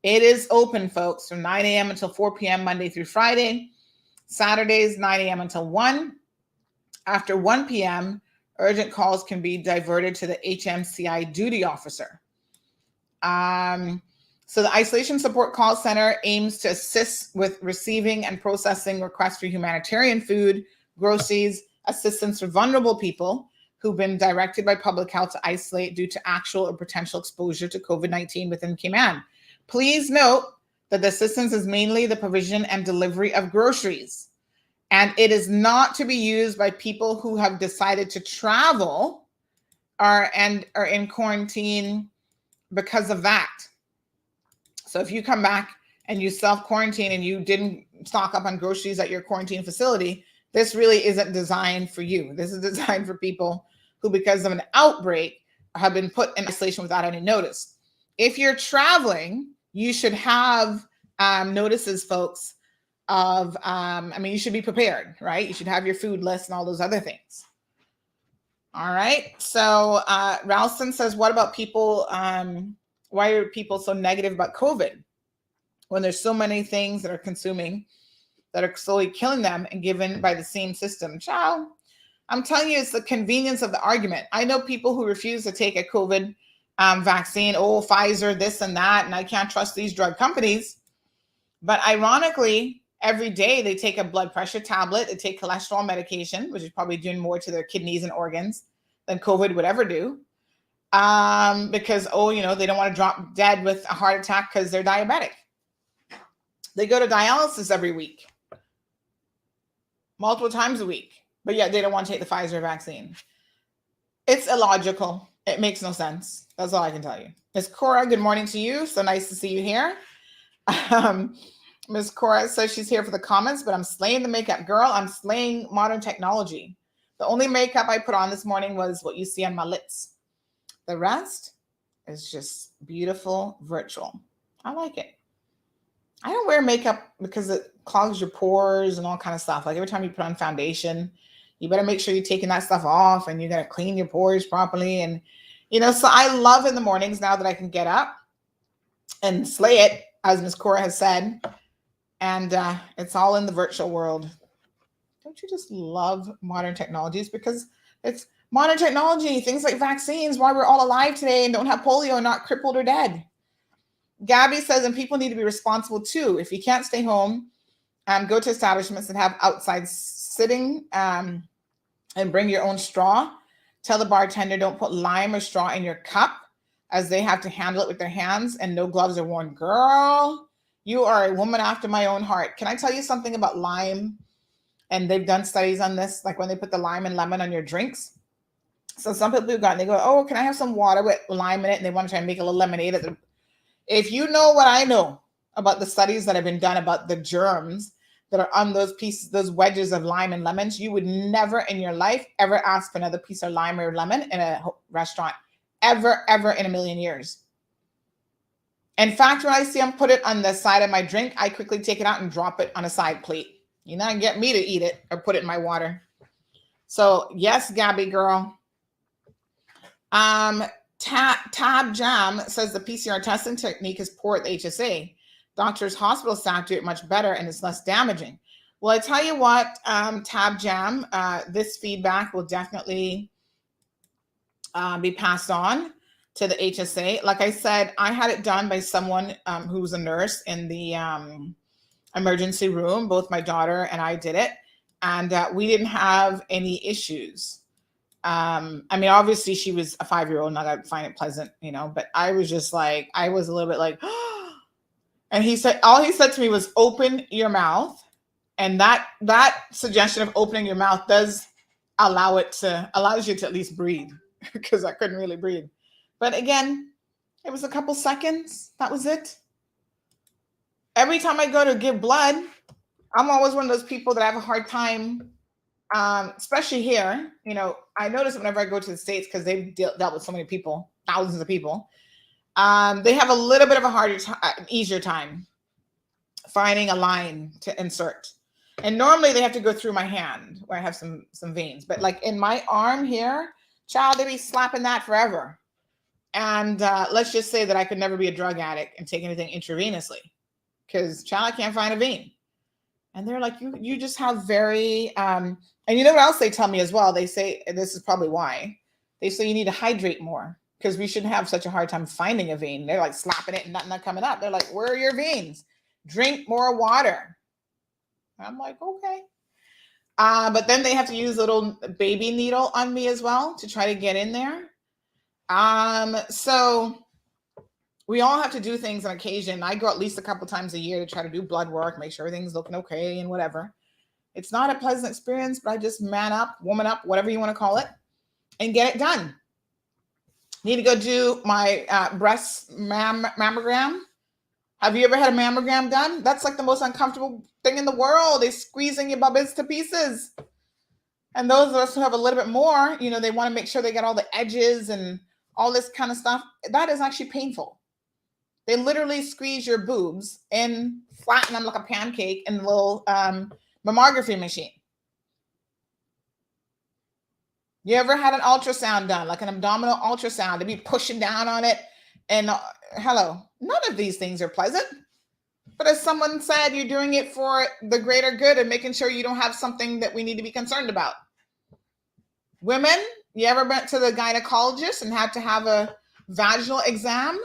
B: It is open, folks, from 9 a.m. until 4 p.m. Monday through Friday. Saturdays, 9 a.m. until 1. After 1 p.m., urgent calls can be diverted to the HMCI duty officer. So the Isolation Support Call Center aims to assist with receiving and processing requests for humanitarian food, groceries, assistance for vulnerable people who've been directed by public health to isolate due to actual or potential exposure to COVID-19 within Cayman. Please note that the assistance is mainly the provision and delivery of groceries, and it is not to be used by people who have decided to travel are in quarantine because of that. So if you come back and you self-quarantine and you didn't stock up on groceries at your quarantine facility, this really isn't designed for you. This is designed for people who, because of an outbreak, have been put in isolation without any notice. If you're traveling, you should have notices, folks, of, you should be prepared, right? You should have your food list and all those other things. All right. So Ralston says, what about people, why are people so negative about COVID when there's so many things that are consuming that are slowly killing them and given by the same system? Ciao. I'm telling you, it's the convenience of the argument. I know people who refuse to take a COVID vaccine, Pfizer, this and that, and I can't trust these drug companies. But ironically, every day they take a blood pressure tablet, they take cholesterol medication, which is probably doing more to their kidneys and organs than COVID would ever do. Because, they don't want to drop dead with a heart attack because they're diabetic. They go to dialysis every week, multiple times a week, but yet they don't want to take the Pfizer vaccine. It's illogical. It makes no sense. That's all I can tell you. Ms. Cora, good morning to you. So nice to see you here. Ms. Cora says she's here for the comments, but I'm slaying the makeup. Girl, I'm slaying modern technology. The only makeup I put on this morning was what you see on my lips. The rest is just beautiful virtual. I like it. I don't wear makeup because it clogs your pores and all kind of stuff. Like every time you put on foundation, you better make sure you're taking that stuff off and you're going to clean your pores properly. And, so I love in the mornings now that I can get up and slay it, as Ms. Cora has said. And it's all in the virtual world. Don't you just love modern technologies? Because it's modern technology, things like vaccines, why we're all alive today and don't have polio and not crippled or dead. Gabby says, and people need to be responsible too. If you can't stay home, go to establishments that have outside sitting and bring your own straw. Tell the bartender don't put lime or straw in your cup, as they have to handle it with their hands and no gloves are worn. Girl, you are a woman after my own heart. Can I tell you something about lime? And they've done studies on this, like when they put the lime and lemon on your drinks. So some people have gotten, they go, can I have some water with lime in it? And they want to try and make a little lemonade. If you know what I know about the studies that have been done about the germs that are on those pieces, those wedges of lime and lemons, you would never in your life ever ask for another piece of lime or lemon in a restaurant. Ever in a million years. In fact, when I see them put it on the side of my drink, I quickly take it out and drop it on a side plate. You're not gonna get me to eat it or put it in my water. So yes, Gabby girl. Tab Jam says the PCR testing technique is poor at the HSA. Doctors, hospital staff do it much better and it's less damaging. Well, I tell you what, Tab Jam, this feedback will definitely be passed on to the HSA. Like I said, I had it done by someone who was a nurse in the emergency room. Both my daughter and I did it, and we didn't have any issues. I mean, obviously she was a 5-year-old and I find it pleasant, you know, but I was just like, I was a little bit like, and he said, all he said to me was open your mouth. And that suggestion of opening your mouth does allows you to at least breathe, because I couldn't really breathe. But again, it was a couple seconds. That was it. Every time I go to give blood, I'm always one of those people that I have a hard time, especially here. You know, I notice whenever I go to the States, because they've dealt with so many people, thousands of people, they have a little bit of a easier time finding a line to insert. And normally they have to go through my hand where I have some veins. But like in my arm here, child, they be slapping that forever. And let's just say that I could never be a drug addict and take anything intravenously, because child, I can't find a vein. And they're like, you just have very, and you know what else they tell me as well? They say, and this is probably why, they say you need to hydrate more, because we shouldn't have such a hard time finding a vein. They're like slapping it and nothing not coming up. They're like, where are your veins? Drink more water. I'm like, okay. But then they have to use a little baby needle on me as well to try to get in there. So we all have to do things on occasion. I go at least a couple times a year to try to do blood work, make sure everything's looking okay and whatever. It's not a pleasant experience, but I just man up, woman up, whatever you want to call it, and get it done. Need to go do my breast mammogram. Have you ever had a mammogram done? That's like the most uncomfortable thing in the world. They're squeezing your bubbins to pieces. And those of us who have a little bit more, you know, they want to make sure they get all the edges and all this kind of stuff. That is actually painful. They literally squeeze your boobs and flatten them like a pancake in a little mammography machine. You ever had an ultrasound done, like an abdominal ultrasound? They'd be pushing down on it. And hello, none of these things are pleasant. But as someone said, you're doing it for the greater good and making sure you don't have something that we need to be concerned about. Women, you ever went to the gynecologist and had to have a vaginal exam,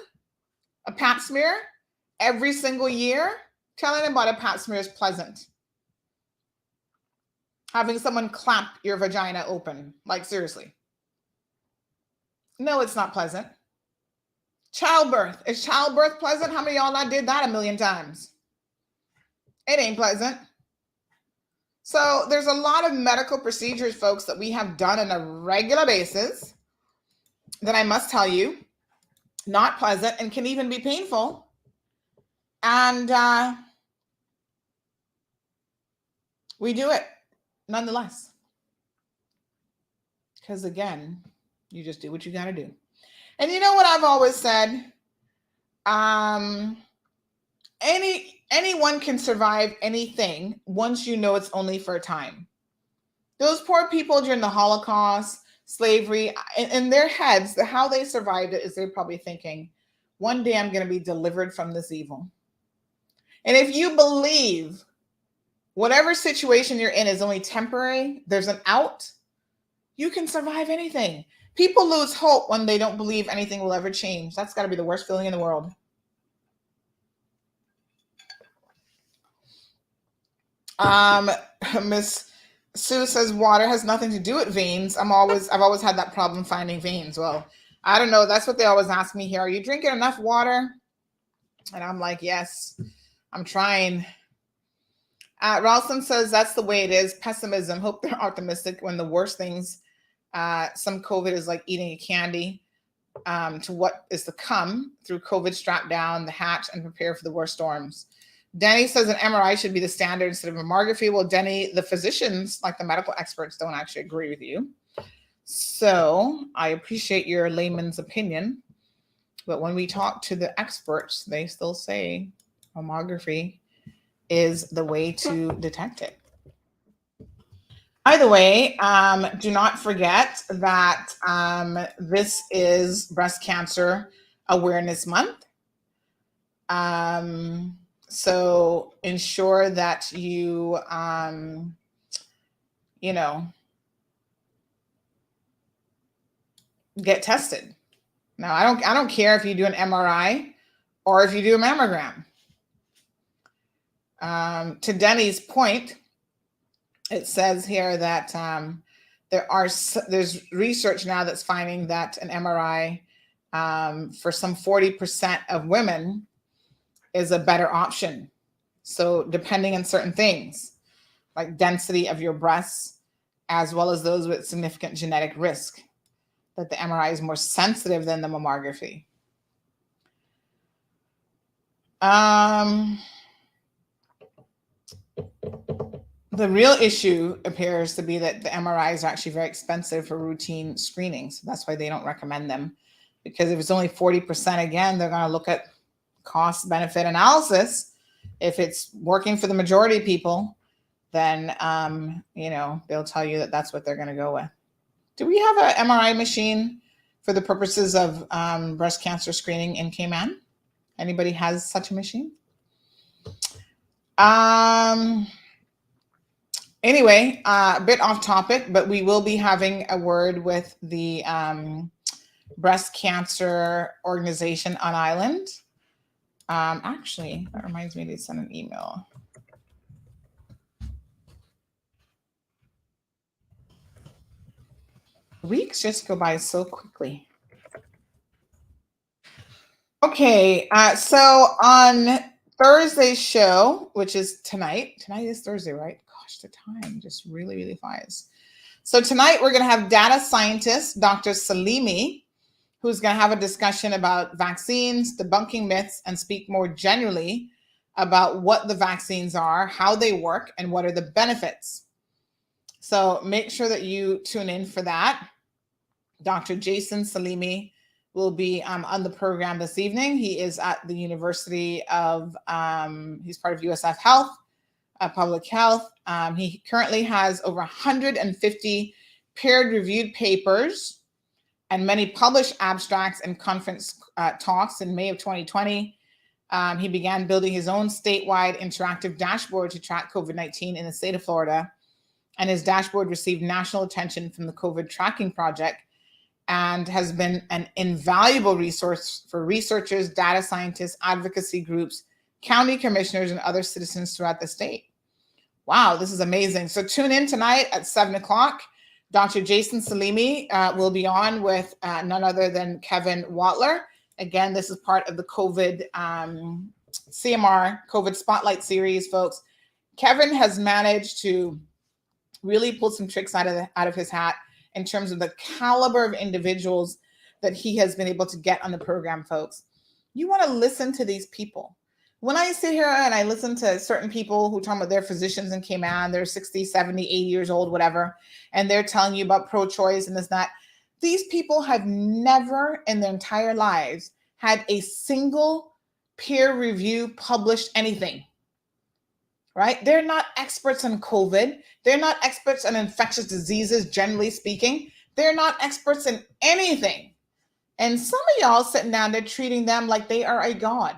B: a pap smear every single year? Telling them about a pap smear is pleasant. Having someone clamp your vagina open, like seriously. No, it's not pleasant. Childbirth. Is childbirth pleasant? How many of y'all not did that a million times? It ain't pleasant. So there's a lot of medical procedures, folks, that we have done on a regular basis that I must tell you, not pleasant and can even be painful. And we do it nonetheless. Because again, you just do what you got to do. And you know what I've always said? Anyone can survive anything once you know it's only for a time. Those poor people during the Holocaust, slavery, in their heads, how they survived it is they're probably thinking, one day I'm going to be delivered from this evil. And if you believe whatever situation you're in is only temporary, there's an out, you can survive anything. People lose hope when they don't believe anything will ever change. That's got to be the worst feeling in the world. Miss Sue says water has nothing to do with veins. I've always had that problem finding veins. Well, I don't know. That's what they always ask me here. Are you drinking enough water? And I'm like, yes, I'm trying. Ralston says that's the way it is. Pessimism. Hope they're optimistic when the worst things, some COVID is like eating a candy, to what is to come through COVID. Strap down the hatch and prepare for the worst storms. Denny says an MRI should be the standard instead of mammography. Well, Denny, the physicians, like the medical experts, don't actually agree with you. So I appreciate your layman's opinion. But when we talk to the experts, they still say mammography is the way to detect it. By the way, do not forget that this is Breast Cancer Awareness Month. So ensure that you, get tested. Now, I don't care if you do an MRI or if you do a mammogram. To Denny's point, it says here that there's research now that's finding that an MRI for some 40% of women is a better option. So depending on certain things like density of your breasts, as well as those with significant genetic risk, that the MRI is more sensitive than the mammography. The real issue appears to be that the MRIs are actually very expensive for routine screenings. So that's why they don't recommend them. Because if it's only 40%, again, they're going to look at cost-benefit analysis. If it's working for the majority of people, then, they'll tell you that that's what they're going to go with. Do we have an MRI machine for the purposes of breast cancer screening in Cayman? Anybody has such a machine? Anyway, a bit off topic, but we will be having a word with the breast cancer organization on island. Actually, that reminds me to send an email. Weeks just go by so quickly. Okay, so on Thursday's show, which is tonight is Thursday, right? Gosh, the time just really, really flies. So tonight we're going to have data scientist Dr. Salimi, who's going to have a discussion about vaccines, debunking myths, and speak more generally about what the vaccines are, how they work, and what are the benefits. So make sure that you tune in for that. Dr. Jason Salimi will be on the program this evening. He is at the University of, he's part of USF Health, Public Health. He currently has over 150 peer-reviewed papers and many published abstracts and conference talks. In May of 2020, he began building his own statewide interactive dashboard to track COVID-19 in the state of Florida. And his dashboard received national attention from the COVID Tracking Project and has been an invaluable resource for researchers, data scientists, advocacy groups, county commissioners, and other citizens throughout the state. Wow, this is amazing. So tune in tonight at 7 o'clock. Dr. Jason Salimi will be on with none other than Kevin Watler. Again, this is part of the COVID CMR COVID Spotlight series, folks. Kevin has managed to really pull some tricks out of his hat in terms of the caliber of individuals that he has been able to get on the program, folks. You want to listen to these people. When I sit here and I listen to certain people who talk about their physicians in Cayman, they're 60, 70, 80 years old, whatever, and they're telling you about pro-choice and this, that. These people have never in their entire lives had a single peer review published anything, right? They're not experts on COVID. They're not experts on infectious diseases, generally speaking. They're not experts in anything. And some of y'all sitting down there treating them like they are a god.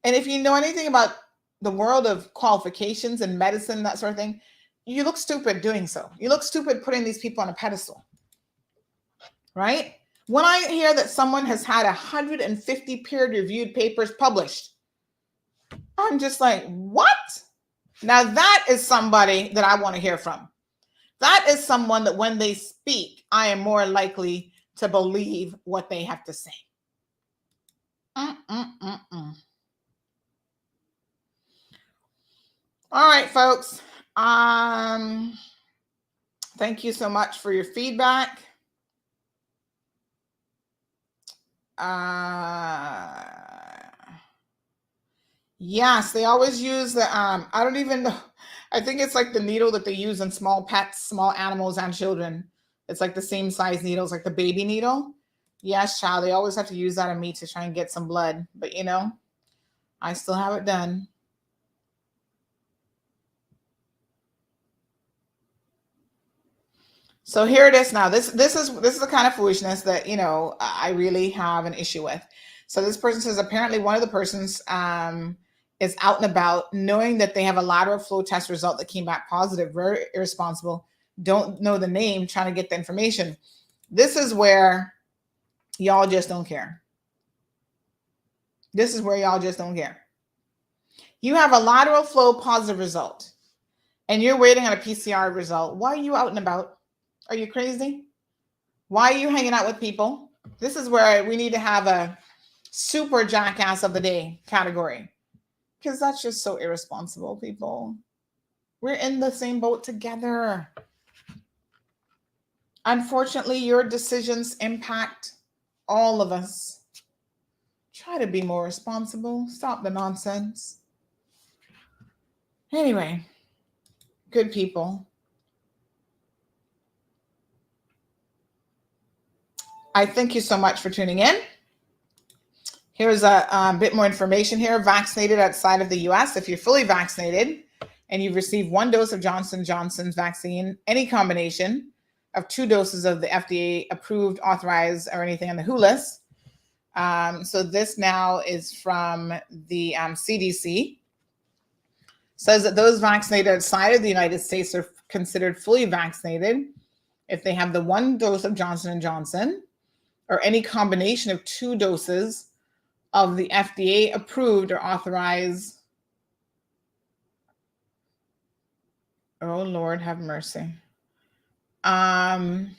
B: And if you know anything about the world of qualifications and medicine, that sort of thing, you look stupid doing so. You look stupid putting these people on a pedestal, right? When I hear that someone has had 150 peer-reviewed papers published, I'm just like, what? Now that is somebody that I want to hear from. That is someone that when they speak, I am more likely to believe what they have to say. All right, folks. Thank you so much for your feedback. Yes, they always use the, I don't even know. I think it's like the needle that they use in small pets, small animals and children. It's like the same size needles, like the baby needle. Yes, child. They always have to use that on me to try and get some blood. But I still have it done. So here it is now. This is the kind of foolishness that I really have an issue with. So this person says apparently one of the persons is out and about, knowing that they have a lateral flow test result that came back positive. Very irresponsible. Don't know the name, trying to get the information. This is where y'all just don't care. This is where y'all just don't care. You have a lateral flow positive result, and you're waiting on a PCR result. Why are you out and about? Are you crazy? Why are you hanging out with people? This is where we need to have a super jackass of the day category, because that's just so irresponsible, people. We're in the same boat together. Unfortunately, your decisions impact all of us. Try to be more responsible. Stop the nonsense. Anyway, good people. I thank you so much for tuning in. Here's a bit more information here. Vaccinated outside of the U.S. If you're fully vaccinated and you've received 1 dose of Johnson & Johnson's vaccine, any combination of 2 doses of the FDA approved, authorized, or anything on the WHO list. So this now is from the CDC. Says that those vaccinated outside of the United States are considered fully vaccinated if they have the 1 dose of Johnson & Johnson or any combination of 2 doses of the FDA approved or authorized. Oh, Lord, have mercy. The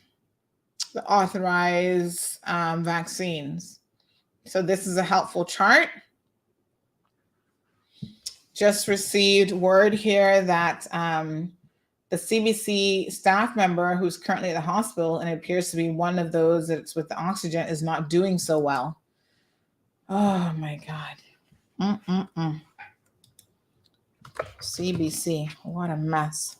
B: authorized vaccines. So this is a helpful chart. Just received word here that the CBC staff member who's currently at the hospital, and it appears to be one of those that's with the oxygen, is not doing so well. Oh my God. CBC, what a mess.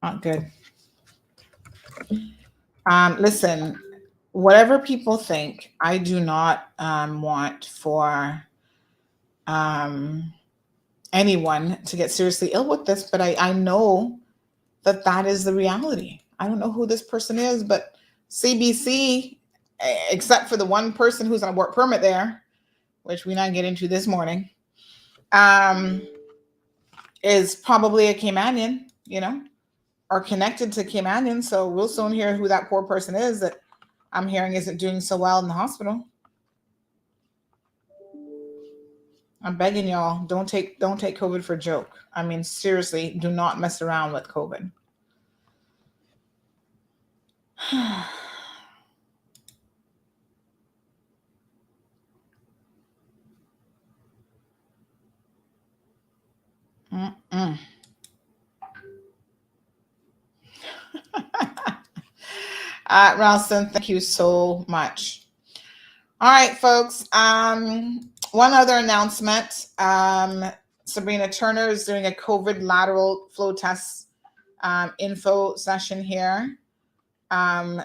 B: Not good. Listen, whatever people think, I do not want for anyone to get seriously ill with this, but I know that is the reality. I don't know who this person is, but CBC, except for the one person who's on a work permit there, which we not get into this morning, is probably a Caymanian, or connected to Caymanian. So we'll soon hear who that poor person is that I'm hearing isn't doing so well in the hospital. I'm begging y'all, don't take COVID for a joke. I mean, seriously, do not mess around with COVID. Ralston, thank you so much. All right, folks. One other announcement. Sabrina Turner is doing a COVID lateral flow test info session here.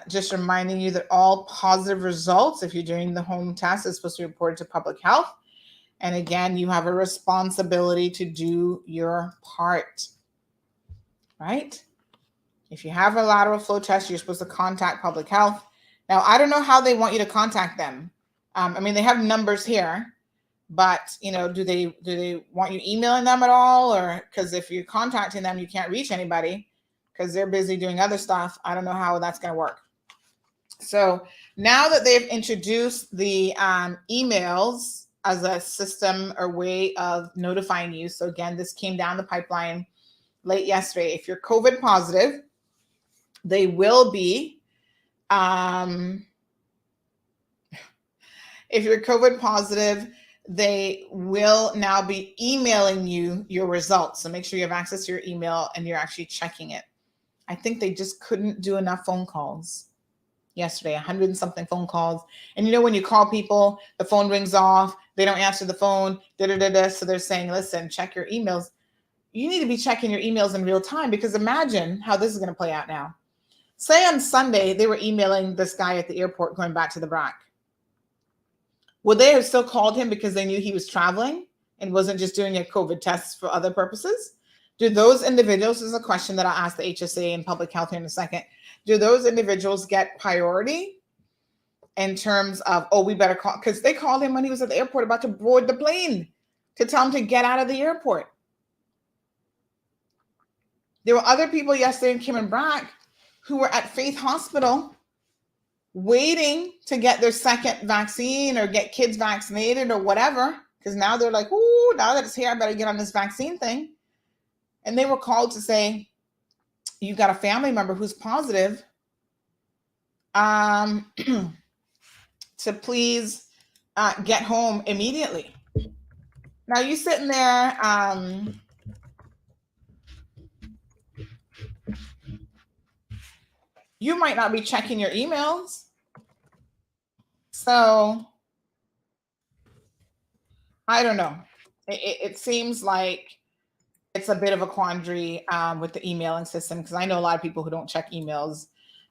B: Just reminding you that all positive results, if you're doing the home test, is supposed to be reported to public health. And again, you have a responsibility to do your part, right? If you have a lateral flow test, you're supposed to contact public health. Now, I don't know how they want you to contact them. I mean, they have numbers here, but do they want you emailing them at all? Or because if you're contacting them, you can't reach anybody because they're busy doing other stuff. I don't know how that's going to work. So now that they've introduced the emails as a system or way of notifying you. So again, this came down the pipeline late yesterday. If you're COVID positive, they will be, if you're COVID positive, they will now be emailing you your results. So make sure you have access to your email and you're actually checking it. I think they just couldn't do enough phone calls yesterday, 100 and something phone calls. And when you call people, the phone rings off, they don't answer the phone, So they're saying, listen, check your emails. you need to be checking your emails in real time, because imagine how this is going to play out now. Say on Sunday, they were emailing this guy at the airport going back to the Brac. Would they have still called him because they knew he was traveling and wasn't just doing a COVID test for other purposes? Do those individuals, this is a question that I'll ask the HSA and public health here in a second, do those individuals get priority in terms of, oh, we better call, because they called him when he was at the airport about to board the plane to tell him to get out of the airport. There were other people yesterday in Cayman Brac who were at Faith Hospital waiting to get their second vaccine or get kids vaccinated or whatever, because now they're like, ooh, now that it's here, I better get on this vaccine thing. And they were called to say, you got a family member who's positive, to please get home immediately. Now you sitting there, you might not be checking your emails. So I don't know. It seems like it's a bit of a quandary with the emailing system, because I know a lot of people who don't check emails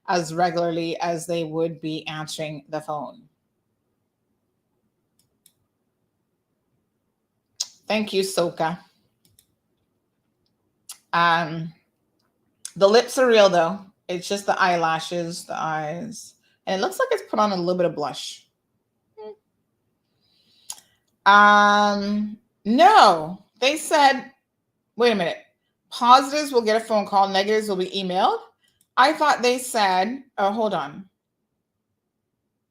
B: as regularly as they would be answering the phone. Thank you, Soka. The lips are real though. It's just the eyelashes, the eyes, and it looks like it's put on a little bit of blush. No, they said, wait a minute. Positives will get a phone call, negatives will be emailed. I thought they said, oh, hold on.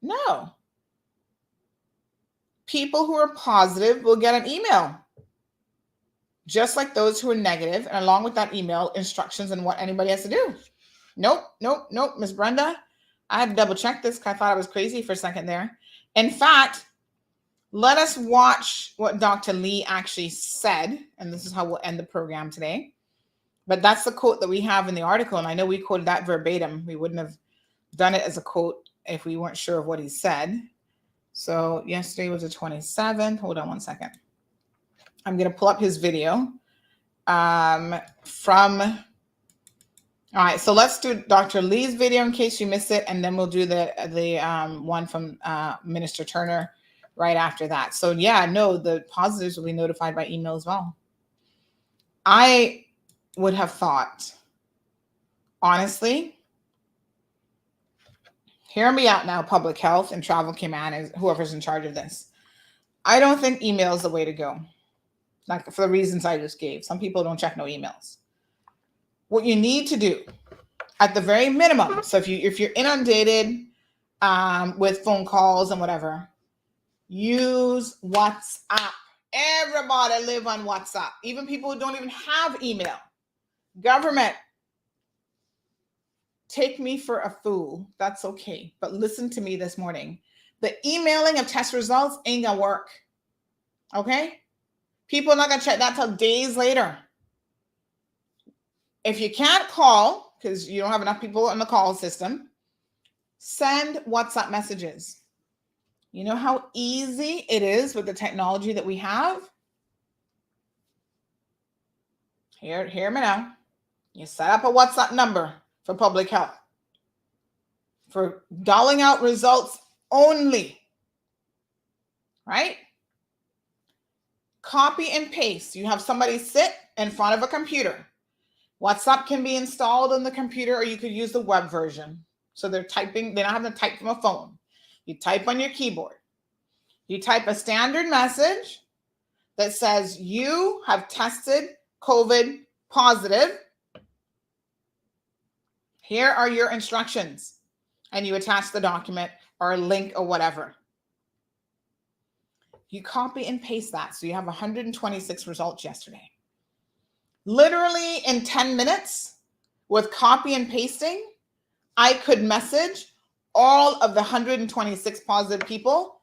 B: No. People who are positive will get an email, just like those who are negative, and along with that email, instructions on what anybody has to do. Nope, Miss Brenda. I had to double check this because I thought I was crazy for a second there. In fact, let us watch what Dr. Lee actually said, and this is how we'll end the program today. But that's the quote that we have in the article, and I know we quoted that verbatim. We wouldn't have done it as a quote if we weren't sure of what he said. So yesterday was the 27th. Hold on one second. I'm going to pull up his video from... All right, so let's do Dr. Lee's video in case you missed it, and then we'll do the one from Minister Turner right after that. So yeah, no, the positives will be notified by email as well. I would have thought, honestly, hear me out now, public health and travel Cayman, and whoever's in charge of this. I don't think email is the way to go, like for the reasons I just gave. Some people don't check no emails. What you need to do, at the very minimum, so if you're inundated with phone calls and whatever, use WhatsApp. Everybody live on WhatsApp, even people who don't even have email. Government, take me for a fool. That's okay. But listen to me this morning. The emailing of test results ain't gonna work. Okay? People are not gonna check that till days later. If you can't call, because you don't have enough people on the call system, send WhatsApp messages. You know how easy it is with the technology that we have? Hear me now. You set up a WhatsApp number for public health, for dialing out results only, right? Copy and paste. You have somebody sit in front of a computer. WhatsApp can be installed on the computer, or you could use the web version. So they're typing, they don't have to type from a phone. You type on your keyboard. You type a standard message that says you have tested COVID positive. Here are your instructions. And you attach the document or a link or whatever. You copy and paste that. So you have 126 results yesterday. Literally in 10 minutes with copy and pasting, I could message all of the 126 positive people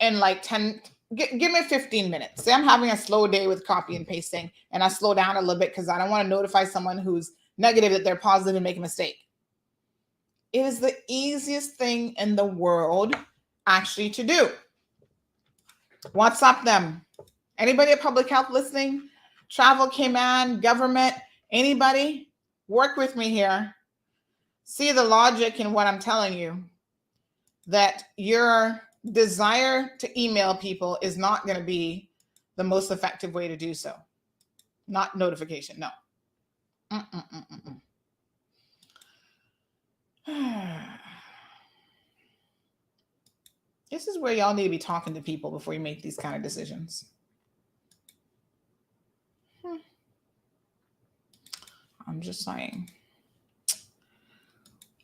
B: in like 10, give me 15 minutes. Say I'm having a slow day with copy and pasting, and I slow down a little bit because I don't want to notify someone who's negative that they're positive and make a mistake. It is the easiest thing in the world actually to do. WhatsApp them. Anybody at public health listening? travel, Cayman, government, anybody, work with me here. See the logic in what I'm telling you, that your desire to email people is not going to be the most effective way to do so. Not notification, no. This is where y'all need to be talking to people before you make these kind of decisions. I'm just saying.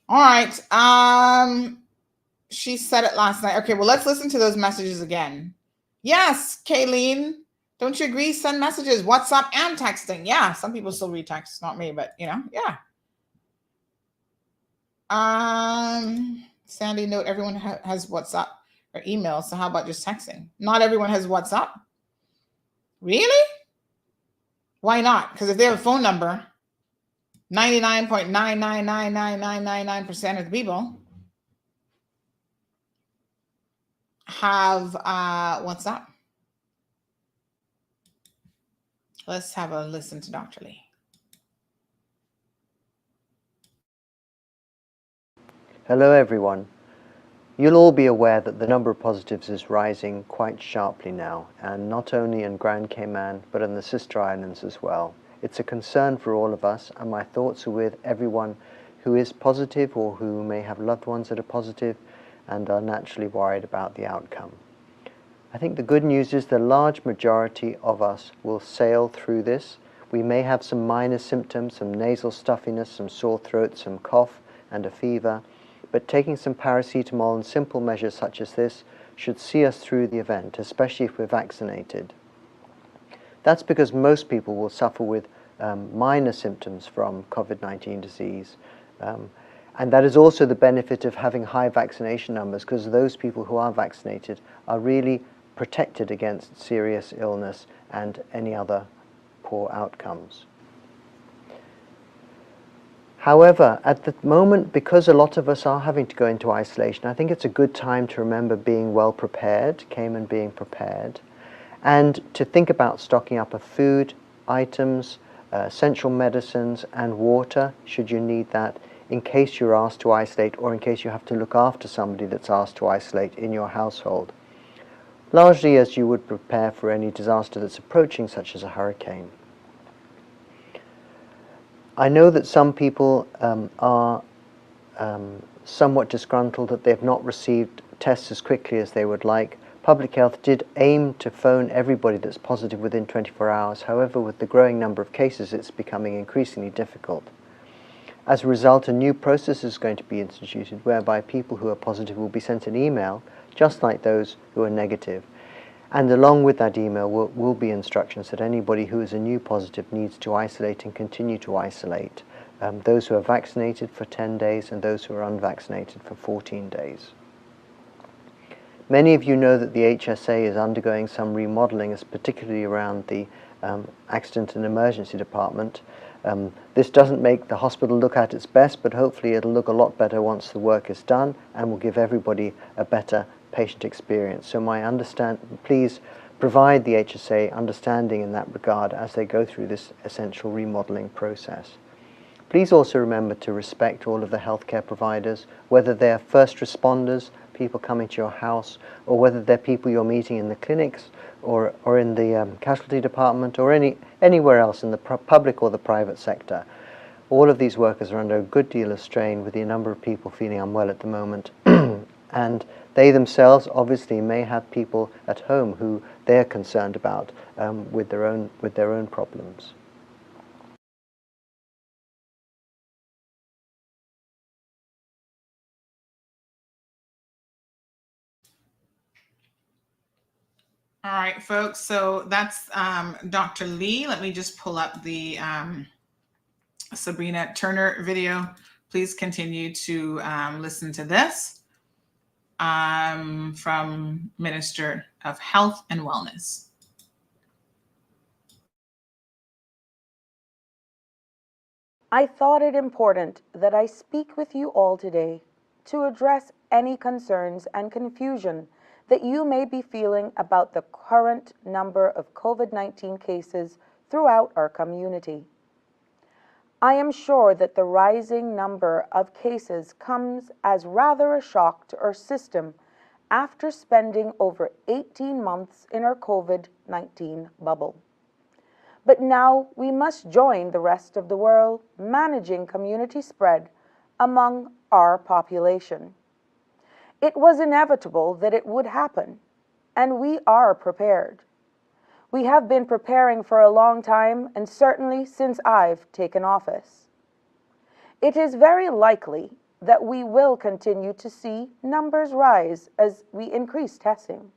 B: All right. She said it last night. Okay, well, let's listen to those messages again. Yes, Kayleen. Don't you agree? Send messages, WhatsApp and texting. Yeah, some people still read text, not me, but you know, yeah. Sandy, note everyone has WhatsApp or email. So how about just texting? Not everyone has WhatsApp. Really? Why not? Because if they have a phone number, 99.9999999% of the people have WhatsApp. Let's have a listen to Dr. Lee.
O: Hello everyone. You'll all be aware that the number of positives is rising quite sharply now, and not only in Grand Cayman but in the sister islands as well. It's a concern for all of us, and my thoughts are with everyone who is positive or who may have loved ones that are positive and are naturally worried about the outcome. I think the good news is the large majority of us will sail through this. We may have some minor symptoms, some nasal stuffiness, some sore throat, some cough and a fever, but taking some paracetamol and simple measures such as this should see us through the event, especially if we're vaccinated. That's because most people will suffer with minor symptoms from COVID-19 disease. And that is also the benefit of having high vaccination numbers, because those people who are vaccinated are really protected against serious illness and any other poor outcomes. However, at the moment, because a lot of us are having to go into isolation, I think it's a good time to remember being well prepared, Cayman being prepared, and to think about stocking up of food, items, essential medicines and water, should you need that, in case you're asked to isolate or in case you have to look after somebody that's asked to isolate in your household. Largely as you would prepare for any disaster that's approaching, such as a hurricane. I know that some people are somewhat disgruntled that they've not received tests as quickly as they would like. Public Health did aim to phone everybody that's positive within 24 hours. However, with the growing number of cases, it's becoming increasingly difficult. As a result, a new process is going to be instituted whereby people who are positive will be sent an email, just like those who are negative. And along with that email will be instructions that anybody who is a new positive needs to isolate and continue to isolate. Those who are vaccinated for 10 days and those who are unvaccinated for 14 days. Many of you know that the HSA is undergoing some remodeling, particularly around the Accident and Emergency Department. This doesn't make the hospital look at its best, but hopefully it'll look a lot better once the work is done and will give everybody a better patient experience. So please provide the HSA understanding in that regard as they go through this essential remodeling process. Please also remember to respect all of the healthcare providers, whether they're first responders, people coming to your house, or whether they're people you're meeting in the clinics or in the casualty department or anywhere else in the public or the private sector. All of these workers are under a good deal of strain with the number of people feeling unwell at the moment. And they themselves obviously may have people at home who they're concerned about with their own problems.
B: All right, folks. So that's Dr. Lee. Let me just pull up the Sabrina Turner video. Please continue to listen to this from Minister of Health and Wellness.
P: I thought it important that I speak with you all today to address any concerns and confusion that you may be feeling about the current number of COVID-19 cases throughout our community. I am sure that the rising number of cases comes as rather a shock to our system after spending over 18 months in our COVID-19 bubble. But now we must join the rest of the world managing community spread among our population. It was inevitable that it would happen, and we are prepared. We have been preparing for a long time, and certainly since I've taken office. It is very likely that we will continue to see numbers rise as we increase testing.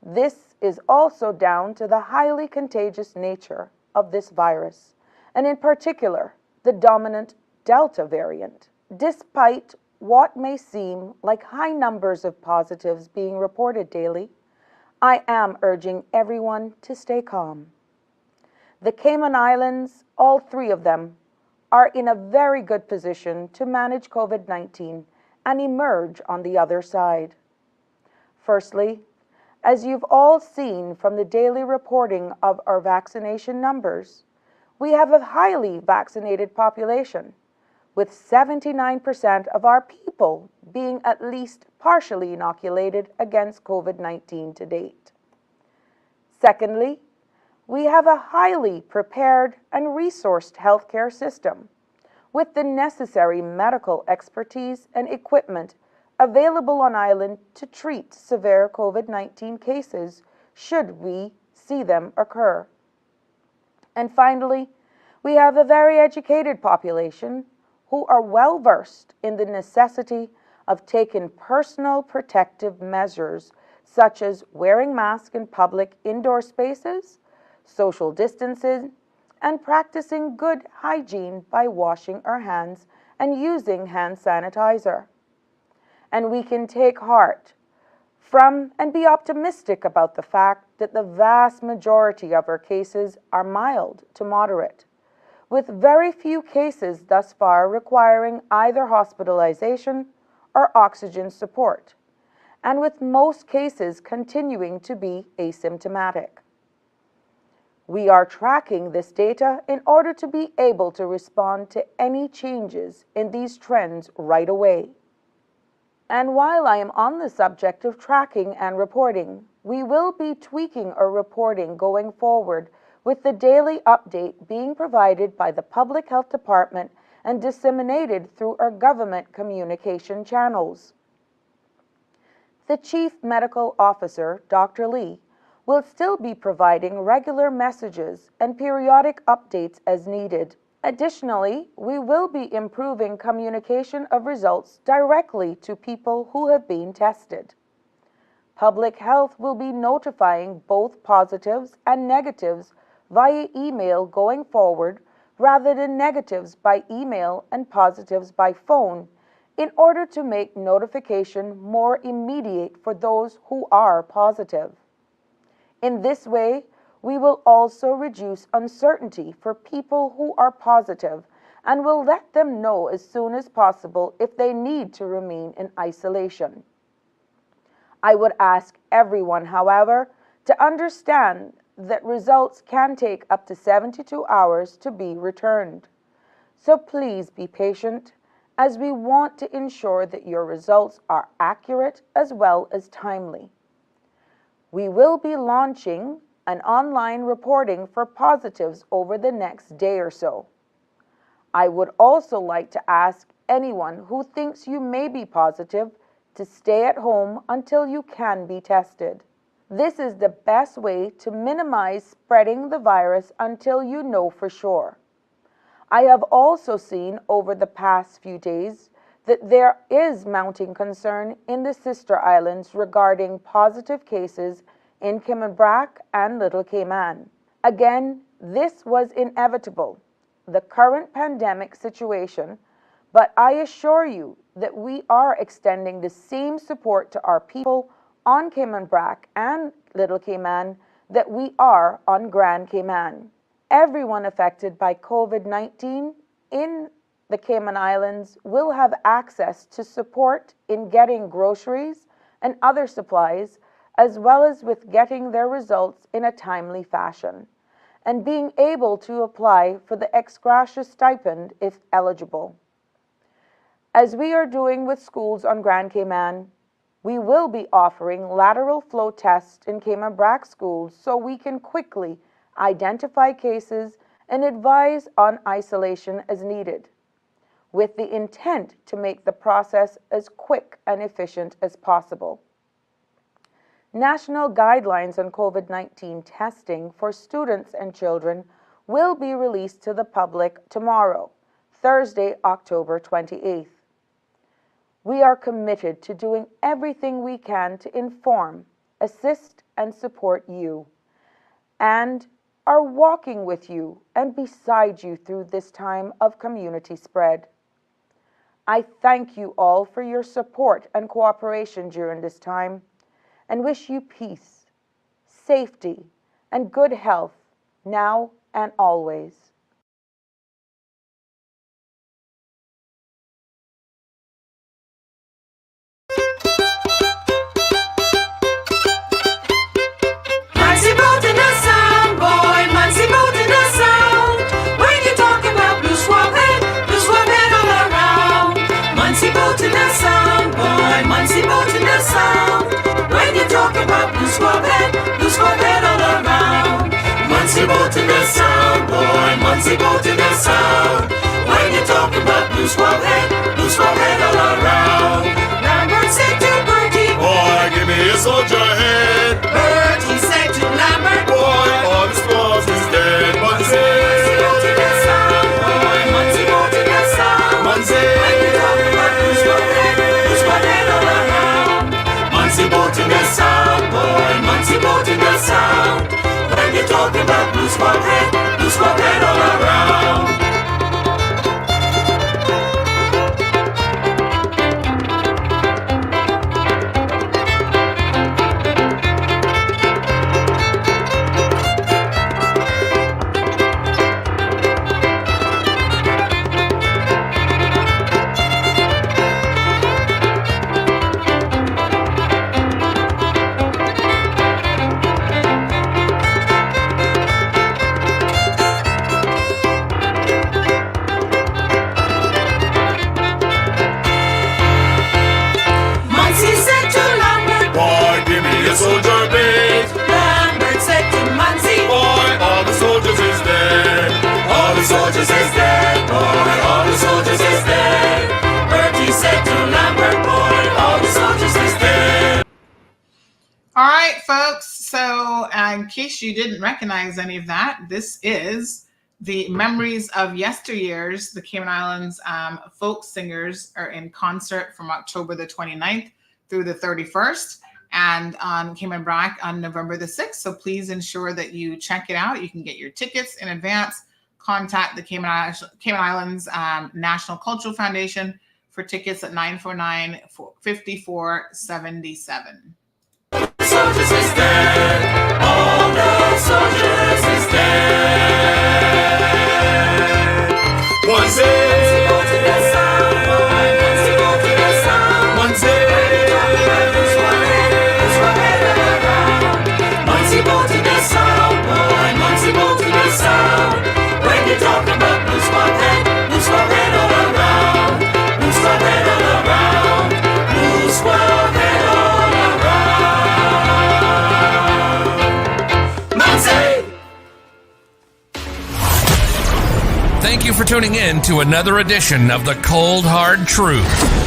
P: This is also down to the highly contagious nature of this virus, and in particular, the dominant Delta variant. Despite what may seem like high numbers of positives being reported daily, I am urging everyone to stay calm. The Cayman Islands, all three of them, are in a very good position to manage COVID-19 and emerge on the other side. Firstly, as you've all seen from the daily reporting of our vaccination numbers, we have a highly vaccinated population, with 79% of our people being at least partially inoculated against COVID-19 to date. Secondly, we have a highly prepared and resourced healthcare system with the necessary medical expertise and equipment available on island to treat severe COVID-19 cases should we see them occur. And finally, we have a very educated population who are well versed in the necessity of taking personal protective measures such as wearing masks in public indoor spaces, social distancing, and practicing good hygiene by washing our hands and using hand sanitizer. And we can take heart from and be optimistic about the fact that the vast majority of our cases are mild to moderate, with very few cases thus far requiring either hospitalization or oxygen support, and with most cases continuing to be asymptomatic. We are tracking this data in order to be able to respond to any changes in these trends right away. And while I am on the subject of tracking and reporting, we will be tweaking our reporting going forward with the daily update being provided by the Public Health Department and disseminated through our government communication channels. The Chief Medical Officer, Dr. Lee, will still be providing regular messages and periodic updates as needed. Additionally, we will be improving communication of results directly to people who have been tested. Public Health will be notifying both positives and negatives via email going forward rather than negatives by email and positives by phone in order to make notification more immediate for those who are positive. In this way, we will also reduce uncertainty for people who are positive and will let them know as soon as possible if they need to remain in isolation. I would ask everyone, however, to understand that results can take up to 72 hours to be returned. So please be patient, as we want to ensure that your results are accurate as well as timely. We will be launching an online reporting for positives over the next day or so. I would also like to ask anyone who thinks you may be positive to stay at home until you can be tested. This is the best way to minimize spreading the virus until you know for sure. I have also seen over the past few days that there is mounting concern in the sister islands regarding positive cases in Cayman Brac and Little Cayman. Again, this was inevitable, the current pandemic situation, but I assure you that we are extending the same support to our people on Cayman Brac and Little Cayman that we are on Grand Cayman. Everyone affected by COVID-19 in the Cayman Islands will have access to support in getting groceries and other supplies, as well as with getting their results in a timely fashion. and being able to apply for the ex gratia stipend if eligible. As we are doing with schools on Grand Cayman, we will be offering lateral flow tests in Cayman Brac schools so we can quickly identify cases and advise on isolation as needed, with the intent to make the process as quick and efficient as possible. National guidelines on COVID-19 testing for students and children will be released to the public tomorrow, Thursday, October 28th. We are committed to doing everything we can to inform, assist, and support you, and are walking with you and beside you through this time of community spread. I thank you all for your support and cooperation during this time, and wish you peace, safety, and good health now and always.
Q: Muncie boat in the sound, boy, Muncie boat in the sound. When you talk about blue squab head all around. Lambert said to Bertie, boy, give me a soldier head. Bertie said to Lambert, boy, all the squabs is dead. Muncie boat in the sound, boy, Muncie boat in the sound. Muncie, when you talk about blue squab head all around. Muncie boat in the sound, boy, Muncie boat in the sound. When you talk about blue squab head all around. Soldier bait. Lambert said to Muncie, boy, all the soldiers is dead. All the soldiers is dead, boy, all the soldiers is dead. Bertie said to Lambert, boy, all the soldiers is dead.
B: All right, folks. So in case you didn't recognize any of that, this is the Memories of Yesteryears. The Cayman Islands folk singers are in concert from October the 29th through the 31st. And on Cayman Brac on November the 6th. So please ensure that you check it out. You can get your tickets in advance. Contact the Cayman Islands National Cultural Foundation for tickets at 949-5477.
Q: Soldiers is dead. All the soldiers is dead. Once when you talk about blue squab head all around. Blue squab head all around. Blue squab head all around. Muncie!
A: Thank you for tuning in to another edition of The Cold Hard Truth.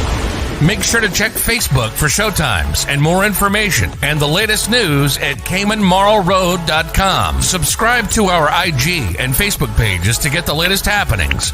A: Make sure to check Facebook for showtimes and more information and the latest news at CaymanMarlRoad.com. Subscribe to our IG and Facebook pages to get the latest happenings.